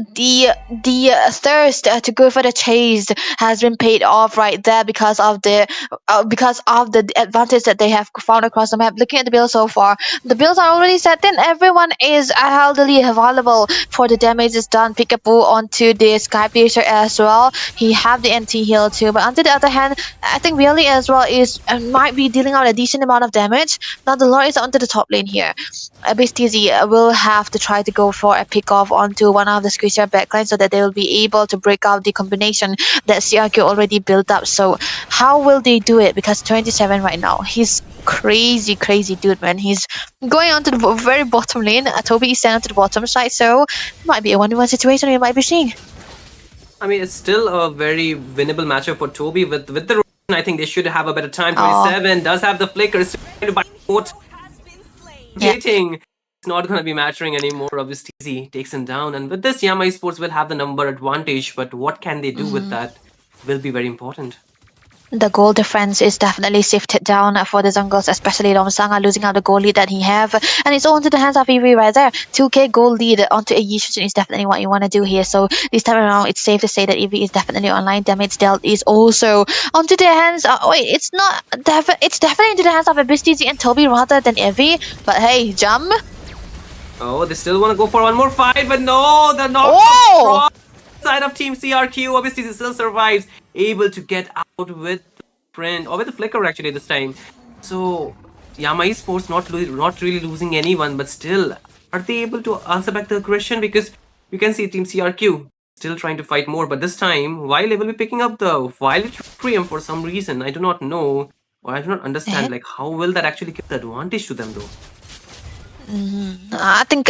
thirst to go for the chase has been paid off right there because of the advantage that they have found across the map. Looking at the build so far, the builds are already set in. Everyone is healthily available for the damage is done. Peekaboo onto the Sky Piercer as well. He have the anti heal too, but on the other hand, I think Really as well is might be dealing out a decent amount of damage. Now the Lord is onto the top lane here. BSTZ will have to try to go for a pick off onto one of the squisher backlines so that they will be able to break out the combination that CRQ already built up. So how will they do it? Because 27 right now, he's crazy dude, man. He's going onto the very bottom lane. Toby is sent to the bottom side, so it might be a 1v1 situation we might be seeing. I mean, it's still a very winnable matchup for Toby with the rotation. I think they should have a better time. 27 does have the flicker. It's trying to buy out. Dating. It's not going to be mattering anymore. Obviously, he takes him down, and with this, Yama Esports will have the number advantage. But what can they do with that will be very important. The goal difference is definitely shifted down for the jungles, especially Lomsanga losing out the goal lead that he have, and it's all into the hands of Eevee right there. 2k goal lead onto a Yishun is definitely what you want to do here. So this time around, it's safe to say that Eevee is definitely online. Damage dealt is also onto the hands. Wait, it's not. It's definitely into the hands of BSTZ and Toby rather than Eevee. But hey, jump. Oh, they still want to go for one more fight, but no, they're not. Oh! Side of Team CRQ, obviously, he still survives, able to get out with the print or with the flicker actually this time. So Yama Esports not really losing anyone, but still, are they able to answer back the aggression? Because you can see Team CRQ still trying to fight more, but this time, Wiley will be picking up the Violet Triumph for some reason. I do not know, or I do not understand. Like, how will that actually give the advantage to them though? I think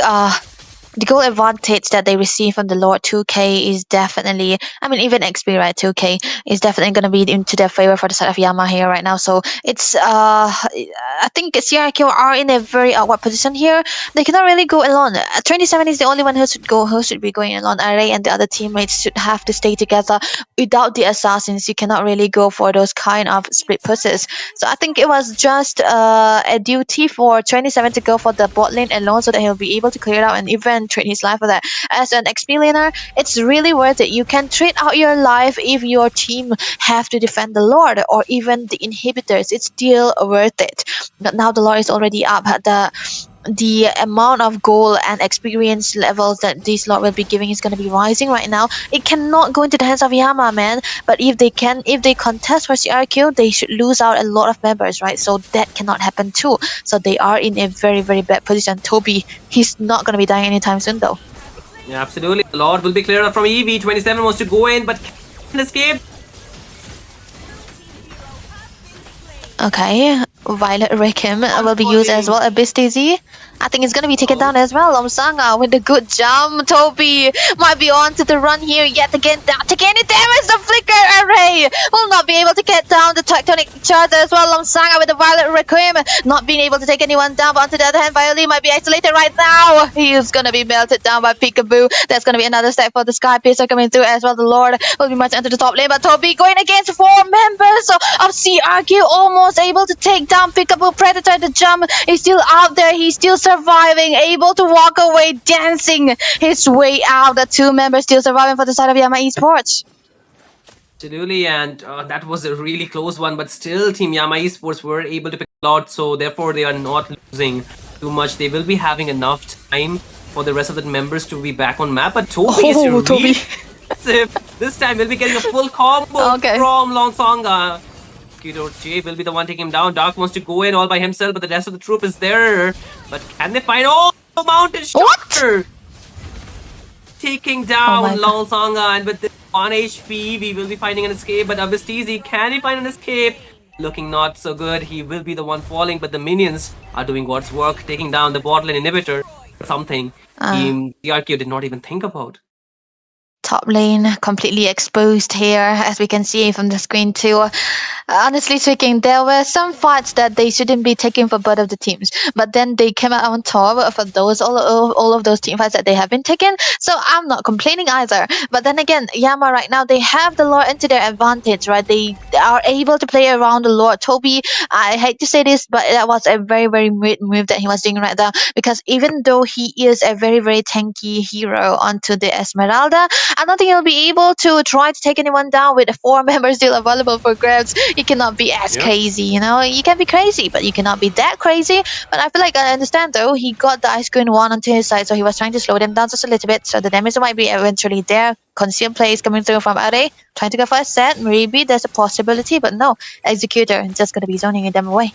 the goal advantage that they receive from the Lord 2k is definitely, I mean, even XP, right? 2k is definitely going to be into their favor for the side of Yama here right now. So it's I think CRQ are in a very awkward position here. They cannot really go alone. 27 is the only one who should be going alone. Array and the other teammates should have to stay together. Without the assassins, you cannot really go for those kind of split pushes. So I think it was just a duty for 27 to go for the bot lane alone so that he'll be able to clear it out and even trade his life for that. As an XP laner, it's really worth it. You can trade out your life if your team have to defend the Lord or even the inhibitors. It's still worth it. But now the Lord is already up. The the amount of goal and experience levels that this lot will be giving is going to be rising right now. It cannot go into the hands of Yama, man. But if they contest for CRQ, they should lose out a lot of members, right? So that cannot happen too. So they are in a very, very bad position. Toby, he's not going to be dying anytime soon, though. Yeah, absolutely. The Lord will be cleared up from EV. 27 wants to go in, but can escape. Okay, Violet Requiem will be used as well. Abyss Daisy, I think it's gonna be taken down as well. Lomsanga with the good jump. Toby might be on to the run here yet again. Not taking any damage. The flicker array will not be able to get down the tectonic charge as well. Lomsanga with the Violet Requiem not being able to take anyone down. But on the other hand, Violet might be isolated right now. He is gonna be melted down by Peekaboo. That's gonna be another step for the Sky Piercer coming through as well. The Lord will be much into the top lane, but Toby going against 4 members of CRQ, almost able to take down Peekaboo. Predator, the jump is still out there. He's still surviving, able to walk away, dancing his way out. The 2 members still surviving for the side of Yama Esports. Absolutely, and that was a really close one, but still Team Yama Esports were able to pick a lot, so therefore they are not losing too much. They will be having enough time for the rest of the members to be back on map, but Toby is really aggressive. This time we'll be getting a full combo from Longsonga. Kido J will be the one taking him down. Dark wants to go in all by himself, but the rest of the troop is there. But can they find Mountain Shocker? Taking down Longsonga, and with the 1 HP, we will be finding an escape. But Abistizi, can he find an escape? Looking not so good. He will be the one falling, but the minions are doing God's work, taking down the bot lane inhibitor. Something Team DRQ did not even think about. Top lane completely exposed here, as we can see from the screen too. Honestly speaking, there were some fights that they shouldn't be taking for both of the teams, but then they came out on top for those all of those team fights that they have been taken. So I'm not complaining either. But then again, Yama right now, they have the lore into their advantage, right? They are able to play around the lore. Toby, I hate to say this, but that was a very, very weird move that he was doing right there, because even though he is a very, very tanky hero onto the Esmeralda, I don't think he'll be able to try to take anyone down with 4 members still available for grabs. You cannot be as crazy, you know? You can be crazy, but you cannot be that crazy. But I feel like I understand though, he got the Ice Queen 1 onto his side, so he was trying to slow them down just a little bit, so the damage might be eventually there. Concealed plays coming through from Array, trying to go for a set. Maybe there's a possibility, but no. Executor is just going to be zoning them away.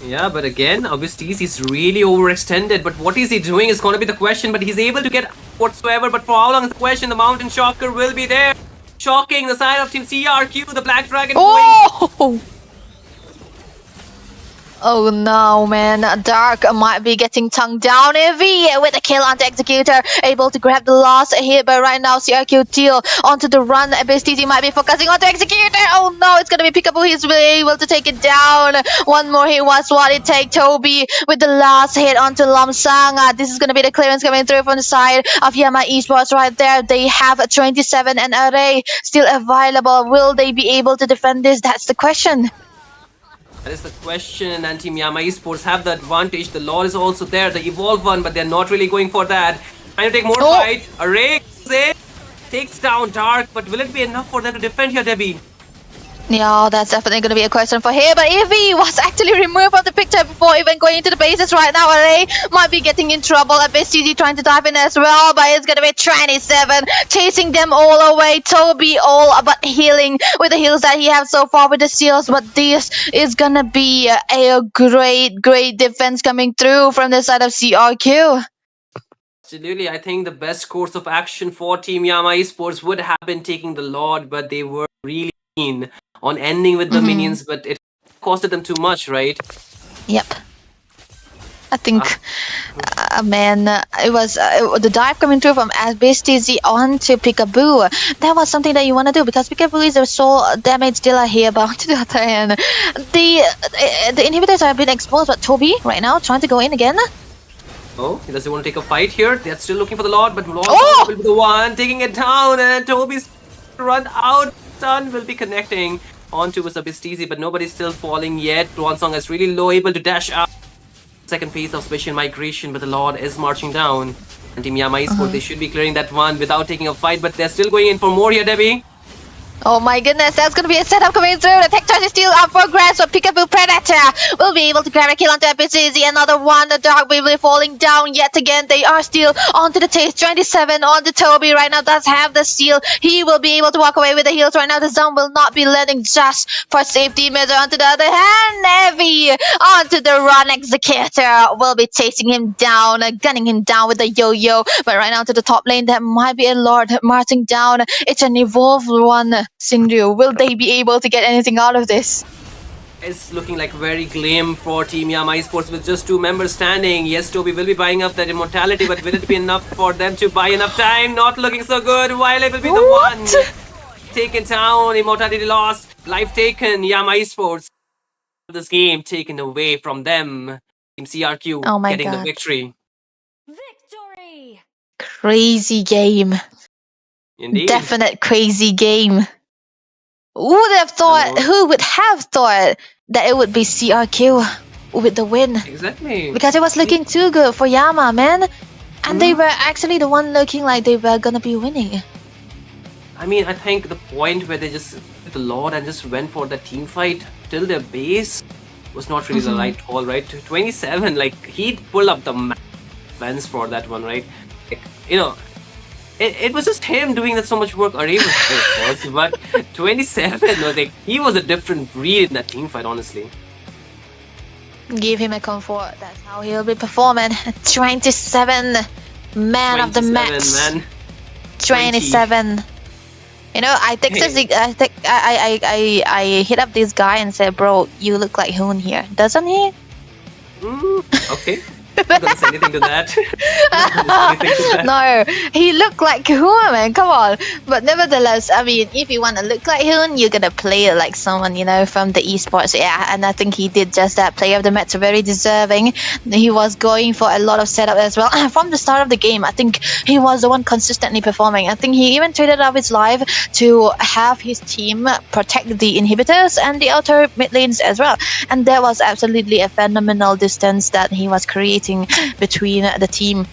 Yeah, but again, obviously he's really overextended, but what is he doing is going to be the question, but he's able to get whatsoever, but for how long is the question? The Mountain Shocker will be there. Shocking the side of Team CRQ, the Black Dragon going. Oh no, man. Dark might be getting tongued down. Evie with a kill onto Executor, able to grab the last hit, but right now CRQ Teal onto the run. BSTZ might be focusing onto Executor. Oh no, it's gonna be Peekaboo. He's able to take it down. One more hit was what it takes. Toby with the last hit onto Lomsanga. This is gonna be the clearance coming through from the side of Yama Esports right there. They have a 27 and Array still available. Will they be able to defend this? That's the question. That is the question, and Team Yama Esports have the advantage. The Lord is also there, the Evolve one, but they're not really going for that. Trying to take more fight. Array goes in, takes down Dark, but will it be enough for them to defend here, Debbie? Yeah, that's definitely going to be a question for here. But Evie was actually removed from the picture before even going into the bases right now. Array might be getting in trouble. BSTZ trying to dive in as well, but it's going to be 27 chasing them all away. Toby all but healing with the heals that he has so far with the seals. But this is going to be a great defense coming through from the side of CRQ. Absolutely, I think the best course of action for Team Yama Esports would have been taking the Lord, but they were really keen on ending with the minions, but it costed them too much, right? Yep. I think, man, it was the dive coming through from BSTZ onto Peekaboo. That was something that you want to do, because Peekaboo is a soul damage dealer here, but on the other hand, the inhibitors have been exposed, but Toby right now trying to go in again. Oh, he doesn't want to take a fight here. They're still looking for the Lord, but Lord will be the one taking it down, and Toby's run out. Sun will be connecting onto Bistizi, but nobody's still falling yet. Song is really low, able to dash out. Second phase of special migration, but the Lord is marching down. And Team Yama Esports, they should be clearing that one without taking a fight, but they're still going in for more here, Debbie. Oh my goodness, that's gonna be a setup coming through. The tech touch is still up for grabs, but Peekaboo Predator will be able to grab a kill onto Epizizi. Another one, the dog will be falling down yet again. They are still onto the taste. 27 on the Toby right now does have the steal. He will be able to walk away with the heals right now. The zone will not be landing just for safety measure. Onto the other hand, Heavy onto the run. Executor will be chasing him down, gunning him down with the yo-yo. But right now to the top lane, that might be a Lord marching down. It's an evolved one. Sindhu, will they be able to get anything out of this? It's looking like very glim for Team Yama Esports with just 2 members standing. Yes, Toby will be buying up that immortality, but will it be enough for them to buy enough time? Not looking so good. While it will be the one taken down, immortality lost, life taken. Yama Esports, this game taken away from them. Team CRQ Oh my getting the God. victory. Crazy game. Indeed. Definite crazy game. Who would have thought? Who would have thought that it would be CRQ with the win? Exactly. Because it was looking too good for Yama, man. And they were actually the one looking like they were gonna be winning. I mean, I think the point where they just hit the Lord and just went for the team fight till their base was not really the right call, right? 27, like, he'd pull up the fence for that one, right? Like, you know, it was just him doing that so much work. Array was great, of course, but 27, like, he was a different breed in that team fight, honestly. Give him a comfort. That's how he'll be performing. 27, man of the match. Man. 27. You know, I texted, I hit up this guy and said, "Bro, you look like Hoon here, doesn't he?" Okay. Not gonna say anything to that. No, he looked like Hoon, man. Come on. But nevertheless, I mean, if you want to look like Hoon, you're gonna play it like someone, you know, from the esports. Yeah, and I think he did just that. Player of the match, very deserving. He was going for a lot of setup as well. From the start of the game, I think he was the one consistently performing. I think he even traded up his life to have his team protect the inhibitors and the outer mid lanes as well. And that was absolutely a phenomenal distance that he was creating between the team.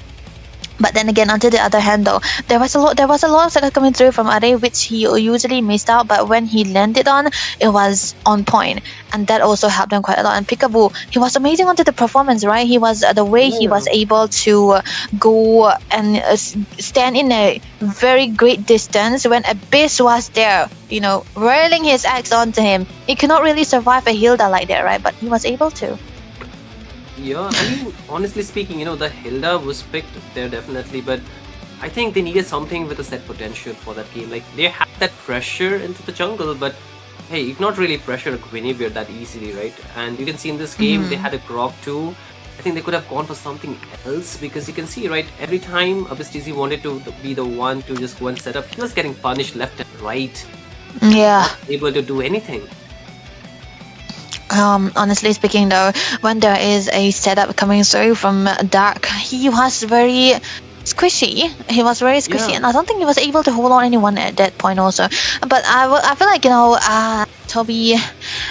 But then again, on to the other hand, though, there was a lot of setup coming through from Array, which he usually missed out. But when he landed on, it was on point, and that also helped him quite a lot. And Peekaboo, he was amazing onto the performance, right? He was the way he was able to go and stand in a very great distance when Abyss was there, you know, whirling his axe onto him. He cannot really survive a Hilda like that, right? But he was able to. Yeah, I mean, honestly speaking, you know, the Hilda was picked there definitely, but I think they needed something with a set potential for that game. Like, they had that pressure into the jungle, but hey, you cannot really pressure a Guinevere that easily, right? And you can see in this game, they had a Grog too. I think they could have gone for something else, because you can see, right, every time Abyss TZ wanted to be the one to just go and set up, he was getting punished left and right. Yeah. Not able to do anything. Honestly speaking, though, when there is a setup coming through from Dark, he was very squishy. And I don't think he was able to hold on anyone at that point also. But I feel like, you know, Toby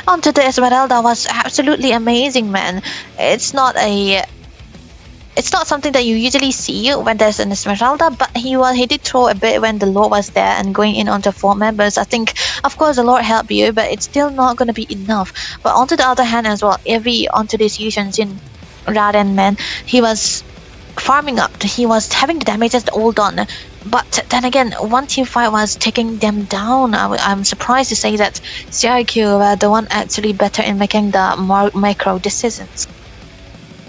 onto the Esmeralda was absolutely amazing, man. It's not something that you usually see when there's an Esmeralda, but he did throw a bit when the Lord was there and going in onto 4 members. I think, of course, the Lord helped you, but it's still not going to be enough. But onto the other hand as well, Evie onto this Yushin Jin Raden, man, he was farming up. He was having the damage as the old on. But then again, one team fight was taking them down. I'm surprised to say that CRQ were the one actually better in making the micro decisions.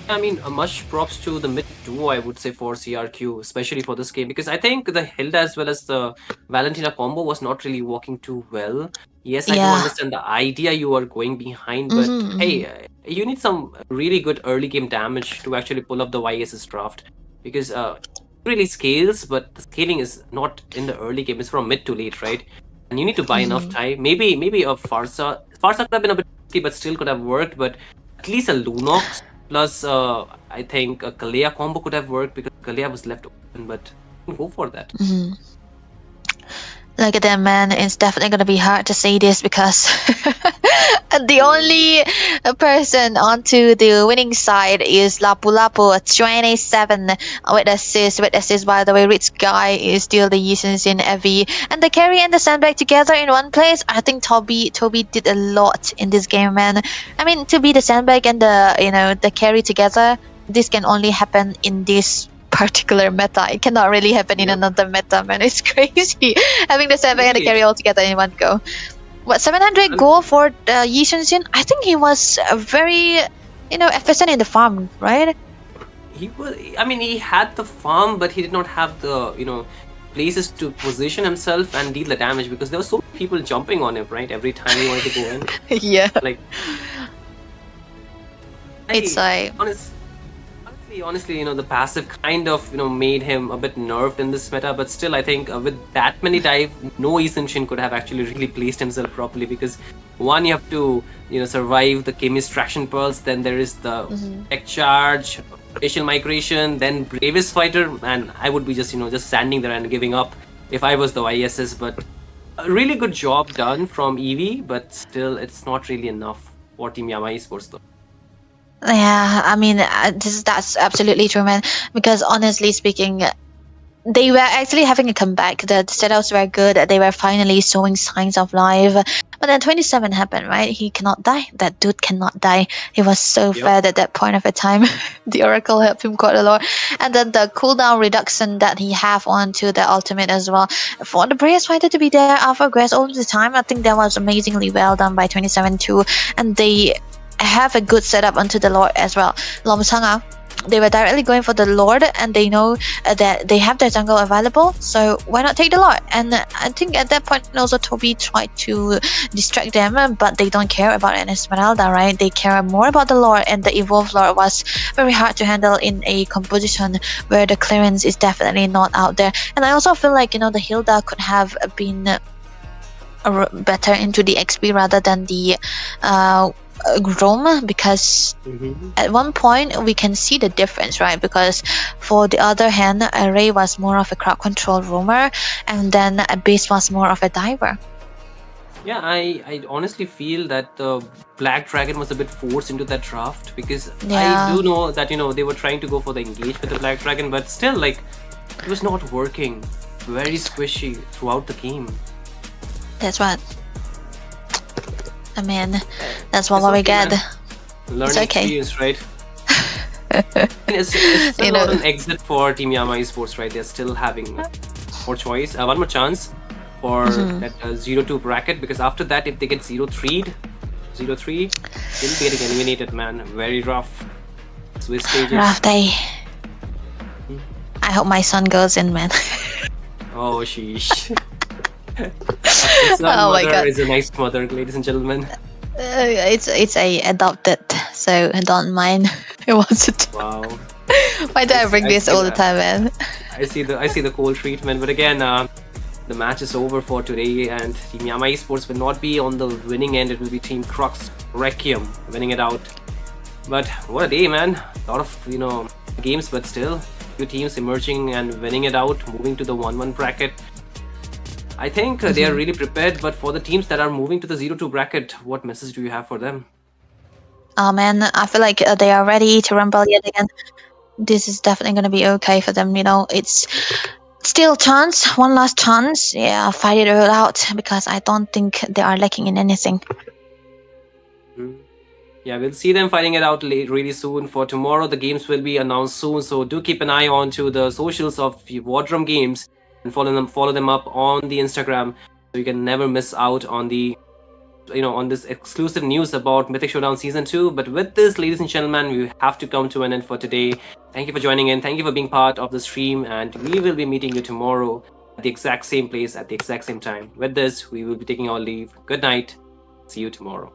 I mean, much props to the mid duo, I would say, for CRQ, especially for this game, because I think the Hilda as well as the Valentina combo was not really working too well. Yes, I do understand the idea you are going behind, but hey, you need some really good early game damage to actually pull up the YS's draft, because it really scales, but the scaling is not in the early game, it's from mid to late, right? And you need to buy enough time. Maybe a Farsa could have been a bit risky, but still could have worked, but at least a Lunox plus, I think a Kalea combo could have worked, because Kalea was left open, but go for that. Look at that, man. It's definitely going to be hard to say this because The only person onto the winning side is Lapu Lapu at 27 with assist. With assist, by the way, Rich Guy is still the Yisens in Evie. And the carry and the sandbag together in one place. I think Toby did a lot in this game, man. I mean, to be the sandbag and the carry together, this can only happen in this particular meta. It cannot really happen in another meta, man. It's crazy having the sandbag and the carry all together in one go. What 700 goal for Yi Shunxin? I think he was very, efficient in the farm, right? He was. I mean, he had the farm, but he did not have the places to position himself and deal the damage because there were so many people jumping on him, right? Every time he wanted to go in. Yeah. Like. It's like. Honestly, the passive kind of made him a bit nerfed in this meta, but still I think with that many dive, no Isenshin could have actually really placed himself properly because one, you have to survive the Chemist Traction Pearls, then there is the tech charge, facial migration, then Bravest Fighter, and I would be just standing there and giving up if I was the ISS, but a really good job done from Eevee, but still it's not really enough for Team Yama Esports though. Yeah, I mean, that's absolutely true, man. Because honestly speaking, they were actually having a comeback. The setups were good. They were finally showing signs of life. But then 27 happened, right? He cannot die. That dude cannot die. He was so fed at that point of a time. The Oracle helped him quite a lot. And then the cooldown reduction that he have onto the ultimate as well. For the Bravest Fighter to be there alpha grass all the time, I think that was amazingly well done by 27 too. And they have a good setup onto the Lord as well. Lomsanga, they were directly going for the Lord and they know that they have their jungle available, so why not take the Lord? And I think at that point also Toby tried to distract them, but they don't care about an Esmeralda, right? They care more about the Lord, and the Evolved Lord was very hard to handle in a composition where the clearance is definitely not out there. And I also feel like the Hilda could have been better into the XP rather than the Grom, because at one point we can see the difference, right? Because for the other hand, Ray was more of a crowd control roamer, and then Abyss was more of a diver. Yeah, I honestly feel that the Black Dragon was a bit forced into that draft because I do know that they were trying to go for the engage with the Black Dragon, but still like it was not working. Very squishy throughout the game. That's what. I mean, that's what we get. Learning experience, right? It's still not an exit for Team Yama Esports, right? They're still having more choice. One more chance for that 0-2 bracket, because after that, if they get 0-3, they'll be getting eliminated, man. Very rough. Swiss stages. Rough day. I hope my son goes in, man. Oh, sheesh. His mother is a nice mother, ladies and gentlemen. It's a adopted, so don't mind. It wasn't. Wow. Why do I bring this all the time, man? I see the cold treatment, but again, the match is over for today, and Team Yama Esports will not be on the winning end. It will be Team Crux Requiem winning it out. But what a day, man! A lot of games, but still, few teams emerging and winning it out, moving to the 1-1 bracket. I think they are really prepared, but for the teams that are moving to the 0-2 bracket, what message do you have for them? Oh man, I feel like they are ready to rumble yet again. This is definitely going to be okay for them, It's still chance, one last chance. Yeah, fight it all out, because I don't think they are lacking in anything. Yeah, we'll see them fighting it out really soon. For tomorrow, the games will be announced soon, so do keep an eye on to the socials of War Drum Games and follow them up on the Instagram, so you can never miss out on the on this exclusive news about Mythic Showdown Season 2. But with this, ladies and gentlemen, we have to come to an end for today. Thank you for joining in. Thank you for being part of the stream, and we will be meeting you tomorrow at the exact same place at the exact same time. With this, we will be taking our leave. Good night. See you tomorrow.